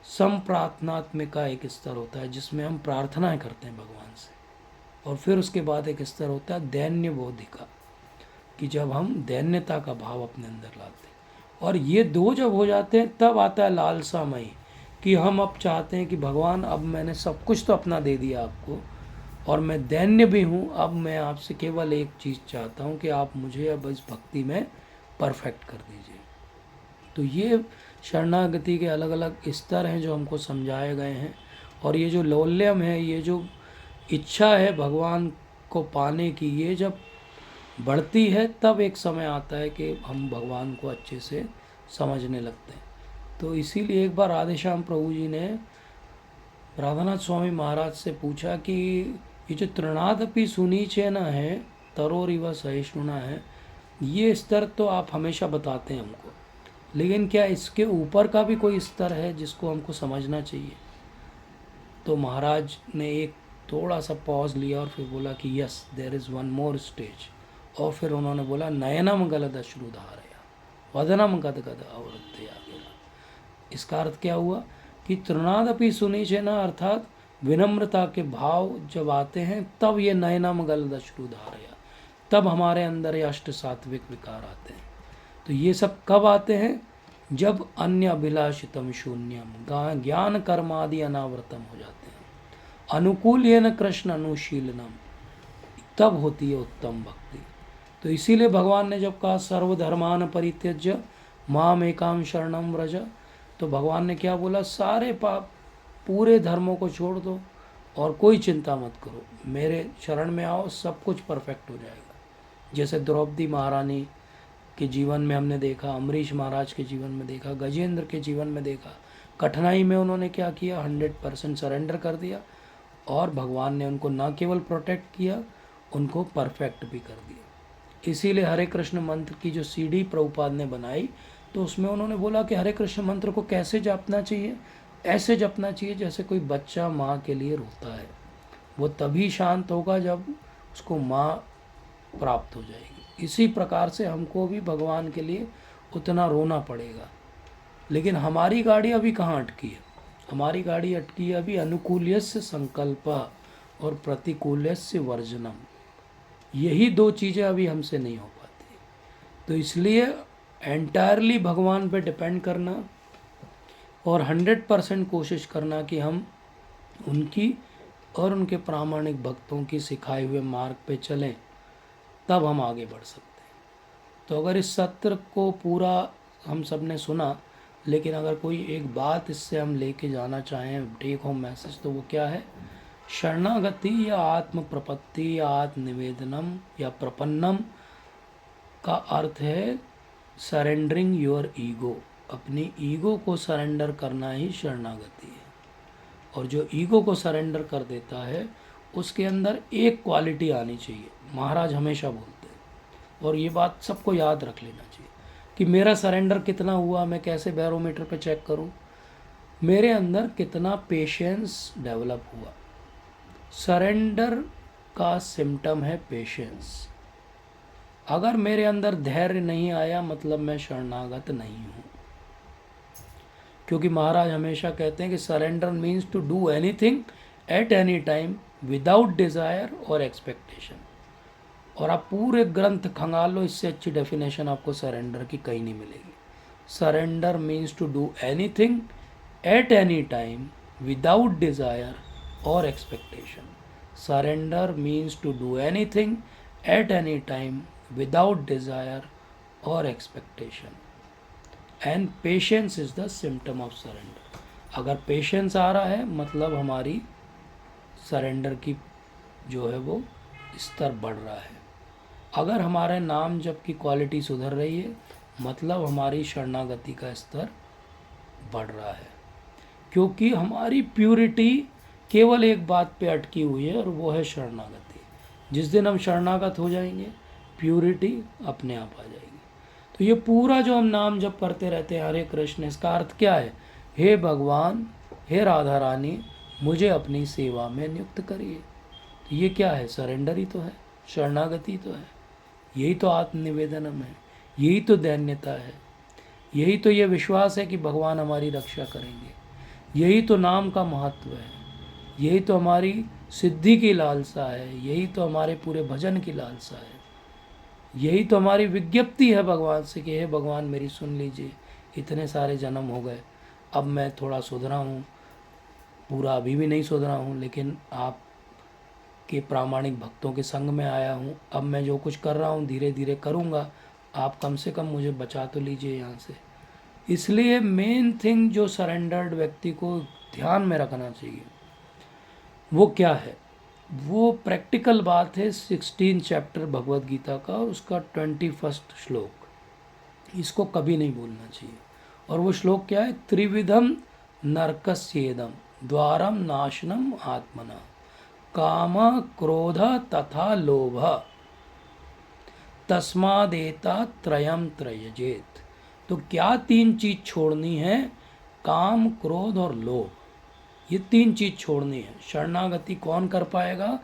संप्रार्थनात्मिका एक स्तर होता है जिसमें हम प्रार्थनाएं करते हैं भगवान से, और फिर उसके बाद एक स्तर होता है दैन्य बोधिका, कि जब हम दैन्यता का भाव अपने अंदर लाते हैं। और ये दो जब हो जाते हैं तब आता है लालसामयी, कि हम अब चाहते हैं कि भगवान अब मैंने सब कुछ तो अपना दे दिया आपको, और मैं दैन्य भी हूँ, अब मैं आपसे केवल एक चीज़ चाहता हूँ कि आप मुझे अब इस भक्ति में परफेक्ट कर दीजिए। तो ये शरणागति के अलग अलग स्तर हैं जो हमको समझाए गए हैं। और ये जो लौल्यम है, ये जो इच्छा है भगवान को पाने की, ये जब बढ़ती है तब एक समय आता है कि हम भगवान को अच्छे से समझने लगते हैं। तो इसीलिए एक बार राधेश्याम प्रभु जी ने राधानाथ स्वामी महाराज से पूछा कि ये जो तृणादपि सुनीचे न है तरोरिव सहिष्णुना है, ये स्तर तो आप हमेशा बताते हैं हमको, लेकिन क्या इसके ऊपर का भी कोई स्तर है जिसको हमको समझना चाहिए? तो महाराज ने एक थोड़ा सा पॉज लिया और फिर बोला कि yes, there is one more stage. और फिर उन्होंने बोला नयनम गलद अश्रुधारया वदनम गद गद अवरुद्धया। इसका अर्थ क्या हुआ कि तृणादपि सुनीचेना, अर्थात विनम्रता के भाव जब आते हैं तब ये नयनम गलद अश्रुधारया, तब हमारे अंदर ये अष्ट सात्विक विकार आते हैं। तो ये सब कब आते हैं? जब अन्य अभिलाषितम शून्यम ज्ञान कर्मादि अनावृतम हो जाते हैं, अनुकूल्यन कृष्ण अनुशीलनम, तब होती है उत्तम भक्ति। तो इसीलिए भगवान ने जब कहा सर्वधर्मान परित्यज्य माम एकाम शरणम व्रज, तो भगवान ने क्या बोला? सारे पाप, पूरे धर्मों को छोड़ दो और कोई चिंता मत करो, मेरे शरण में आओ, सब कुछ परफेक्ट हो जाएगा। जैसे द्रौपदी महारानी के जीवन में हमने देखा, अमरीश महाराज के जीवन में देखा, गजेंद्र के जीवन में देखा, कठिनाई में उन्होंने क्या किया? 100% सरेंडर कर दिया, और भगवान ने उनको न केवल प्रोटेक्ट किया, उनको परफेक्ट भी कर दिया। इसीलिए हरे कृष्ण मंत्र की जो सीडी प्रभुपाद ने बनाई, तो उसमें उन्होंने बोला कि हरे कृष्ण मंत्र को कैसे जपना चाहिए? ऐसे जपना चाहिए जैसे कोई बच्चा माँ के लिए रोता है। वो तभी शांत होगा जब उसको माँ प्राप्त हो जाएगी। इसी प्रकार से हमको भी भगवान के लिए उतना रोना पड़ेगा। लेकिन हमारी गाड़ी अभी कहाँ अटकी है? हमारी गाड़ी अटकी है अभी अनुकूल्यस्य संकल्प और प्रतिकूल्यस्य वर्जनम। यही दो चीज़ें अभी हमसे नहीं हो पाती। तो इसलिए एंटायरली भगवान पे डिपेंड करना और 100% कोशिश करना कि हम उनकी और उनके प्रामाणिक भक्तों की सिखाए हुए मार्ग पे चलें, तब हम आगे बढ़ सकते हैं। तो अगर इस सत्र को पूरा हम सब ने सुना, लेकिन अगर कोई एक बात इससे हम लेके जाना चाहें, टेक होम मैसेज, तो वो क्या है? शरणागति या आत्म प्रपत्ति या आत्मनिवेदनम या प्रपन्नम का अर्थ है सरेंडरिंग योर ईगो। अपनी ईगो को सरेंडर करना ही शरणागति है। और जो ईगो को सरेंडर कर देता है उसके अंदर एक क्वालिटी आनी चाहिए, महाराज हमेशा बोलते हैं, और ये बात सबको याद रख लेना चाहिए कि मेरा सरेंडर कितना हुआ मैं कैसे बैरोमीटर पे चेक करूं? मेरे अंदर कितना पेशेंस डेवलप हुआ। सरेंडर का सिम्टम है पेशेंस। अगर मेरे अंदर धैर्य नहीं आया मतलब मैं शरणागत नहीं हूँ, क्योंकि महाराज हमेशा कहते हैं कि surrender means to do anything at any time without desire और एक्सपेक्टेशन। और आप पूरे ग्रंथ खंगाल लो, इससे अच्छी डेफिनेशन आपको सरेंडर की कहीं नहीं मिलेगी। Surrender means to do anything at any time without desire और expectation. Surrender means to do anything at any time without desire और expectation. And patience is the symptom of surrender. अगर patience आ रहा है मतलब हमारी सरेंडर की जो है वो स्तर बढ़ रहा है। अगर हमारे नाम जप की क्वालिटी सुधर रही है मतलब हमारी शरणागति का स्तर बढ़ रहा है, क्योंकि हमारी प्यूरिटी केवल एक बात पे अटकी हुई है और वो है शरणागति। जिस दिन हम शरणागत हो जाएंगे प्यूरिटी अपने आप आ जाएगी। तो ये पूरा जो हम नाम जप करते रहते हैं हरे कृष्ण, इसका अर्थ क्या है? हे भगवान, हे राधा रानी, मुझे अपनी सेवा में नियुक्त करिए। तो ये क्या है? सरेंडर ही तो है, शरणागति तो है। यही तो आत्मनिवेदनम है, यही तो दैन्यता है, यही तो ये विश्वास है कि भगवान हमारी रक्षा करेंगे। यही तो नाम का महत्व है, यही तो हमारी सिद्धि की लालसा है, यही तो हमारे पूरे भजन की लालसा है, यही तो हमारी विज्ञप्ति है भगवान से कि हे भगवान मेरी सुन लीजिए। इतने सारे जन्म हो गए, अब मैं थोड़ा सुधरा हूँ, पूरा अभी भी नहीं सुधरा हूँ, लेकिन आप के प्रामाणिक भक्तों के संग में आया हूँ। अब मैं जो कुछ कर रहा हूँ धीरे धीरे करूँगा, आप कम से कम मुझे बचा तो लीजिए यहाँ से। इसलिए मेन थिंग जो सरेंडर्ड व्यक्ति को ध्यान में रखना चाहिए वो क्या है? वो प्रैक्टिकल बात है 16 चैप्टर भगवत गीता का, उसका 21 श्लोक। इसको कभी नहीं भूलना चाहिए। और वो श्लोक क्या है? त्रिविधम नरकस्येदम द्वारम नाशनम आत्मना काम क्रोध तथा लोभ तस्मादेता त्रयम त्रयजेत। तो क्या तीन चीज छोड़नी है? काम, क्रोध और लोभ, ये तीन चीज छोड़नी है। शरणागति कौन कर पाएगा?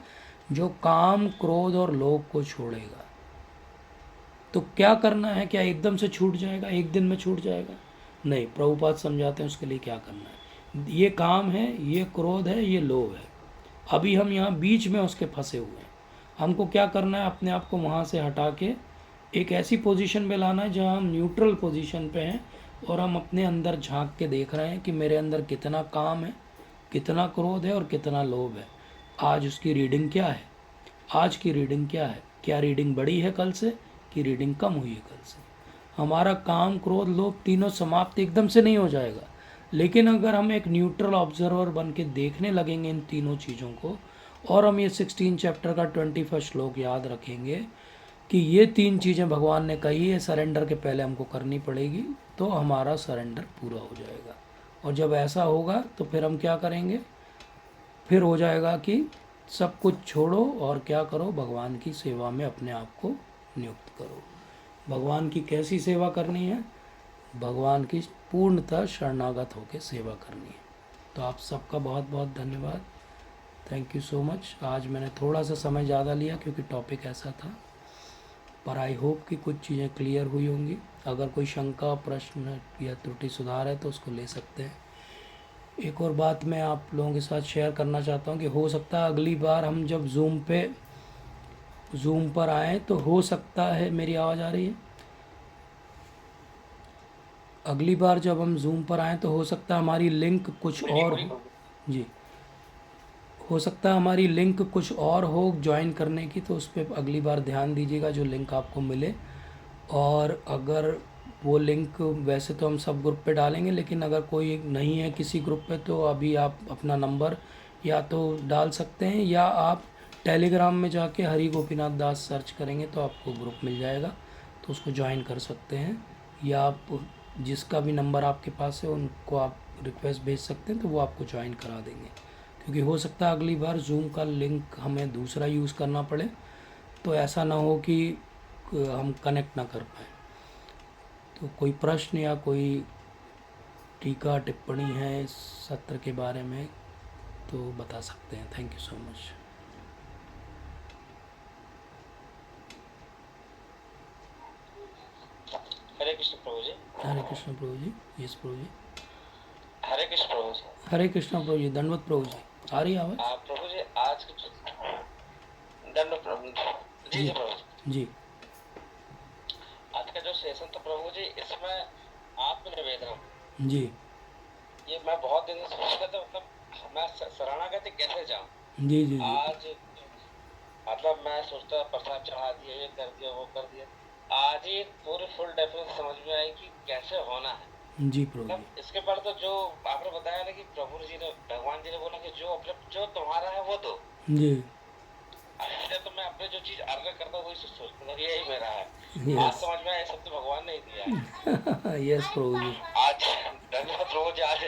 जो काम, क्रोध और लोभ को छोड़ेगा। तो क्या करना है? क्या एकदम से छूट जाएगा, एक दिन में छूट जाएगा? नहीं, प्रभुपाद समझाते हैं उसके लिए क्या करना है। ये काम है, ये क्रोध है, ये लोभ है, अभी हम यहाँ बीच में उसके फंसे हुए हैं। हमको क्या करना है? अपने आप को वहाँ से हटा के एक ऐसी पोजीशन में लाना है जहाँ हम न्यूट्रल पोजीशन पे हैं और हम अपने अंदर झांक के देख रहे हैं कि मेरे अंदर कितना काम है, कितना क्रोध है और कितना लोभ है। आज उसकी रीडिंग क्या है? आज की रीडिंग क्या है? क्या रीडिंग बढ़ी है कल से कि रीडिंग कम हुई है कल से? हमारा काम, क्रोध, लोभ तीनों समाप्त एकदम से नहीं हो जाएगा, लेकिन अगर हम एक न्यूट्रल ऑब्जर्वर बन के देखने लगेंगे इन तीनों चीज़ों को, और हम ये 16 चैप्टर का 21 श्लोक याद रखेंगे कि ये तीन चीज़ें भगवान ने कही है सरेंडर के पहले हमको करनी पड़ेगी, तो हमारा सरेंडर पूरा हो जाएगा। और जब ऐसा होगा तो फिर हम क्या करेंगे? फिर हो जाएगा कि सब कुछ छोड़ो और क्या करो? भगवान की सेवा में अपने आप को नियुक्त करो। भगवान की कैसी सेवा करनी है? भगवान की पूर्णतः शरणागत होकर सेवा करनी है। तो आप सबका बहुत बहुत धन्यवाद। Thank you so much. आज मैंने थोड़ा सा समय ज़्यादा लिया क्योंकि टॉपिक ऐसा था, पर आई होप कि कुछ चीज़ें क्लियर हुई होंगी। अगर कोई शंका, प्रश्न या त्रुटि सुधार है तो उसको ले सकते हैं। एक और बात मैं आप लोगों के साथ शेयर करना चाहता हूँ कि हो सकता है अगली बार हम जब ज़ूम पर आएँ तो हो सकता है, मेरी आवाज़ आ रही है? अगली बार जब हम ज़ूम पर आएँ तो हो सकता है हमारी लिंक कुछ और हो। जी, हो सकता है हमारी लिंक कुछ और हो ज्वाइन करने की, तो उस पर अगली बार ध्यान दीजिएगा जो लिंक आपको मिले। और अगर वो लिंक, वैसे तो हम सब ग्रुप पे डालेंगे, लेकिन अगर कोई नहीं है किसी ग्रुप पे तो अभी आप अपना नंबर या तो डाल सकते हैं, या आप टेलीग्राम में जाके हरि गोपीनाथ दास सर्च करेंगे तो आपको ग्रुप मिल जाएगा, तो उसको ज्वाइन कर सकते हैं। या आप जिसका भी नंबर आपके पास है उनको आप रिक्वेस्ट भेज सकते हैं, तो वो आपको ज्वाइन करा देंगे। क्योंकि हो सकता है अगली बार जूम का लिंक हमें दूसरा यूज़ करना पड़े, तो ऐसा ना हो कि हम कनेक्ट ना कर पाए। तो कोई प्रश्न या कोई टीका टिप्पणी है इस सत्र के बारे में तो बता सकते हैं। Thank you so much. Hare Krishna Prabhu ji. Hare Krishna Prabhu ji. Yes प्रभु जी। हरे कृष्ण प्रभु जी। हरे कृष्ण प्रभु जी। दंडवत प्रभु जी। आ रही है आवाज़? प्रभु जी आज की दंड प्रभु जी जी जी प्रभु जी। जी आज का जो सेशन था प्रभु जी, इसमें आत्म निवेदन, जी ये मैं बहुत दिन से सोच रहा था, मतलब मैं शरणागति कैसे जाऊं। जी जी जी आज मतलब मैं सोचता प्रसाद चढ़ा दिया, ये कर दिया, वो कर दिया। आज ही पूरी फुल डेफिनेशन समझ में आई कि कैसे होना है। जी प्रभु जी। मतलब इसके बाद तो जो आपने बताया ना कि प्रभु जी ने, भगवान जी ने बोला कि जो अपने जो तुम्हारा है वो दो। जी इसलिए तो मैं अपने जो चीज अर्घ करता हूँ वही सोचता हूँ, यही मेरा है। आज यस समझ में आया ये सब तो भगवान ने ही दिया है। यस प्रभु जी। आज धन्यवाद प्रभु जी। आज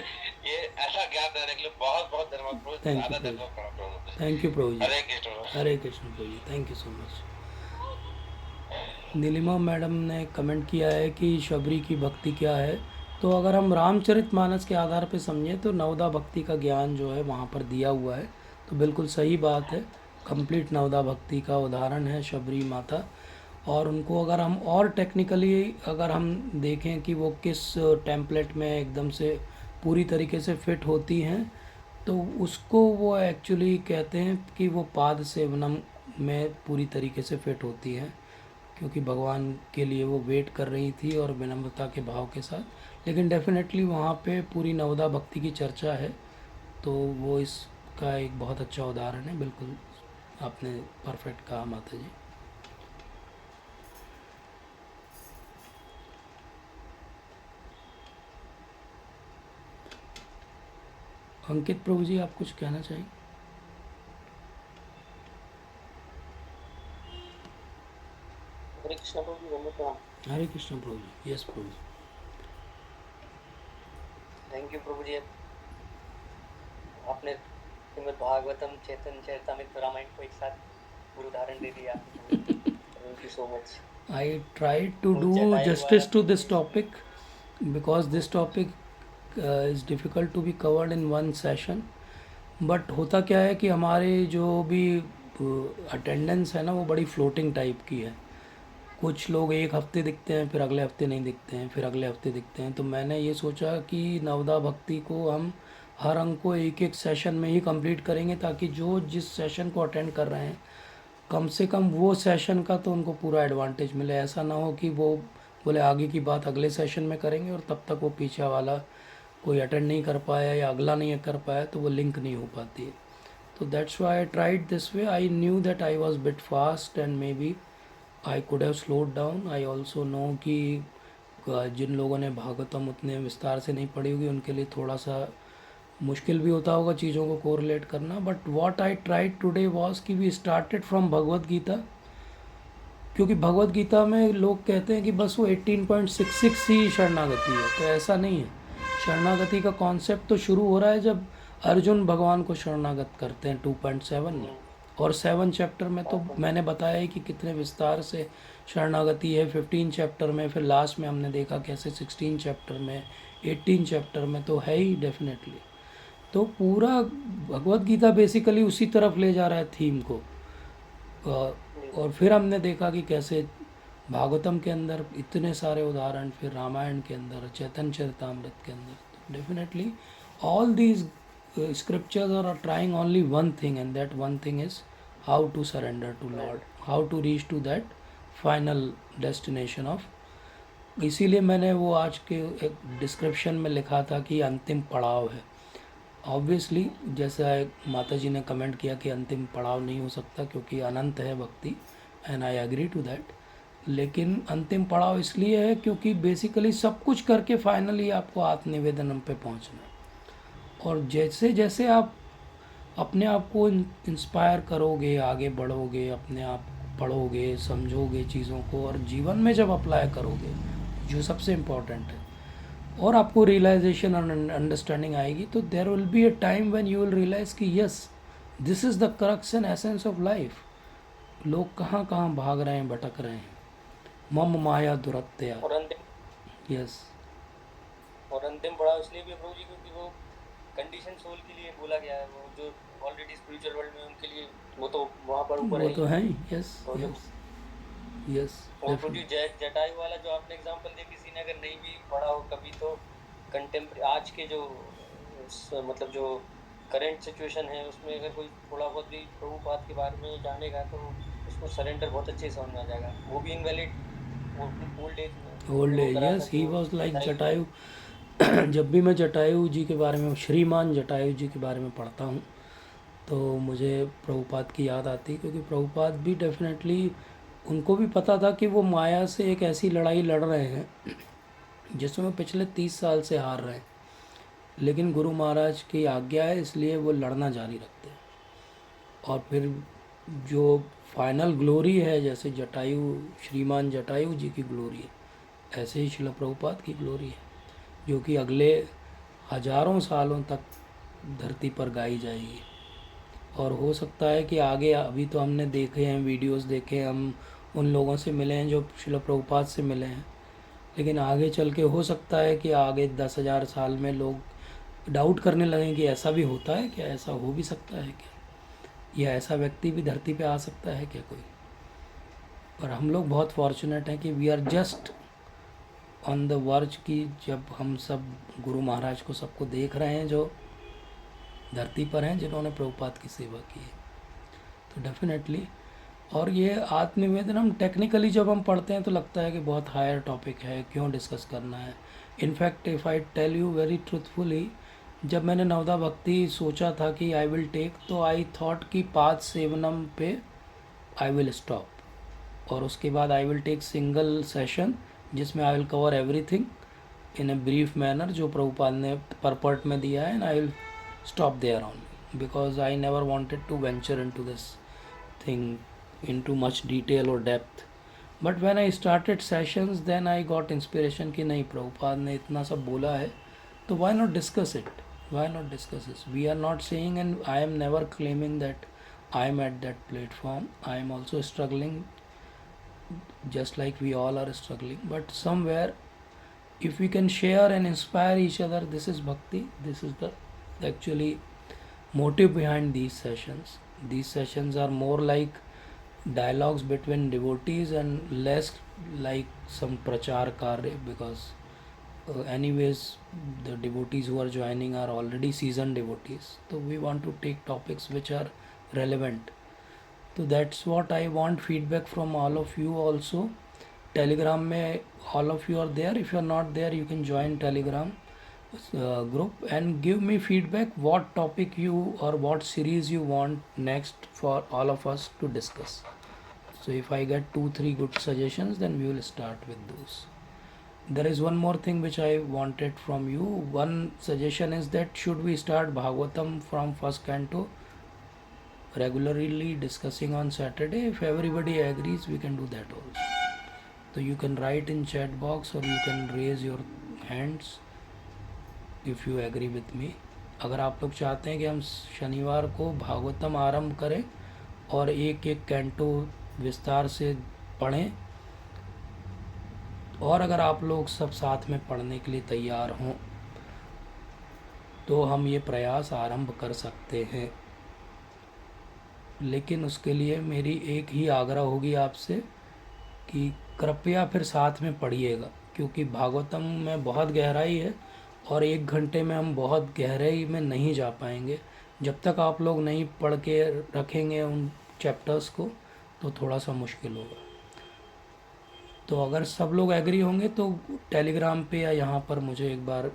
ये ऐसा ज्ञान देने के लिए बहुत बहुत धन्यवाद प्रभु जी, थैंक यू ज्यादा प्रभु धन्यवाद जी। प्रभु जी। थैंक यू प्रभु जी। हरे कृष्ण प्रभु। हरे कृष्ण प्रभु जी। Thank you so much. Nilima madam ने कमेंट किया है कि शबरी की भक्ति क्या है। तो अगर हम रामचरितमानस के आधार पर समझें तो नवदा भक्ति का ज्ञान जो है वहाँ पर दिया हुआ है, तो बिल्कुल सही बात है। कंप्लीट नवदा भक्ति का उदाहरण है शबरी माता। और उनको अगर हम और टेक्निकली अगर हम देखें कि वो किस टेम्पलेट में एकदम से पूरी तरीके से फिट होती हैं, तो उसको वो एक्चुअली कहते हैं कि वो पाद सेवनम में पूरी तरीके से फिट होती हैं, क्योंकि भगवान के लिए वो वेट कर रही थी और विनम्रता के भाव के साथ। लेकिन डेफिनेटली वहाँ पे पूरी नवदा भक्ति की चर्चा है, तो वो इसका एक बहुत अच्छा उदाहरण है। बिल्कुल आपने परफेक्ट कहा माता जी। अंकित प्रभु जी, आप कुछ कहना चाहिए? हरे कृष्ण प्रभु जी, वंदे प्रणाम। हरे कृष्ण प्रभु जी। Yes Prabhu ji. Thank you प्रभु जी, आपने श्रीमद् भागवतम चैतन्य चरितमृत रामायण को एक साथ गुरु धारण दे दिया। Thank you so much. I tried to वो do जटायु वाला justice to प्रभु this जी इसमें। topic because this topic is difficult to be covered in one session. But होता क्या है कि हमारे जो भी अटेंडेंस है ना, वो बड़ी फ्लोटिंग टाइप की है। कुछ लोग एक हफ्ते दिखते हैं, फिर अगले हफ्ते नहीं दिखते हैं, फिर अगले हफ्ते दिखते हैं। तो मैंने ये सोचा कि नवदा भक्ति को हम हर अंक को एक एक सेशन में ही कंप्लीट करेंगे, ताकि जो जिस सेशन को अटेंड कर रहे हैं कम से कम वो सेशन का तो उनको पूरा एडवांटेज मिले। ऐसा ना हो कि वो बोले आगे की बात अगले सेशन में करेंगे और तब तक वो पीछे वाला कोई अटेंड नहीं कर पाया या अगला नहीं कर पाया, तो वो लिंक नहीं हो पाती है। तो that's why I tried this way. I knew that I was bit fast and maybe I could have slowed down. I also know कि जिन लोगों ने भागवतम उतने विस्तार से नहीं पढ़ी होगी उनके लिए थोड़ा सा मुश्किल भी होता होगा चीज़ों को कोरिलेट करना। But what I tried today was कि we started from Bhagavad Gita, क्योंकि भगवत गीता में लोग कहते हैं कि बस वो 18.66 ही शरणागति है, तो ऐसा नहीं है। शरणागति का कॉन्सेप्ट तो शुरू हो रहा है जब अर्जुन भगवान को शरणागत करते हैं 2.7 में। और 7 चैप्टर में तो मैंने बताया ही कि कितने विस्तार से शरणागति है। 15 चैप्टर में, फिर लास्ट में हमने देखा कैसे 16 चैप्टर में, 18 चैप्टर में तो है ही डेफिनेटली। तो पूरा भगवत गीता बेसिकली उसी तरफ ले जा रहा है थीम को। और फिर हमने देखा कि कैसे भागवतम के अंदर इतने सारे उदाहरण, फिर रामायण के अंदर, चैतन्य चरितामृत के अंदर। Definitely all these scriptures are trying only one thing, and that one thing is how to surrender to Lord, how to reach to that final destination of। इसीलिए मैंने वो आज के एक डिस्क्रिप्शन में लिखा था कि अंतिम पड़ाव है। ऑब्वियसली जैसा माता जी ने कमेंट किया कि अंतिम पड़ाव नहीं हो सकता क्योंकि अनंत है भक्ति, and I agree to that. लेकिन अंतिम पड़ाव इसलिए है क्योंकि बेसिकली सब कुछ करके फाइनली आपको आत्मनिवेदन पे पहुंचना है। और जैसे जैसे आप अपने आप को इंस्पायर करोगे, आगे बढ़ोगे, अपने आप पढ़ोगे, समझोगे चीज़ों को, और जीवन में जब अप्लाई करोगे, जो सबसे इम्पोर्टेंट है, और आपको रियलाइजेशन और अंडरस्टैंडिंग आएगी, तो there will be a time when you will realize कि yes, this is the crux and essence of life. लोग कहाँ कहाँ भाग रहे हैं, भटक रहे हैं, मम माया दुरत्या। और अंतिम यस और अंतिम पड़ाव इसलिए भी है प्रभु जी क्योंकि वो कंडीशन सोल के लिए बोला गया है, वो जो ऑलरेडी स्पिरिचुअल वर्ल्ड में उनके लिए वो तो वहाँ पर ऊपर वो है तो ही। है ही। यस और जो यस यस और वो जो जटायु वाला जो आपने एग्जांपल दिया, किसी ने अगर नहीं भी पढ़ा हो कभी, तो कंटेम्प्रेरी आज के जो मतलब जो करंट सिचुएशन है उसमें अगर कोई थोड़ा बहुत भी प्रभुपाद के बारे में जानेगा तो उसको सरेंडर बहुत अच्छे से समझ में आ जाएगा। वो भी इनवैलिड ओल्ड एज में उन्होंने ओल्ड वो एज, करा था यस ही जो वॉज लाइक जटायु को। जटायु। जब भी मैं जटायु जी के बारे में, श्रीमान जटायु जी के बारे में पढ़ता हूँ तो मुझे प्रभुपाद की याद आती है, क्योंकि प्रभुपाद भी डेफिनेटली उनको भी पता था कि वो माया से एक ऐसी लड़ाई लड़ रहे हैं जिसमें वो पिछले 30 साल से हार रहे हैं, लेकिन गुरु महाराज की आज्ञा है इसलिए वो लड़ना जारी रखते हैं। और फिर जो फाइनल ग्लोरी है, जैसे जटायु, श्रीमान जटायु जी की ग्लोरी है, ऐसे ही शिला प्रभुपाद की ग्लोरी है, जो कि अगले हजारों सालों तक धरती पर गाई जाएगी। और हो सकता है कि आगे, अभी तो हमने देखे हैं, वीडियोस देखे हैं, हम उन लोगों से मिले हैं जो शिला प्रभुपाद से मिले हैं, लेकिन आगे चल के हो सकता है कि आगे 10,000 साल में लोग डाउट करने लगें कि ऐसा भी होता है क्या, ऐसा हो भी सकता है क्या, या ऐसा व्यक्ति भी धरती पे आ सकता है क्या कोई। पर हम लोग बहुत फॉर्चुनेट हैं कि we are just on the verge की, जब हम सब गुरु महाराज को सबको देख रहे हैं जो धरती पर हैं, जिन्होंने प्रभुपाद की सेवा की है। तो डेफिनेटली, और ये आत्मनिवेदन हम टेक्निकली जब हम पढ़ते हैं तो लगता है कि बहुत हायर टॉपिक है, क्यों डिस्कस करना है। In fact if I tell you very truthfully, जब मैंने नवदा भक्ति सोचा था कि आई विल टेक, तो आई थॉट कि पाद सेवनम पे आई विल स्टॉप, और उसके बाद I will take single session जिसमें I will cover everything in a brief manner जो प्रभुपाद ने परपर्ट में दिया है, and I will stop there only, because I never wanted to venture into this thing into much detail or depth. But when I started sessions, then I got inspiration कि नहीं, प्रभुपाद ने इतना सब बोला है तो why not discuss it, why not discuss this. We are not saying, and I am never claiming that I am at that platform. I am also struggling just like we all are struggling, but somewhere if we can share and inspire each other, this is bhakti, this is the actually motive behind these sessions. These sessions are more like dialogues between devotees and less like some prachar karya, because anyways the devotees who are joining are already seasoned devotees, so we want to take topics which are relevant. So that's what I want feedback from all of you also. Telegram में all of you are there. If you are not there, you can join Telegram group and give me feedback what topic you or what series you want next for all of us to discuss. So if I get 2-3 good suggestions, then we will start with those. There is one more thing which I wanted from you. One suggestion is that should we start Bhagavatam from first canto regularly discussing on Saturday? If everybody agrees, we can do that also. So you can write in chat box or you can raise your hands if you agree with me. अगर आप लोग चाहते हैं कि हम शनिवार को भागवतम आरंभ करें और एक एक कैंटो विस्तार से पढ़ें, और अगर आप लोग सब साथ में पढ़ने के लिए तैयार हों तो हम ये प्रयास आरंभ कर सकते हैं। लेकिन उसके लिए मेरी एक ही आग्रह होगी आपसे कि कृपया फिर साथ में पढ़िएगा, क्योंकि भागवतम में बहुत गहराई है और 1 घंटे में हम बहुत गहराई में नहीं जा पाएंगे। जब तक आप लोग नहीं पढ़ के रखेंगे उन चैप्टर्स को तो थोड़ा सा मुश्किल होगा। तो अगर सब लोग एग्री होंगे तो टेलीग्राम पे या यहाँ पर मुझे एक बार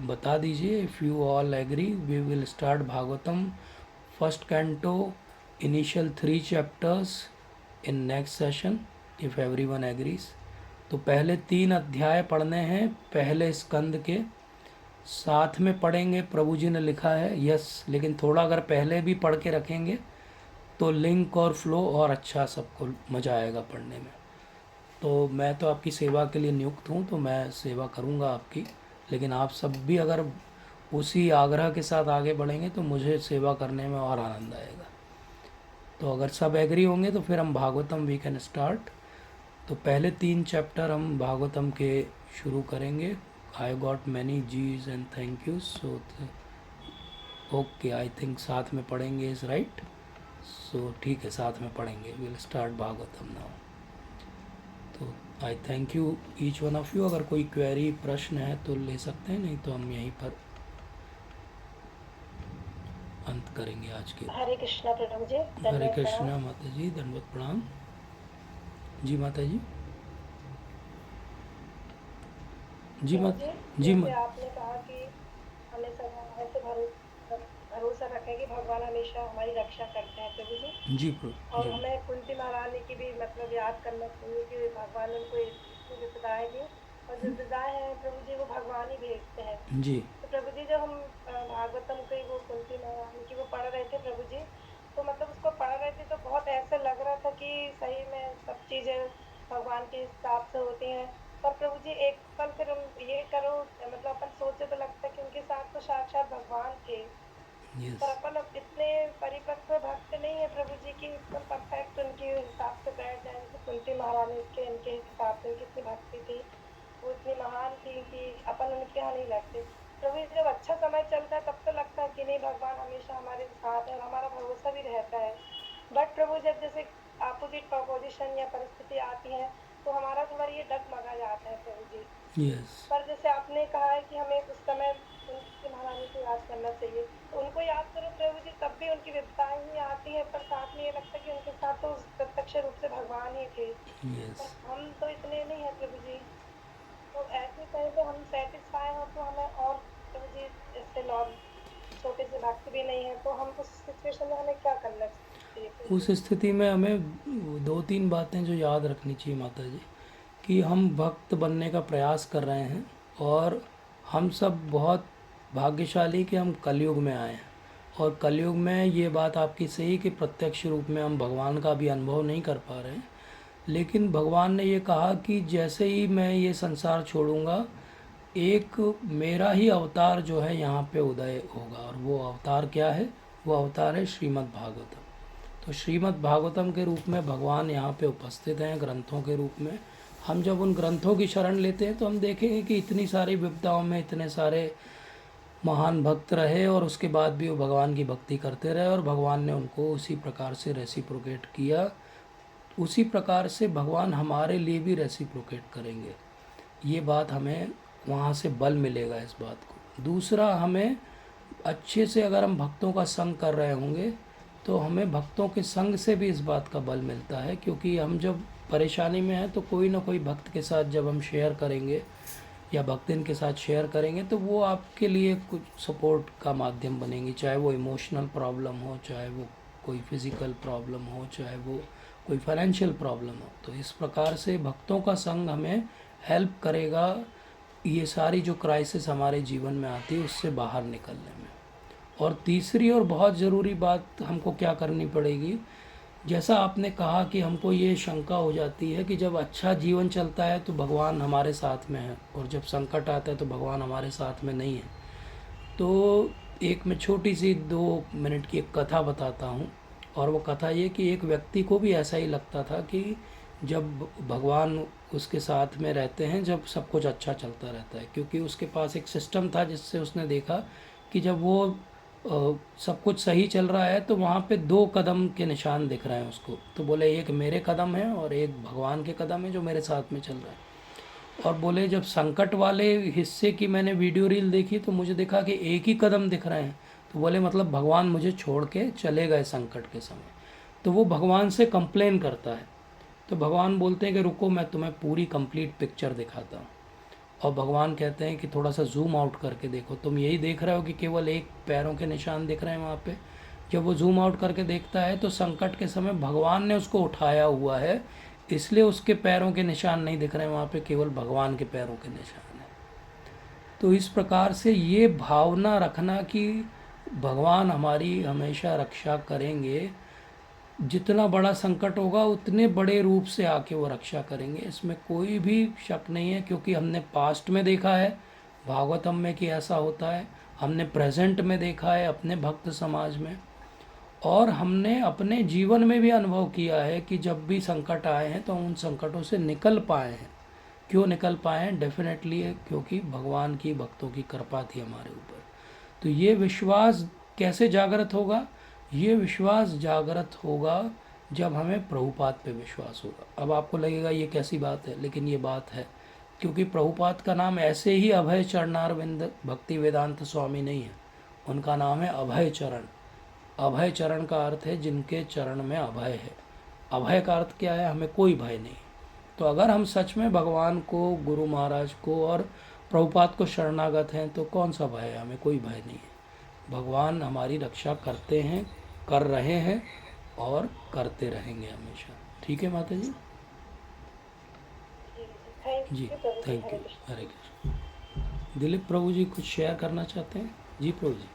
बता दीजिए। If you all agree, we will start Bhagavatam first canto initial 3 chapters in next session if everyone agrees. तो पहले 3 अध्याय पढ़ने हैं पहले स्कंद के, साथ में पढ़ेंगे, प्रभु जी ने लिखा है यस, लेकिन थोड़ा अगर पहले भी पढ़ के रखेंगे तो लिंक और फ्लो और अच्छा, सबको मज़ा आएगा पढ़ने में। तो मैं तो आपकी सेवा के लिए नियुक्त हूँ, तो मैं सेवा करूँगा आपकी, लेकिन आप सब भी अगर उसी आग्रह के साथ आगे बढ़ेंगे तो मुझे सेवा करने में और आनंद आएगा। तो अगर सब एग्री होंगे तो फिर हम भागवतम वी कैन स्टार्ट। तो पहले 3 चैप्टर हम भागवतम के शुरू करेंगे। आई गॉट मैनी जीज and thank you. So okay, I think साथ में पढ़ेंगे इज़ राइट। सो ठीक है, साथ में पढ़ेंगे। Will start Bhagavatam now. तो I thank you each one of you. अगर कोई क्वेरी प्रश्न है तो ले सकते हैं, नहीं तो हम यहीं पर अंत करेंगे आज के। हरे कृष्णा प्रभु जी, हरे दंडवत कृष्णा प्रणाम। माता जी, दंडवत प्रणाम। जी माता जी। जी प्रभु मत जी, जी जैसे मत आपने कहा कि हमें सब ऐसे भरोसा रखें कि भगवान हमेशा हमारी रक्षा करते हैं प्रभु जी। जी प्रभु और जी। हमें कुंती महारानी की भी मतलब याद करना चाहिए कि भगवान ने उनको इतनी विपदाएं दी, और जो विपदाएं हैं प्रभु जी वो भगवान ही भेजते हैं। जी तो प्रभु जी, जब हम भागवतम की वो कुंती महारानी की वो पढ़ रहे थे प्रभु जी, तो मतलब उसको पढ़ रहे थे तो बहुत ऐसा लग रहा था कि सही में सब चीजें भगवान के हिसाब से होती हैं। पर प्रभु जी एक पल फिर हम ये करो, मतलब अपन सोचे तो लगता है कि उनके साथ तो साक्षात भगवान थे। यस पर अपन अब इतने परिपक्व भक्त नहीं है प्रभु जी की एकदम परफेक्ट उनके हिसाब से बैठ जाए। जैसे कुंती महारानी के इनके हिसाब से उनकी इतनी भक्ति थी, वो इतनी महान थी कि अपन उनके यहाँ नहीं लगते। प्रभु जी, जब अच्छा समय चलता है तब तो लगता है कि नहीं भगवान हमेशा हमारे साथ है और हमारा भरोसा भी रहता है। बट प्रभु जब जैसे अपोजिट प्रपोजिशन या परिस्थिति आती है तो हमारा थोड़ा ये डगमगा जाता है प्रभु जी। यस पर जैसे आपने कहा है कि हमें उस समय उनकी महारानी को याद करना चाहिए, तो उनको याद करो प्रभु जी, तब भी उनकी विपदाएं ही आती है, पर साथ में ये लगता है कि उनके साथ तो प्रत्यक्ष रूप से भगवान ही थे। यस पर हम तो इतने नहीं है प्रभु जी। तो ऐसे कहीं पे हम सेटिस्फाई हो तो हमें और प्रभु जी जैसे नॉर्म छोटे से भक्त भी नहीं है, तो हम उस सिचुएशन में हमें क्या करना चाहिए प्रभु उस जी? स्थिति में हमें दो तीन बातें जो याद रखनी चाहिए माता जी, कि हम भक्त बनने का प्रयास कर रहे हैं और हम सब बहुत भाग्यशाली कि हम कलयुग में आए हैं। और कलयुग में ये बात आपकी सही कि प्रत्यक्ष रूप में हम भगवान का भी अनुभव नहीं कर पा रहे हैं, लेकिन भगवान ने ये कहा कि जैसे ही मैं ये संसार छोड़ूंगा, एक मेरा ही अवतार जो है यहाँ पे उदय होगा। और वो अवतार क्या है? वो अवतार है श्रीमद् भागवतम। तो श्रीमद् भागवतम के रूप में भगवान यहाँ पे उपस्थित हैं, ग्रंथों के रूप में। हम जब उन ग्रंथों की शरण लेते हैं तो हम देखेंगे कि इतनी सारी विपदाओं में इतने सारे महान भक्त रहे और उसके बाद भी वो भगवान की भक्ति करते रहे और भगवान ने उनको उसी प्रकार से रेसिप्रोकेट किया। उसी प्रकार से भगवान हमारे लिए भी रेसिप्रोकेट करेंगे। ये बात हमें वहाँ से बल मिलेगा इस बात को। दूसरा, हमें अच्छे से अगर हम भक्तों का संग कर रहे होंगे तो हमें भक्तों के संग से भी इस बात का बल मिलता है, क्योंकि हम जब परेशानी में हैं तो कोई ना कोई भक्त के साथ जब हम शेयर करेंगे या भक्तिन के साथ शेयर करेंगे तो वो आपके लिए कुछ सपोर्ट का माध्यम बनेंगी। चाहे वो इमोशनल प्रॉब्लम हो, चाहे वो कोई फिज़िकल प्रॉब्लम हो, चाहे वो कोई फाइनेंशियल प्रॉब्लम हो। तो इस प्रकार से भक्तों का संग हमें हेल्प करेगा ये सारी जो क्राइसिस हमारे जीवन में आती है उससे बाहर निकलने में। और तीसरी और बहुत ज़रूरी बात हमको क्या करनी पड़ेगी, जैसा आपने कहा कि हमको ये शंका हो जाती है कि जब अच्छा जीवन चलता है तो भगवान हमारे साथ में है और जब संकट आता है तो भगवान हमारे साथ में नहीं है। तो एक मैं छोटी सी 2 मिनट की एक कथा बताता हूँ। और वो कथा ये कि एक व्यक्ति को भी ऐसा ही लगता था कि जब भगवान उसके साथ में रहते हैं जब सब कुछ अच्छा चलता रहता है, क्योंकि उसके पास एक सिस्टम था जिससे उसने देखा कि जब वो सब कुछ सही चल रहा है तो वहाँ पे 2 कदम के निशान दिख रहे हैं उसको। तो बोले एक मेरे कदम है और एक भगवान के कदम है जो मेरे साथ में चल रहा है। और बोले जब संकट वाले हिस्से की मैंने वीडियो रील देखी तो मुझे दिखा कि एक ही कदम दिख रहे हैं। तो बोले मतलब भगवान मुझे छोड़ के चले गए संकट के समय। तो वो भगवान से कंप्लेन करता है। तो भगवान बोलते हैं कि रुको, मैं तुम्हें पूरी कंप्लीट पिक्चर दिखाता हूँ। और भगवान कहते हैं कि थोड़ा सा जूम आउट करके देखो, तुम यही देख रहे हो कि केवल एक पैरों के निशान दिख रहे हैं वहाँ पे। जब वो जूम आउट करके देखता है तो संकट के समय भगवान ने उसको उठाया हुआ है, इसलिए उसके पैरों के निशान नहीं दिख रहे हैं वहाँ पे, केवल भगवान के पैरों के निशान हैं। तो इस प्रकार से ये भावना रखना कि भगवान हमारी हमेशा रक्षा करेंगे, जितना बड़ा संकट होगा उतने बड़े रूप से आके वो रक्षा करेंगे, इसमें कोई भी शक नहीं है। क्योंकि हमने पास्ट में देखा है भागवतम में कि ऐसा होता है, हमने प्रेजेंट में देखा है अपने भक्त समाज में, और हमने अपने जीवन में भी अनुभव किया है कि जब भी संकट आए हैं तो हम उन संकटों से निकल पाए हैं। क्यों निकल पाए हैं? डेफिनेटली क्योंकि भगवान की भक्तों की कृपा थी हमारे ऊपर। तो ये विश्वास कैसे जागृत होगा? ये विश्वास जागृत होगा जब हमें प्रभुपाद पे विश्वास होगा। अब आपको लगेगा ये कैसी बात है, लेकिन ये बात है, क्योंकि प्रभुपाद का नाम ऐसे ही अभय चरणारविंद भक्ति वेदांत स्वामी नहीं है, उनका नाम है अभय चरण। अभय चरण का अर्थ है जिनके चरण में अभय है। अभय का अर्थ क्या है? हमें कोई भय नहीं। तो अगर हम सच में भगवान को, गुरु महाराज को और प्रभुपाद को शरणागत हैं तो कौन सा भय है? हमें कोई भय नहीं है। भगवान हमारी रक्षा करते हैं, कर रहे हैं और करते रहेंगे हमेशा। ठीक है माता जी? थैंक जी you Prabhu ji. Thank Hare you. Krishna. Hare Krishna. Dilip प्रभु जी कुछ शेयर करना चाहते हैं? जी प्रभु जी।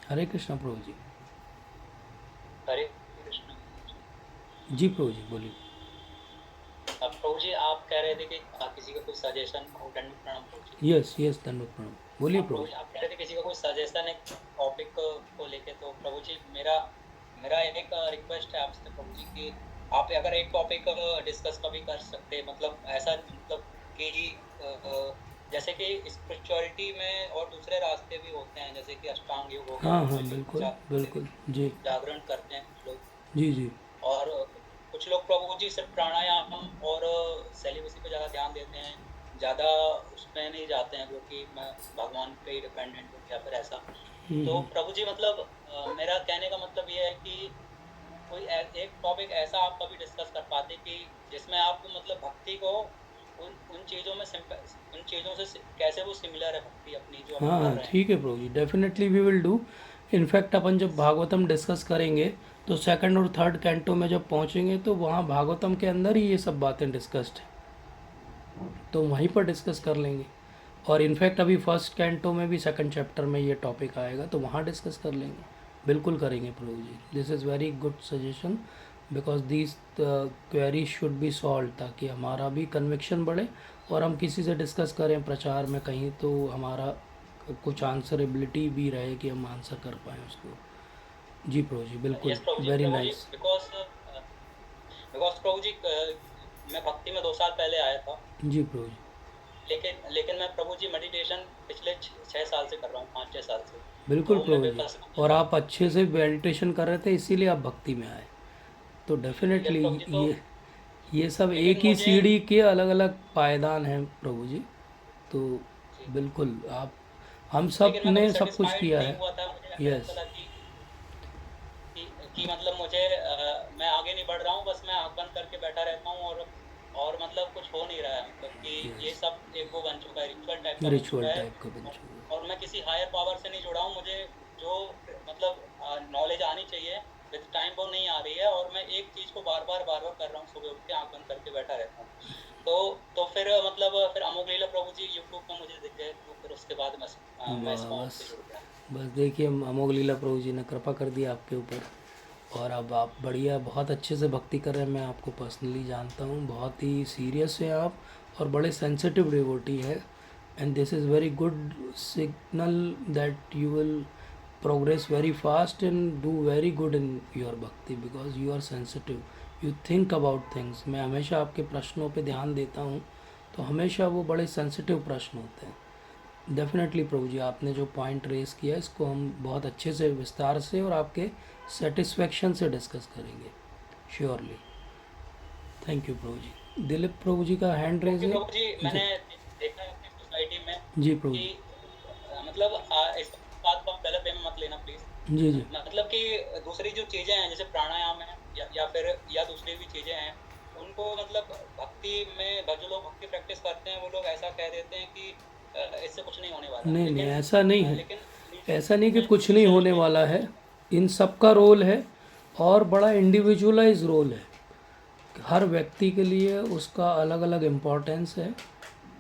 हरे कृष्ण प्रभु जी। हरे कृष्ण। जी प्रभु जी बोलिए। अब प्रभु जी आप कह रहे थे कि किसी का कोई सजेशन हो, दंड प्रणाम प्रभु जी। यस यस, धन्यवाद प्रणाम। बोलिए प्रभु प्रभु जी जी। आप कह रहे थे किसी का कोई सजेशन है टॉपिक को लेके, तो प्रभु जी मेरा मेरा एक रिक्वेस्ट है आपसे प्रभु जी कि आप अगर एक टॉपिक डिस्कस कभी कर सकते हैं, मतलब ऐसा, मतलब कि जैसे कि स्पिरिचुअलिटी में और दूसरे रास्ते भी होते हैं, जैसे कि अष्टांग योग हो गया, हाँ हाँ उसमें भी बिल्कुल बिल्कुल। जी जागरण करते हैं कुछ लोग, जी जी। और कुछ लोग प्रभु जी सिर्फ प्राणायाम और सेलिबसी पे ज़्यादा ध्यान देते हैं, ज़्यादा उसमें नहीं जाते हैं, क्योंकि मैं भगवान पे ही डिपेंडेंट हूँ या फिर ऐसा। तो प्रभु जी मतलब मेरा कहने का मतलब ये है कि कोई एक टॉपिक ऐसा आप कभी डिस्कस कर पाते कि जिसमें आप मतलब भक्ति को उन चीज़ों में उन चीज़ों से कैसे वो सिमिलर है भक्ति अपनी जो अपन हाँ कर हाँ रहे हैं। ठीक है प्रभु जी, definitely we will do. In fact अपन जब भागवतम डिस्कस करेंगे तो सेकंड और थर्ड कैंटो में जब पहुंचेंगे तो वहाँ भागवतम के अंदर ही ये सब बातें डिस्कस्ड है, तो वहीं पर डिस्कस कर लेंगे। और इनफैक्ट अभी फर्स्ट कैंटो में भी सेकंड चैप्टर में ये टॉपिक आएगा, तो वहाँ डिस्कस कर लेंगे। बिल्कुल करेंगे प्रभु जी। This is very good suggestion, because these query should be solve, ताकि हमारा भी कन्विक्शन बढ़े और हम किसी से डिस्कस करें प्रचार में कहीं तो हमारा कुछ आंसरेबिलिटी भी रहे कि हम आंसर कर पाएँ उसको। जी प्रभु जी बिल्कुल। यस प्रभु जी, वेरी नाइस। बिकॉज बिकॉज प्रभु जी मैं भक्ति में 2 साल पहले आया था, जी प्रभु जी लेकिन मैं प्रभु जी मेडिटेशन पिछले 6 साल से कर रहा हूँ, 5-6 साल से। बिल्कुल तो प्रभु मेरे जी। पास और आप अच्छे से मेडिटेशन कर रहे थे इसीलिए आप भक्ति में आए, तो यस डेफिनेटली प्रभु जी। तो ये सब लेकिन एक ही मुझे सीढ़ी के अलग अलग पायदान हैं प्रभु जी। तो जी, बिल्कुल आप, हम सब लेकिन मैं कभी ने सब कुछ सेटिस्फाइड किया नहीं है। हुआ था। मुझे ऐसा यस। लगा कि मतलब मुझे मैं आगे नहीं बढ़ रहा हूँ, बस मैं आँख बंद करके बैठा रहता हूँ, और मतलब कुछ हो नहीं रहा है, मतलब कि ये यस, सब एक वो बन चुका है, रिचुअल टाइप का बन रिचुअल चुका है। टाइप का बन चुका और मैं किसी हायर पावर से नहीं जुड़ा हूँ। मुझे जो मतलब नॉलेज आनी चाहिए विद टाइम वो नहीं आ रही है, और मैं एक चीज़ को बार बार कर रहा हूँ, सुबह उठ के आँख बंद करके बैठा रहता हूँ। तो फिर मतलब फिर अमोघ लीला प्रभु जी यूट्यूब पे मुझे दिख गए, तो फिर उसके बाद है। मैं वाह, इसमें बस आपसे जुड़ गया। बस देखिए अमोघ लीला प्रभु जी ने कृपा कर दी आपके ऊपर, और अब आप बढ़िया बहुत अच्छे से भक्ति कर रहे हैं। मैं आपको पर्सनली जानता हूँ, बहुत ही सीरियस है आप और बड़े सेंसिटिव डिवोटी है, and this is very good signal that you will progress very fast and do very good in your bhakti because you are sensitive, you think about things। मैं हमेशा आपके प्रश्नों पे ध्यान देता हूँ, तो हमेशा वो बड़े सेंसिटिव प्रश्न होते हैं। डेफिनेटली प्रभु जी आपने जो पॉइंट रेस किया इसको हम बहुत अच्छे से विस्तार से और आपके सेटिस्फेक्शन से डिस्कस करेंगे श्योरली। थैंक यू प्रभु जी। दिलीप प्रभु जी का हैंड रेज क्योंकि है। प्रभु जी जी मैंने देखा है अपनी सोसाइटी में जी प्रभु कि जी। मतलब इस बात को आप गलत वे में मत लेना प्लीज। जी जी मतलब कि दूसरी जो चीजें हैं जैसे प्राणायाम है या दूसरी भी चीजें हैं, उनको मतलब भक्ति में जो लोग भक्ति प्रैक्टिस करते हैं वो लोग ऐसा कह देते हैं कि इससे कुछ नहीं होने वाला, नहीं नहीं, लेकिन ऐसा नहीं है। लेकिन ऐसा नहीं कि कुछ नहीं इनिशियल होने स्टेज वाला है, इन सब का रोल है और बड़ा इंडिविजुअलाइज रोल है। हर व्यक्ति के लिए उसका अलग अलग इम्पोर्टेंस है,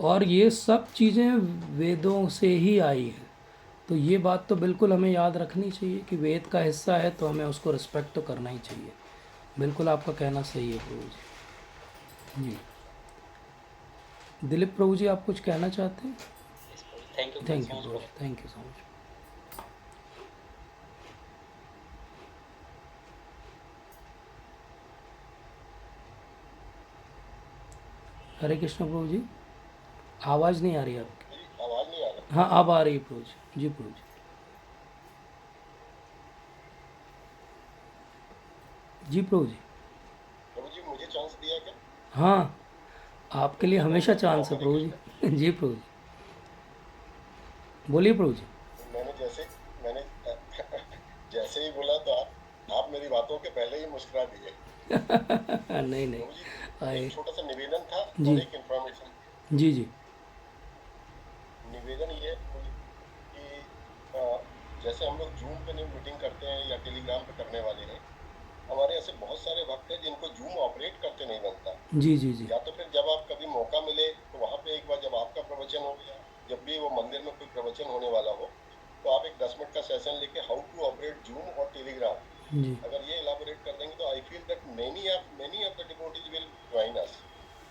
और ये सब चीज़ें वेदों से ही आई हैं। तो ये बात तो बिल्कुल हमें याद रखनी चाहिए कि वेद का हिस्सा है तो हमें उसको रिस्पेक्ट तो करना ही चाहिए। बिल्कुल आपका कहना सही है प्रभु जी। जी दिलीप प्रभु जी आप कुछ कहना चाहते हैं? Thank you thank so you much प्रभु जी, प्रभु। Thank you so much. Hare Krishna प्रभु जी। आवाज़ नहीं आ रही आपकी। मेरी आवाज़ नहीं आ रही। हाँ अब आ रही है प्रभु जी। जी प्रभु जी। जी प्रभु जी। प्रभु जी मुझे चांस दिया क्या? हाँ आपके लिए प्रभु जी हमेशा बहुत बहुत चांस है मौका प्रभु देंगे इस पर। जी। जी प्रभु जी बोलिए प्रभु जी। मैंने जैसे ही बोला तो आप मेरी बातों के पहले ही मुस्कुरा दिए। नहीं नहीं प्रभु जी आए। एक छोटा सा निवेदन था जी और एक इंफॉर्मेशन। जी जी निवेदन ये है प्रभु जी कि अ, जैसे हम लोग जूम पे मीटिंग करते हैं या टेलीग्राम पे करने वाले हैं, हमारे ऐसे बहुत सारे भक्त हैं जिनको जूम ऑपरेट करते नहीं बनता। जी जी जी या तो फिर जब आप कभी मौका मिले तो वहाँ पे एक बार जब आपका प्रवचन हो या जब भी वो मंदिर में कोई प्रवचन होने वाला हो तो आप एक 10 मिनट का सेशन लेके हाउ टू ऑपरेट जूम और टेलीग्राम, जी अगर ये इलाबोरेट कर देंगे तो I feel that many of the devotees will join us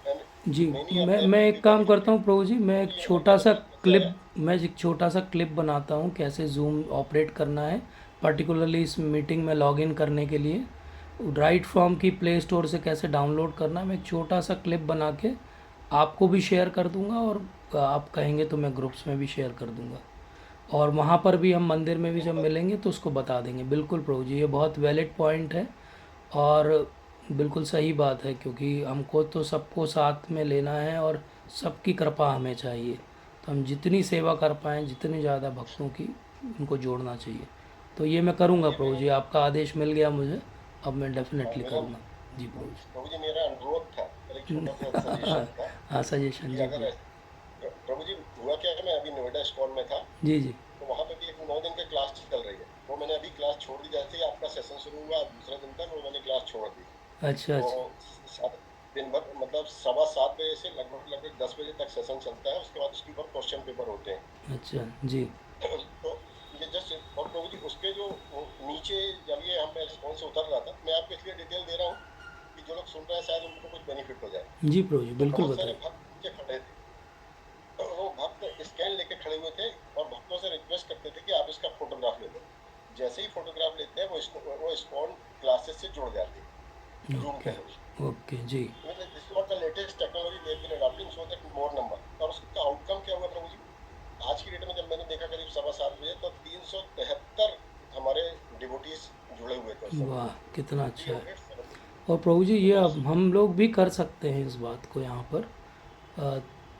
and जी मेनी ऑफ मैं देम विल एक बी काम करता बेनिफिटेड। हूँ प्रभु जी, तो ये हमारे मन में से आया। मैं एक छोटा सा क्लिप बनाता हूँ कैसे जूम ऑपरेट करना है, पर्टिकुलरली इस मीटिंग में लॉगिन करने के लिए राइट फ्रॉम की प्ले स्टोर से कैसे डाउनलोड करना है। मैं एक छोटा सा क्लिप बना के आपको भी शेयर कर दूंगा और आप कहेंगे तो मैं ग्रुप्स में भी शेयर कर दूंगा, और वहाँ पर भी हम मंदिर में भी जब मिलेंगे तो उसको बता देंगे। बिल्कुल प्रभु जी ये बहुत वैलिड पॉइंट है और बिल्कुल सही बात है, क्योंकि हमको तो सबको साथ में लेना है और सबकी कृपा हमें चाहिए। तो हम जितनी सेवा कर पाएँ, जितनी ज़्यादा भक्तों की, उनको जोड़ना चाहिए। तो ये मैं करूँगा ये प्रभु जी, आपका आदेश मिल गया मुझे, अब मैं डेफिनेटली मेरा करूँगा। जी प्रभु जी। प्रभु जी मेरा अनुरोध था, मेरा एक छोटा सा सजेशन था हाँ सजेशन। कि जी अगर प्रभु। प्रभु जी हुआ क्या है, मैं अभी नोएडा स्कॉल में था जी जी। तो वहाँ पे भी एक 9 दिन की क्लास चल रही है। वो मैंने अभी क्लास छोड़ दी, जैसे ही आपका सेशन शुरू हुआ दूसरे दिन तक वो मैंने क्लास छोड़ दी। अच्छा तो अच्छा। दिन भर मतलब 7:15 बजे से लगभग 10 बजे तक सेशन चलता है, उसके बाद उसके ऊपर क्वेश्चन पेपर होते हैं। अच्छा जी। तो ये जस्ट और प्रभु जी उसके जो वो नीचे जब ये हम रिस्पॉन्स से उतर रहा था, मैं आपको इसलिए डिटेल दे रहा हूँ कि जो लोग सुन रहे हैं शायद उनको कुछ बेनिफिट हो जाए। जी प्रभु जी तो बिल्कुल बहुत सारे बताइए। भक्त नीचे खड़े थे, तो वो भक्त स्कैन लेके खड़े हुए थे और भक्तों से रिक्वेस्ट करते थे कि आप इसका फोटोग्राफ ले लो। जैसे ही फोटोग्राफ लेते हैं वो स्कॉन क्लासेस से जुड़ जाते हैं जूम ओके के थ्रू। ओके जी। मतलब this is what the latest technology they have been adopting so that more number. और उसका आउटकम क्या हुआ प्रभु जी? आज की डेट में जब मैंने देखा करीब 7:15 बजे तो 373 हमारे डिवोटीज जुड़े हुए थे उस समय। वाह कितना अच्छा है। 373। और प्रभु जी ये कितना अब हम लोग भी कर सकते हैं इस बात को यहाँ पर, अ,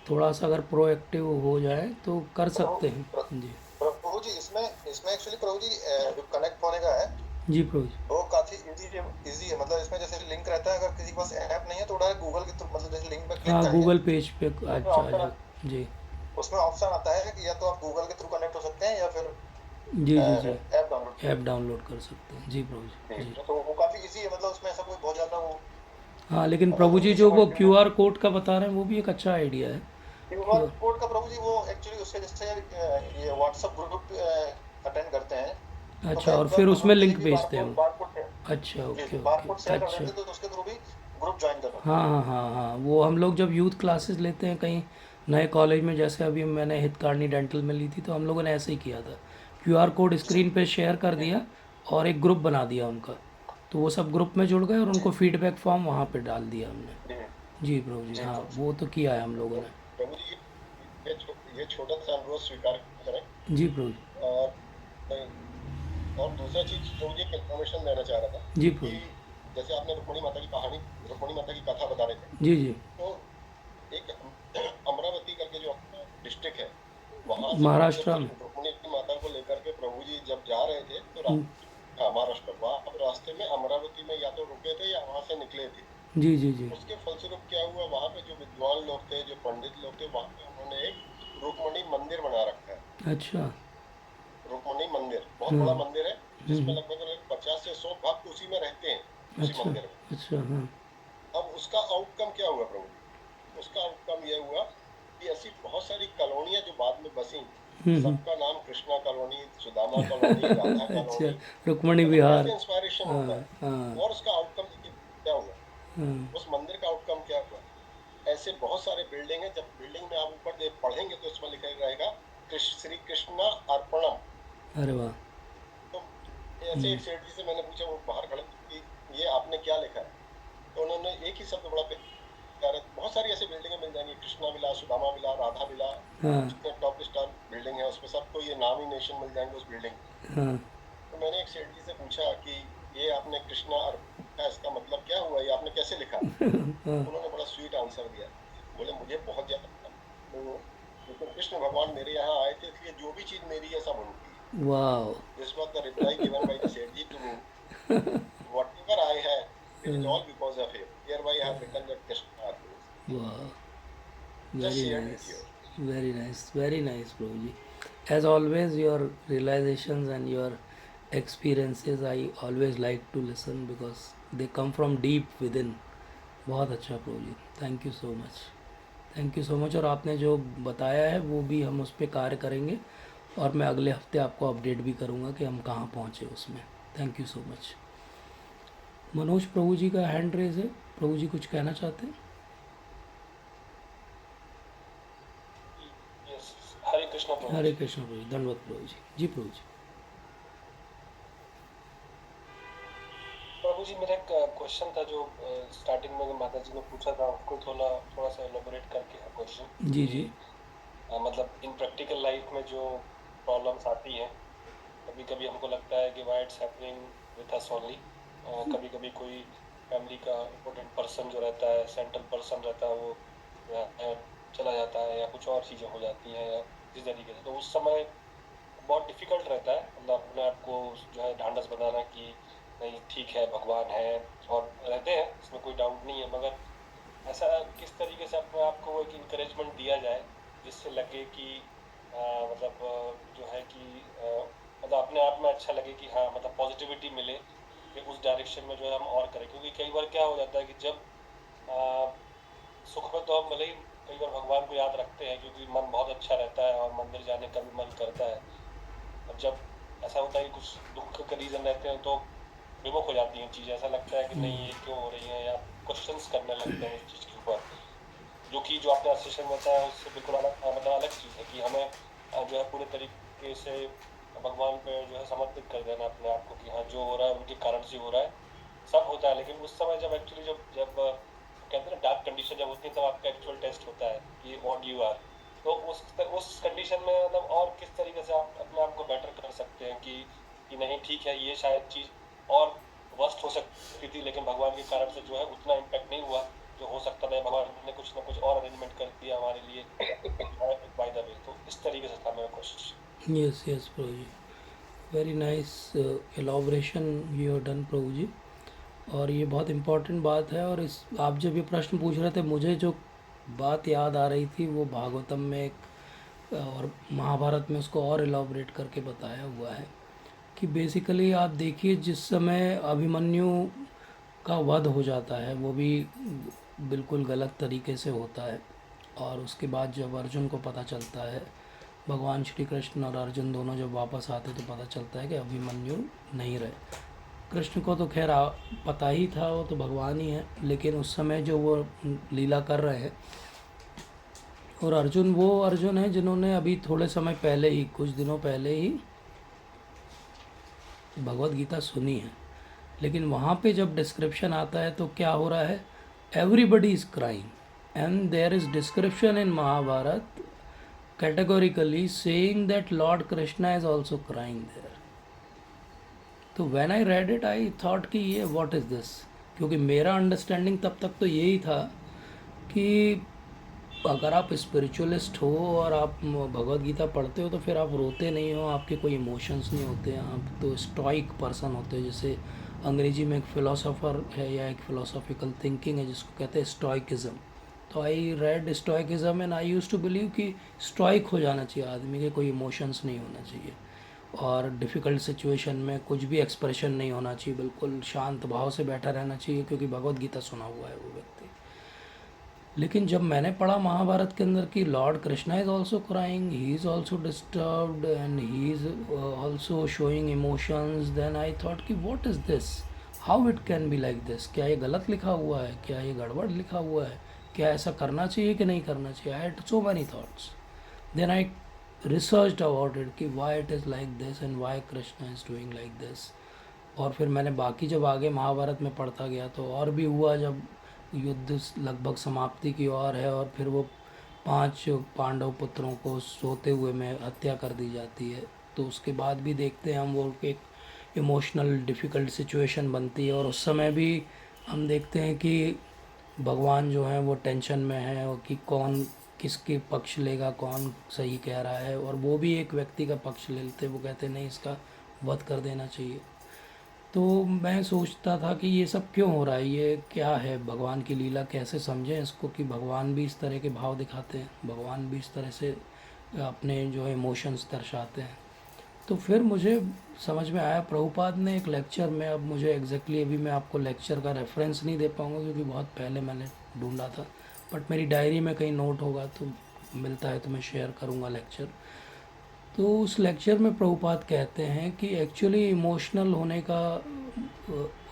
थोड़ा सा अगर प्रोएक्टिव हो जाए तो कर सकते हैं। जी प्रभु जी इसमें इसमें एक्चुअली प्रभु जी जो कनेक्ट होने का है जी प्रभु जी। वो काफी इजी है। मतलब इसमें जैसे लिंक रहता है, अगर किसी के पास ऐप नहीं है तो डायरेक्ट गूगल के थ्रू मतलब जैसे लिंक पे क्लिक हाँ करेंगे गूगल पेज पे उसमें अच्छा आ ऑप्शन जाए। जी उसमें ऑप्शन आता है कि या तो आप गूगल के थ्रू कनेक्ट हो सकते हैं या फिर जी जी जी। ऐप डाउनलोड कर ऐप सकते डाउनलोड कर सकते हैं। जी प्रभु जी। जी हैं। तो वो काफी इजी है, मतलब उसमें ऐसा कोई बहुत ज्यादा वो हाँ लेकिन प्रभु जी जो वो QR कोड का बता रहे हैं वो भी एक अच्छा आइडिया है। क्यूआर कोड का प्रभु जी वो एक्चुअली उसके जैसे ये व्हाट्सएप ग्रुप अटेंड करते हैं तो अच्छा कई और बार फिर उसमें हम किसी लिंक भी भेजते हैं वो। बारकोड अच्छा ओके जी ओके बारकोड शेयर कर अच्छा। देते तो उसके थ्रू भी ग्रुप ज्वाइन कर सकते हाँ हाँ हाँ हाँ वो हम लोग जब यूथ क्लासेस लेते हैं कहीं नए कॉलेज में, जैसे अभी मैंने हितकारनी डेंटल में ली थी, तो हम लोगों ने ऐसे ही किया था। QR कोड स्क्रीन पे शेयर कर दिया और एक ग्रुप बना दिया उनका, तो वो सब ग्रुप में जुड़ गए और उनको फीडबैक फॉर्म वहाँ पे डाल दिया हमने। हैं। जी प्रभु जी। जी हाँ प्रभु जी। वो तो किया है हम लोगों तो ने। प्रभु जी ये छोटा सा अनुरोध स्वीकार करें। जी प्रभु जी। और और दूसरा चीज प्रभु जी एक इन्फॉर्मेशन देना चाह रहा था जी कि प्रभु जी। जैसे आपने रुक्मणी माता की कहानी, रुक्मणी माता की कथा बता रहे थे, जी जी। तो एक अमरावती करके जो डिस्ट्रिक्ट है वहां से महाराष्ट्र में। रुक्मणी माता को लेकर के प्रभु जी जब जा रहे थे तो हम्म, हाँ महाराष्ट्र, वहां रास्ते में अमरावती में या तो रुके थे या वहां से निकले थे। जी जी जी। उसके फलस्वरूप क्या हुआ, वहां पे जो विद्वान लोग थे, जो पंडित लोग थे, वहां पे उन्होंने एक रुक्मणी मंदिर बना रखा है। अच्छा। रुक्मणी मंदिर बहुत बड़ा हाँ। मंदिर है जिसमें लगभग 50 से 100 भक्त उसी में रहते हैं, उसी अच्छा मंदिर में। अच्छा। हाँ अब उसका आउटकम क्या हुआ प्रभु जी? उसका आउटकम यह हुआ कि ऐसी बहुत सारी कॉलोनियां जो बाद में बसी, हम्म। सबका नाम कृष्णा कॉलोनी, सुदामा कॉलोनी, राधा अच्छा कॉलोनी, रुक्मणी मतलब विहार। ऐसे इंस्पायरेशन हाँ होता है। हाँ और उसका आउटकम देखिए क्या हुआ, हाँ। उस मंदिर का आउटकम क्या हुआ। ऐसे बहुत सारे बिल्डिंग है, जब बिल्डिंग में आप ऊपर पढ़ेंगे तो इसमें लिखा रहेगा श्री कृष्णा अर्पणम। अरे वाह। तो ऐसे एक सेठ जी से मैंने पूछा, वो बाहर खड़े थे, कि ये आपने क्या लिखा है? तो उन्होंने एक ही शब्द बड़ा प्यारा बहुत सारी ऐसी बिल्डिंगें मिल जाएंगी, Krishna villa, Sudama villa, Radha villa, हाँ जितने टॉप स्टार बिल्डिंग है उसमें सबको ये नॉमिनेशन मिल जाएंगे उस बिल्डिंग। हाँ तो मैंने एक सेठ जी से पूछा कि ये आपने कृष्णा अर्पिता इसका मतलब क्या हुआ, ये आपने कैसे लिखा? हाँ उन्होंने बड़ा स्वीट आंसर दिया, बोले मुझे बहुत ज्यादा लेकिन कृष्ण भगवान मेरे यहाँ आए थे इसलिए जो भी चीज मेरी है सब उनकी है। Wow this was the reply given by the seth ji to me, whatever I have it is all because of him, here I have written that Krishna Arpita. वाह just very share nice with you. very nice Prabhuji. As always your realizations and your experiences I always like to listen because they come from deep within. बहुत अच्छा प्रभु जी, thank you so much, thank you so much. और आपने जो बताया है वो भी हम उस पर कार्य करेंगे और मैं अगले हफ्ते आपको अपडेट भी करूँगा कि हम कहाँ पहुँचे उसमें। Thank you so much. Manoj प्रभु जी का हैंड रेज है, प्रभु जी कुछ कहना चाहते हैं? यस, हरे कृष्णा प्रभु हरे जी। कृष्ण प्रभु जी, धन्यवाद प्रभु जी। जी प्रभु जी। प्रभु जी मेरा एक क्वेश्चन था जो स्टार्टिंग में माता जी ने पूछा था, उसको थोड़ा सा एलोबोरेट करके है क्वेश्चन। जी जी मतलब इन प्रैक्टिकल लाइफ में जो प्रॉब्लम्स आती हैं, कभी कभी हमको लगता है कि why it's happening with us only. कभी कभी कोई फैमिली का इम्पोर्टेंट पर्सन जो रहता है, सेंट्रल पर्सन रहता है, वो चला जाता है या कुछ और चीज़ें हो जाती हैं या इस तरीके से, तो उस समय बहुत डिफ़िकल्ट रहता है मतलब अपने आप को जो है ढांढस बनाना कि नहीं ठीक है भगवान है, और रहते हैं इसमें कोई डाउट नहीं है, मगर ऐसा किस तरीके से अपने आप को एक इंकरेजमेंट दिया जाए जिससे लगे कि मतलब जो है कि मतलब अपने आप में अच्छा लगे कि हाँ मतलब पॉजिटिविटी मिले कि उस डायरेक्शन में जो है हम और करें। क्योंकि कई बार क्या हो जाता है कि जब सुख में तो हम भले ही कई बार भगवान को याद रखते हैं क्योंकि मन बहुत अच्छा रहता है और मंदिर जाने का भी मन करता है, और जब ऐसा होता है कि कुछ दुख के रीज़न रहते हैं तो विमुख हो जाती हैं चीज़ें, ऐसा लगता है कि नहीं ये क्यों हो रही है, या क्वेश्चंस करने लगते हैं इस चीज़ के ऊपर, जो कि जो आपने सेशन में बताया उससे बिल्कुल अलग मतलब अलग चीज़ है कि हमें जो है पूरे तरीके से भगवान पे जो है समर्पित कर देना अपने आप को कि हाँ जो हो रहा है उनके कारण से हो रहा है, सब होता है। लेकिन उस समय जब एक्चुअली जब कहते हैं ना डार्क कंडीशन जब होती है तब आपका एक्चुअल टेस्ट होता है कि व्हाट यू आर। तो उस कंडीशन में मतलब और किस तरीके से आप अपने आप को बेटर कर सकते हैं कि नहीं ठीक है ये शायद चीज़ और वर्स्ट हो सकती थी लेकिन भगवान के कारण से जो है उतना इम्पैक्ट नहीं हुआ जो हो सकता था, भगवान ने कुछ ना कुछ और अरेंजमेंट कर दिया हमारे लिए बाय द वे। तो इस तरीके से था मेरा क्वेश्चन। यस यस प्रभु जी, very nice elaboration you have done प्रभु जी। और ये बहुत इम्पोर्टेंट बात है। और इस आप जब ये प्रश्न पूछ रहे थे मुझे जो बात याद आ रही थी वो भागवतम में एक और महाभारत में उसको और एलाबोरेट करके बताया हुआ है कि बेसिकली आप देखिए जिस समय अभिमन्यु का वध हो जाता है वो भी बिल्कुल गलत तरीके से होता है, और उसके बाद जब अर्जुन को पता चलता है, भगवान श्री कृष्ण और अर्जुन दोनों जब वापस आते तो पता चलता है कि अभिमन्यु नहीं रहे। कृष्ण को तो खैर पता ही था, वो तो भगवान ही है, लेकिन उस समय जो वो लीला कर रहे हैं, और अर्जुन वो अर्जुन है जिन्होंने अभी थोड़े समय पहले ही कुछ दिनों पहले ही भगवत गीता सुनी है, लेकिन वहाँ पे जब डिस्क्रिप्शन आता है तो क्या हो रहा है, everybody is crying and there is description in Mahabharata categorically saying that Lord Krishna is also crying there. तो when I read it I thought कि ये what is this, क्योंकि मेरा अंडरस्टैंडिंग तब तक तो यही था कि अगर आप स्पिरिचुअलिस्ट हो और आप भगवत गीता पढ़ते हो तो फिर आप रोते नहीं हो, आपके कोई इमोशंस नहीं होते, आप तो स्टॉइक पर्सन होते हो। जैसे अंग्रेजी में एक फ़िलोसोफर है या एक फ़िलोसॉफिकल थिंकिंग है जिसको कहते हैं स्टॉइकिज़म। तो I read stoicism and I use to believe कि स्टॉइक हो जाना चाहिए आदमी के, कोई इमोशंस नहीं होना चाहिए, और डिफ़िकल्ट सिचुएशन में कुछ भी एक्सप्रेशन नहीं होना चाहिए, बिल्कुल शांत भाव से बैठा रहना चाहिए क्योंकि भगवत गीता सुना हुआ है वो व्यक्ति। लेकिन जब मैंने पढ़ा महाभारत के अंदर कि lord Krishna is also crying, he is also disturbed and he is also showing emotions, then I thought कि what is this, how it can be like this, क्या ये गलत लिखा हुआ है, क्या ये गड़बड़ लिखा हुआ है, क्या ऐसा करना चाहिए कि नहीं करना चाहिए। I had so many thoughts, then I researched about it कि why it is like this and why Krishna is doing like this. और फिर मैंने बाकी जब आगे महाभारत में पढ़ता गया तो और भी हुआ, जब युद्ध लगभग समाप्ति की ओर है और फिर वो 5 पांडव पुत्रों को सोते हुए में हत्या कर दी जाती है। तो उसके बाद भी देखते हैं हम वो एक इमोशनल डिफ़िकल्ट सिचुएशन बनती है और उस समय भी हम देखते हैं कि भगवान जो हैं वो टेंशन में है और कि कौन किसके पक्ष लेगा, कौन सही कह रहा है, और वो भी एक व्यक्ति का पक्ष ले लेते, वो कहते नहीं इसका वध कर देना चाहिए। तो मैं सोचता था कि ये सब क्यों हो रहा है, ये क्या है, भगवान की लीला कैसे समझें इसको कि भगवान भी इस तरह के भाव दिखाते हैं, भगवान भी इस तरह से अपने जो इमोशंस दर्शाते हैं। तो फिर मुझे समझ में आया प्रभुपाद ने एक लेक्चर में, अब मुझे एग्जैक्टली अभी मैं आपको लेक्चर का रेफरेंस नहीं दे पाऊँगा क्योंकि बहुत पहले मैंने ढूंढा था, बट मेरी डायरी में कहीं नोट होगा तो मिलता है तो मैं शेयर करूँगा लेक्चर। तो उस लेक्चर में प्रभुपाद कहते हैं कि एक्चुअली इमोशनल होने का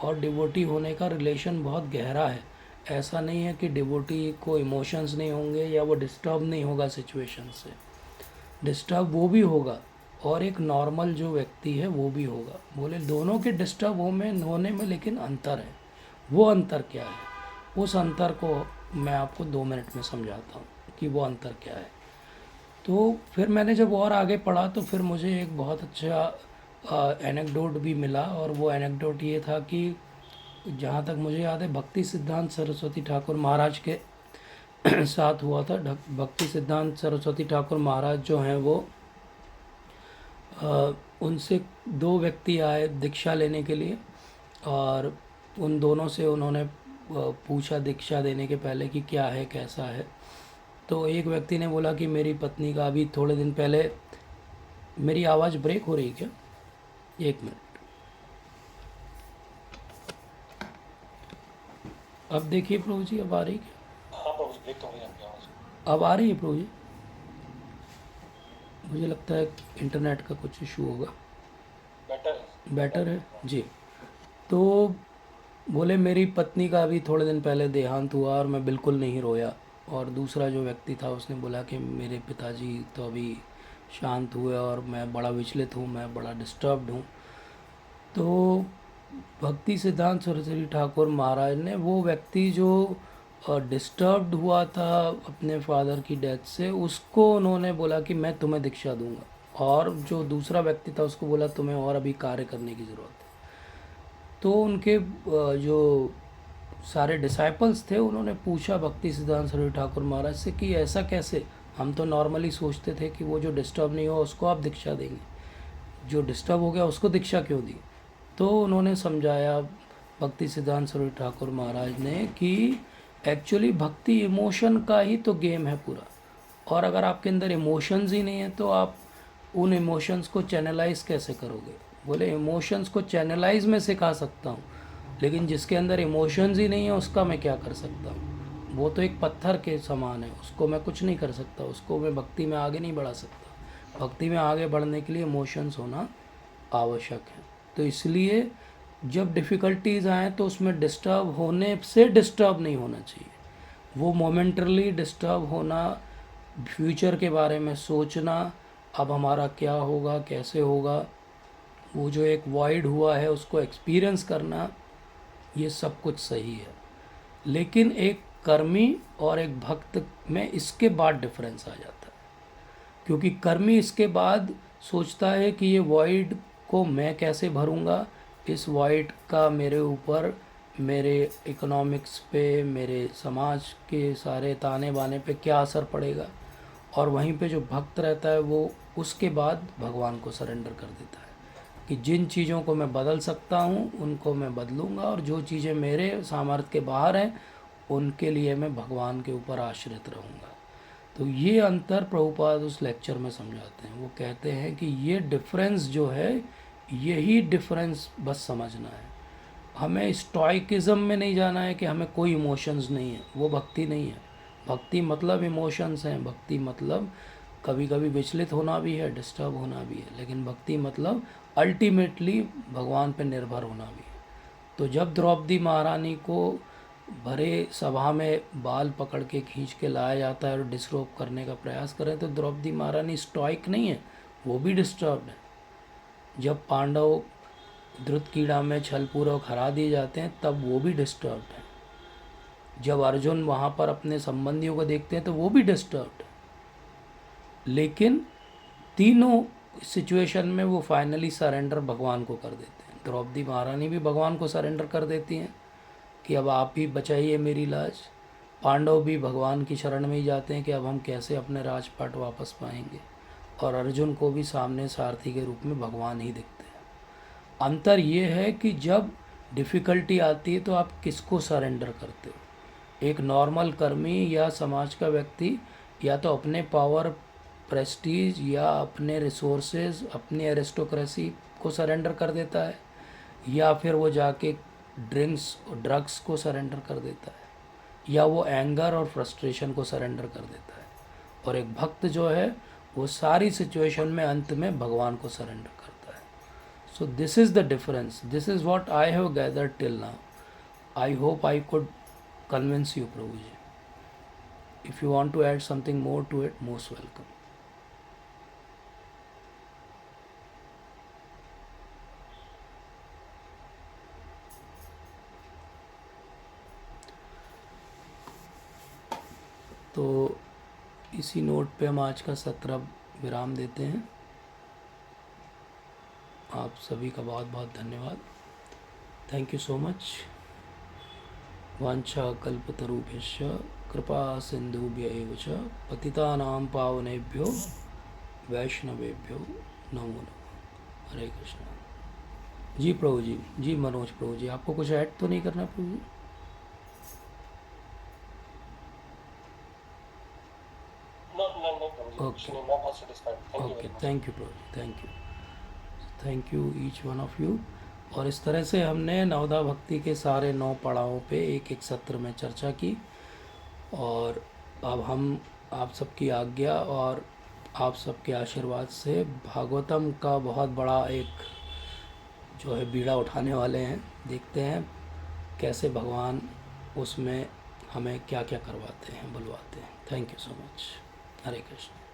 और डिवोटी होने का रिलेशन बहुत गहरा है। ऐसा नहीं है कि डिवोटी को इमोशंस नहीं होंगे या वो डिस्टर्ब नहीं होगा सिचुएशन से, डिस्टर्ब वो भी होगा और एक नॉर्मल जो व्यक्ति है वो भी होगा। बोले दोनों के डिस्टर्ब होने में लेकिन अंतर है। वो अंतर क्या है, उस अंतर को मैं आपको 2 मिनट में समझाता हूँ कि वो अंतर क्या है। तो फिर मैंने जब और आगे पढ़ा तो फिर मुझे एक बहुत अच्छा एनेक्डोट भी मिला, और वो एनेक्डोट ये था कि जहाँ तक मुझे याद है भक्ति सिद्धांत सरस्वती ठाकुर महाराज के साथ हुआ था। भक्ति सिद्धांत सरस्वती ठाकुर महाराज जो हैं वो उनसे 2 व्यक्ति आए दीक्षा लेने के लिए, और उन दोनों से उन्होंने पूछा दीक्षा देने के पहले कि क्या है कैसा है। तो एक व्यक्ति ने बोला कि मेरी पत्नी का अभी थोड़े दिन पहले, मेरी आवाज़ ब्रेक हो रही क्या? 1 मिनट। अब देखिए प्रभु जी, अब आ रही क्या? हाँ प्रभु जी, ब्रेक तो हो रही है आपकी आवाज़। अब आ रही है प्रभु जी? मुझे लगता है इंटरनेट का कुछ इशू होगा। बेटर है जी। तो बोले मेरी पत्नी का अभी थोड़े दिन पहले देहांत हुआ और मैं बिल्कुल नहीं रोया। और दूसरा जो व्यक्ति था उसने बोला कि मेरे पिताजी तो अभी शांत हुए और मैं बड़ा विचलित हूँ, मैं बड़ा डिस्टर्ब्ड हूँ। तो भक्ति सिद्धांत सरस्वती ठाकुर महाराज ने वो व्यक्ति जो डिस्टर्ब्ड हुआ था अपने फादर की डेथ से, उसको उन्होंने बोला कि मैं तुम्हें दीक्षा दूंगा, और जो दूसरा व्यक्ति था उसको बोला तुम्हें और अभी कार्य करने की ज़रूरत है। तो उनके जो सारे डिसाइपल्स थे उन्होंने पूछा भक्ति सिद्धांत सरस्वती ठाकुर महाराज से कि ऐसा कैसे, हम तो नॉर्मली सोचते थे कि वो जो डिस्टर्ब नहीं हो उसको आप दीक्षा देंगे, जो डिस्टर्ब हो गया उसको दीक्षा क्यों दी। तो उन्होंने समझाया भक्ति सिद्धांत सरस्वती ठाकुर महाराज ने कि एक्चुअली भक्ति इमोशन का ही तो गेम है पूरा, और अगर आपके अंदर इमोशंस ही नहीं है तो आप उन इमोशंस को चैनलाइज कैसे करोगे। बोले इमोशंस को चैनलाइज में सिखा सकता हूँ, लेकिन जिसके अंदर इमोशंस ही नहीं है उसका मैं क्या कर सकता हूँ। वो तो एक पत्थर के समान है, उसको मैं कुछ नहीं कर सकता, उसको मैं भक्ति में आगे नहीं बढ़ा सकता। भक्ति में आगे बढ़ने के लिए इमोशंस होना आवश्यक है। तो इसलिए जब डिफ़िकल्टीज़ आएँ तो उसमें डिस्टर्ब होने से डिस्टर्ब नहीं होना चाहिए। वो मोमेंटरली डिस्टर्ब होना, फ्यूचर के बारे में सोचना, अब हमारा क्या होगा कैसे होगा, वो जो एक वॉइड हुआ है उसको एक्सपीरियंस करना, ये सब कुछ सही है। लेकिन एक कर्मी और एक भक्त में इसके बाद डिफरेंस आ जाता है, क्योंकि कर्मी इसके बाद सोचता है कि ये वॉइड को मैं कैसे भरूंगा, इस वॉइड का मेरे ऊपर, मेरे इकोनॉमिक्स पे, मेरे समाज के सारे ताने बाने पे क्या असर पड़ेगा। और वहीं पे जो भक्त रहता है वो उसके बाद भगवान को सरेंडर कर देता है कि जिन चीज़ों को मैं बदल सकता हूँ उनको मैं बदलूँगा, और जो चीज़ें मेरे सामर्थ्य के बाहर हैं उनके लिए मैं भगवान के ऊपर आश्रित रहूँगा। तो ये अंतर प्रभुपाद उस लेक्चर में समझाते हैं। वो कहते हैं कि ये डिफरेंस जो है, यही डिफरेंस बस समझना है। हमें स्टॉइकिज्म में नहीं जाना है कि हमें कोई इमोशंस नहीं है, वो भक्ति नहीं है। भक्ति मतलब इमोशंस हैं, भक्ति मतलब कभी कभी विचलित होना भी है, डिस्टर्ब होना भी है, लेकिन भक्ति मतलब अल्टीमेटली भगवान पे निर्भर होना भी है। तो जब द्रौपदी महारानी को भरे सभा में बाल पकड़ के खींच के लाया जाता है और डिसरोब करने का प्रयास करें, तो द्रौपदी महारानी स्टॉइक नहीं है, वो भी डिस्टर्ब्ड है। जब पांडव द्रुत कीड़ा में छलपूर्वक हरा दिए जाते हैं तब वो भी डिस्टर्ब्ड है। जब अर्जुन वहाँ पर अपने संबंधियों को देखते हैं तो वो भी डिस्टर्ब्ड है, लेकिन तीनों सिचुएशन में वो फाइनली सरेंडर भगवान को कर देते हैं। द्रौपदी महारानी भी भगवान को सरेंडर कर देती हैं कि अब आप ही बचाइए मेरी लाज। पांडव भी भगवान की शरण में ही जाते हैं कि अब हम कैसे अपने राजपाट वापस पाएंगे। और अर्जुन को भी सामने सारथी के रूप में भगवान ही दिखते हैं। अंतर ये है कि जब डिफ़िकल्टी आती है तो आप किसको सरेंडर करते हो। एक नॉर्मल कर्मी या समाज का व्यक्ति या तो अपने पावर, प्रेस्टीज या अपने रिसोर्सेज, अपनी एरिस्टोक्रेसी को सरेंडर कर देता है, या फिर वो जाके ड्रिंक्स और ड्रग्स को सरेंडर कर देता है, या वो एंगर और फ्रस्ट्रेशन को सरेंडर कर देता है। और एक भक्त जो है वो सारी सिचुएशन में अंत में भगवान को सरेंडर करता है। So this is the difference, this is what I have gathered till now. I hope I could convince you Prabhu ji. If you want to add something more to it, most welcome. तो इसी note पे हम आज का सत्र विराम देते हैं। आप सभी का बहुत बहुत धन्यवाद। Thank you so much. वांछा कल्पतरुभ्यश्च कृपा सिंधुभ्य एव च पतितानां पावनेभ्यो वैष्णवेभ्यो नमो नमः। हरे कृष्ण। जी प्रभु जी, जी मनोज प्रभु जी, आपको कुछ ऐड तो नहीं करना Prabhu ji? No, Prabhuji. Okay. Actually, I'm not satisfied. Thank you okay, very much. Thank you Prabhu ji, thank you each one of you. और इस तरह से हमने नवदा भक्ति के सारे 9 पड़ावों पे एक एक सत्र में चर्चा की। और अब हम आप सबकी आज्ञा और आप सबके आशीर्वाद से भागवतम का बहुत बड़ा एक जो है बीड़ा उठाने वाले हैं। देखते हैं कैसे भगवान उसमें हमें क्या क्या करवाते हैं, बुलवाते हैं। Thank you so much. Hare Krishna.